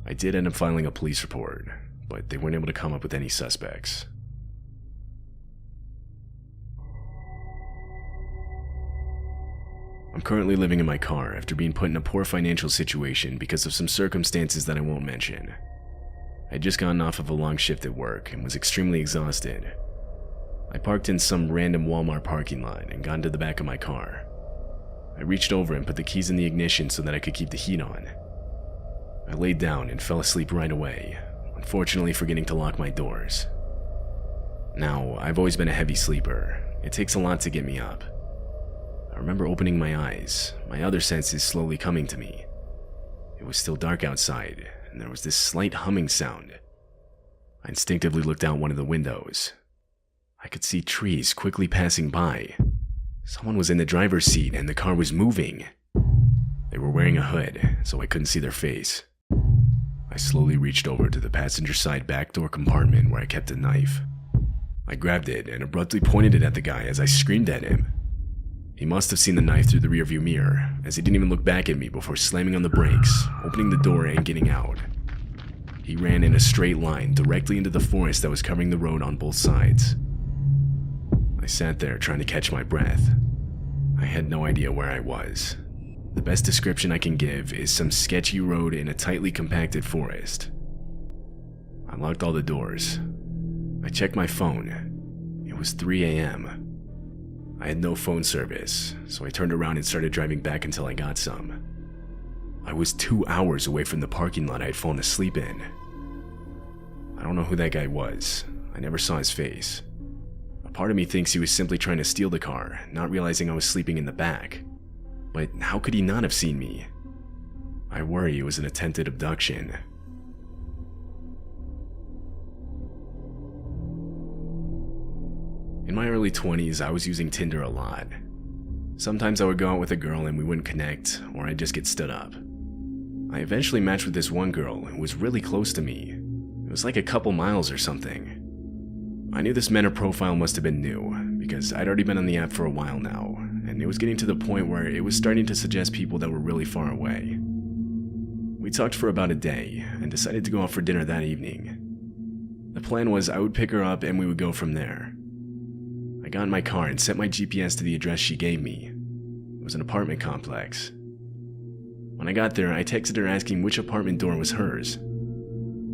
I did end up filing a police report, but they weren't able to come up with any suspects. I'm currently living in my car after being put in a poor financial situation because of some circumstances that I won't mention. I'd just gotten off of a long shift at work and was extremely exhausted. I parked in some random Walmart parking lot and got into the back of my car. I reached over and put the keys in the ignition so that I could keep the heat on. I laid down and fell asleep right away, unfortunately forgetting to lock my doors. Now, I've always been a heavy sleeper. It takes a lot to get me up. I remember opening my eyes, my other senses slowly coming to me. It was still dark outside, and there was this slight humming sound. I instinctively looked out one of the windows. I could see trees quickly passing by. Someone was in the driver's seat and the car was moving. They were wearing a hood, so I couldn't see their face. I slowly reached over to the passenger side back door compartment where I kept a knife. I grabbed it and abruptly pointed it at the guy as I screamed at him. He must have seen the knife through the rearview mirror, as he didn't even look back at me before slamming on the brakes, opening the door and getting out. He ran in a straight line directly into the forest that was covering the road on both sides. I sat there trying to catch my breath. I had no idea where I was. The best description I can give is some sketchy road in a tightly compacted forest. I locked all the doors. I checked my phone. It was 3 a.m. I had no phone service, so I turned around and started driving back until I got some. I was 2 hours away from the parking lot I had fallen asleep in. I don't know who that guy was. I never saw his face. A part of me thinks he was simply trying to steal the car, not realizing I was sleeping in the back. But how could he not have seen me? I worry it was an attempted abduction. In my early 20s, I was using Tinder a lot. Sometimes I would go out with a girl and we wouldn't connect, or I'd just get stood up. I eventually matched with this one girl who was really close to me. It was like a couple miles or something. I knew this meant her profile must have been new, because I'd already been on the app for a while now, and it was getting to the point where it was starting to suggest people that were really far away. We talked for about a day, and decided to go out for dinner that evening. The plan was I would pick her up and we would go from there. I got in my car and set my GPS to the address she gave me. It was an apartment complex. When I got there, I texted her asking which apartment door was hers.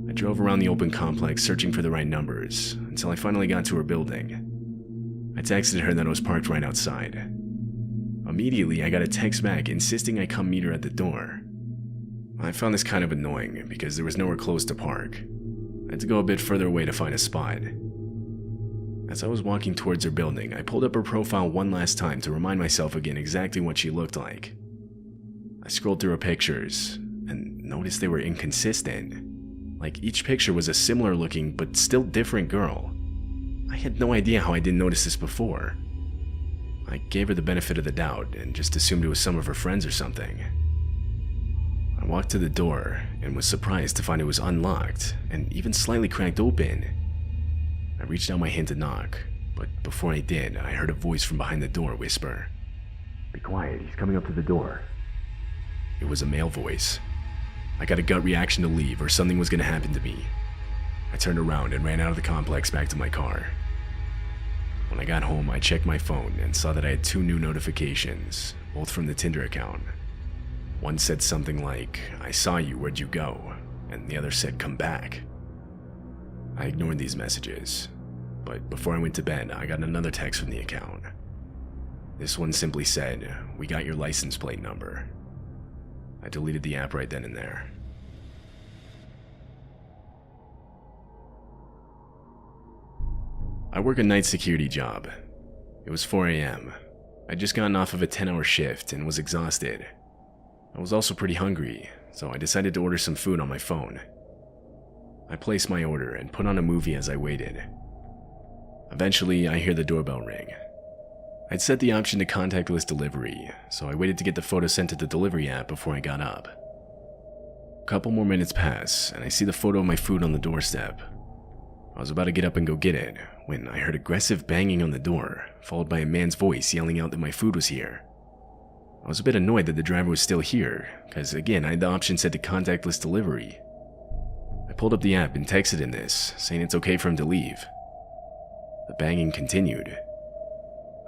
I drove around the open complex searching for the right numbers, until I finally got to her building. I texted her that I was parked right outside. Immediately, I got a text back insisting I come meet her at the door. I found this kind of annoying because there was nowhere close to park. I had to go a bit further away to find a spot. As I was walking towards her building, I pulled up her profile one last time to remind myself again exactly what she looked like. I scrolled through her pictures and noticed they were inconsistent. Like each picture was a similar looking but still different girl. I had no idea how I didn't notice this before. I gave her the benefit of the doubt and just assumed it was some of her friends or something. I walked to the door and was surprised to find it was unlocked and even slightly cracked open. I reached out my hand to knock, but before I did, I heard a voice from behind the door whisper, "Be quiet, he's coming up to the door." It was a male voice. I got a gut reaction to leave or something was going to happen to me. I turned around and ran out of the complex back to my car. When I got home, I checked my phone and saw that I had 2 new notifications, both from the Tinder account. One said something like, "I saw you, where'd you go?" and the other said, "Come back." I ignored these messages, but before I went to bed, I got another text from the account. This one simply said, "We got your license plate number." I deleted the app right then and there. I work a night security job. It was 4 a.m. I'd just gotten off of a 10-hour shift and was exhausted. I was also pretty hungry, so I decided to order some food on my phone. I placed my order and put on a movie as I waited. Eventually, I hear the doorbell ring. I'd set the option to contactless delivery, so I waited to get the photo sent to the delivery app before I got up. A couple more minutes pass, and I see the photo of my food on the doorstep. I was about to get up and go get it, when I heard aggressive banging on the door, followed by a man's voice yelling out that my food was here. I was a bit annoyed that the driver was still here, because again, I had the option set to contactless delivery. I pulled up the app and texted him this, saying it's okay for him to leave. The banging continued.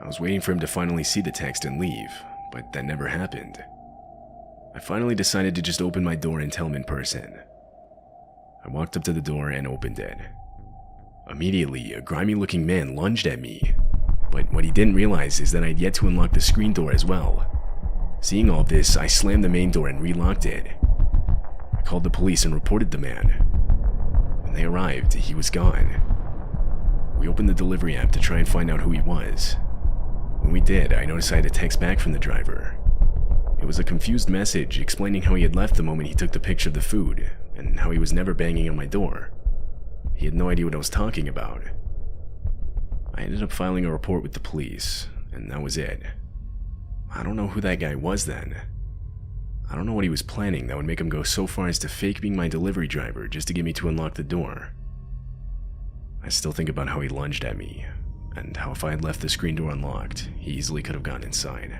I was waiting for him to finally see the text and leave, but that never happened. I finally decided to just open my door and tell him in person. I walked up to the door and opened it. Immediately, a grimy-looking man lunged at me, but what he didn't realize is that I'd yet to unlock the screen door as well. Seeing all this, I slammed the main door and relocked it. I called the police and reported the man. When they arrived, he was gone. We opened the delivery app to try and find out who he was. When we did, I noticed I had a text back from the driver. It was a confused message explaining how he had left the moment he took the picture of the food, and how he was never banging on my door. He had no idea what I was talking about. I ended up filing a report with the police, and that was it. I don't know who that guy was then. I don't know what he was planning that would make him go so far as to fake being my delivery driver just to get me to unlock the door. I still think about how he lunged at me, and how if I had left the screen door unlocked, he easily could have gotten inside.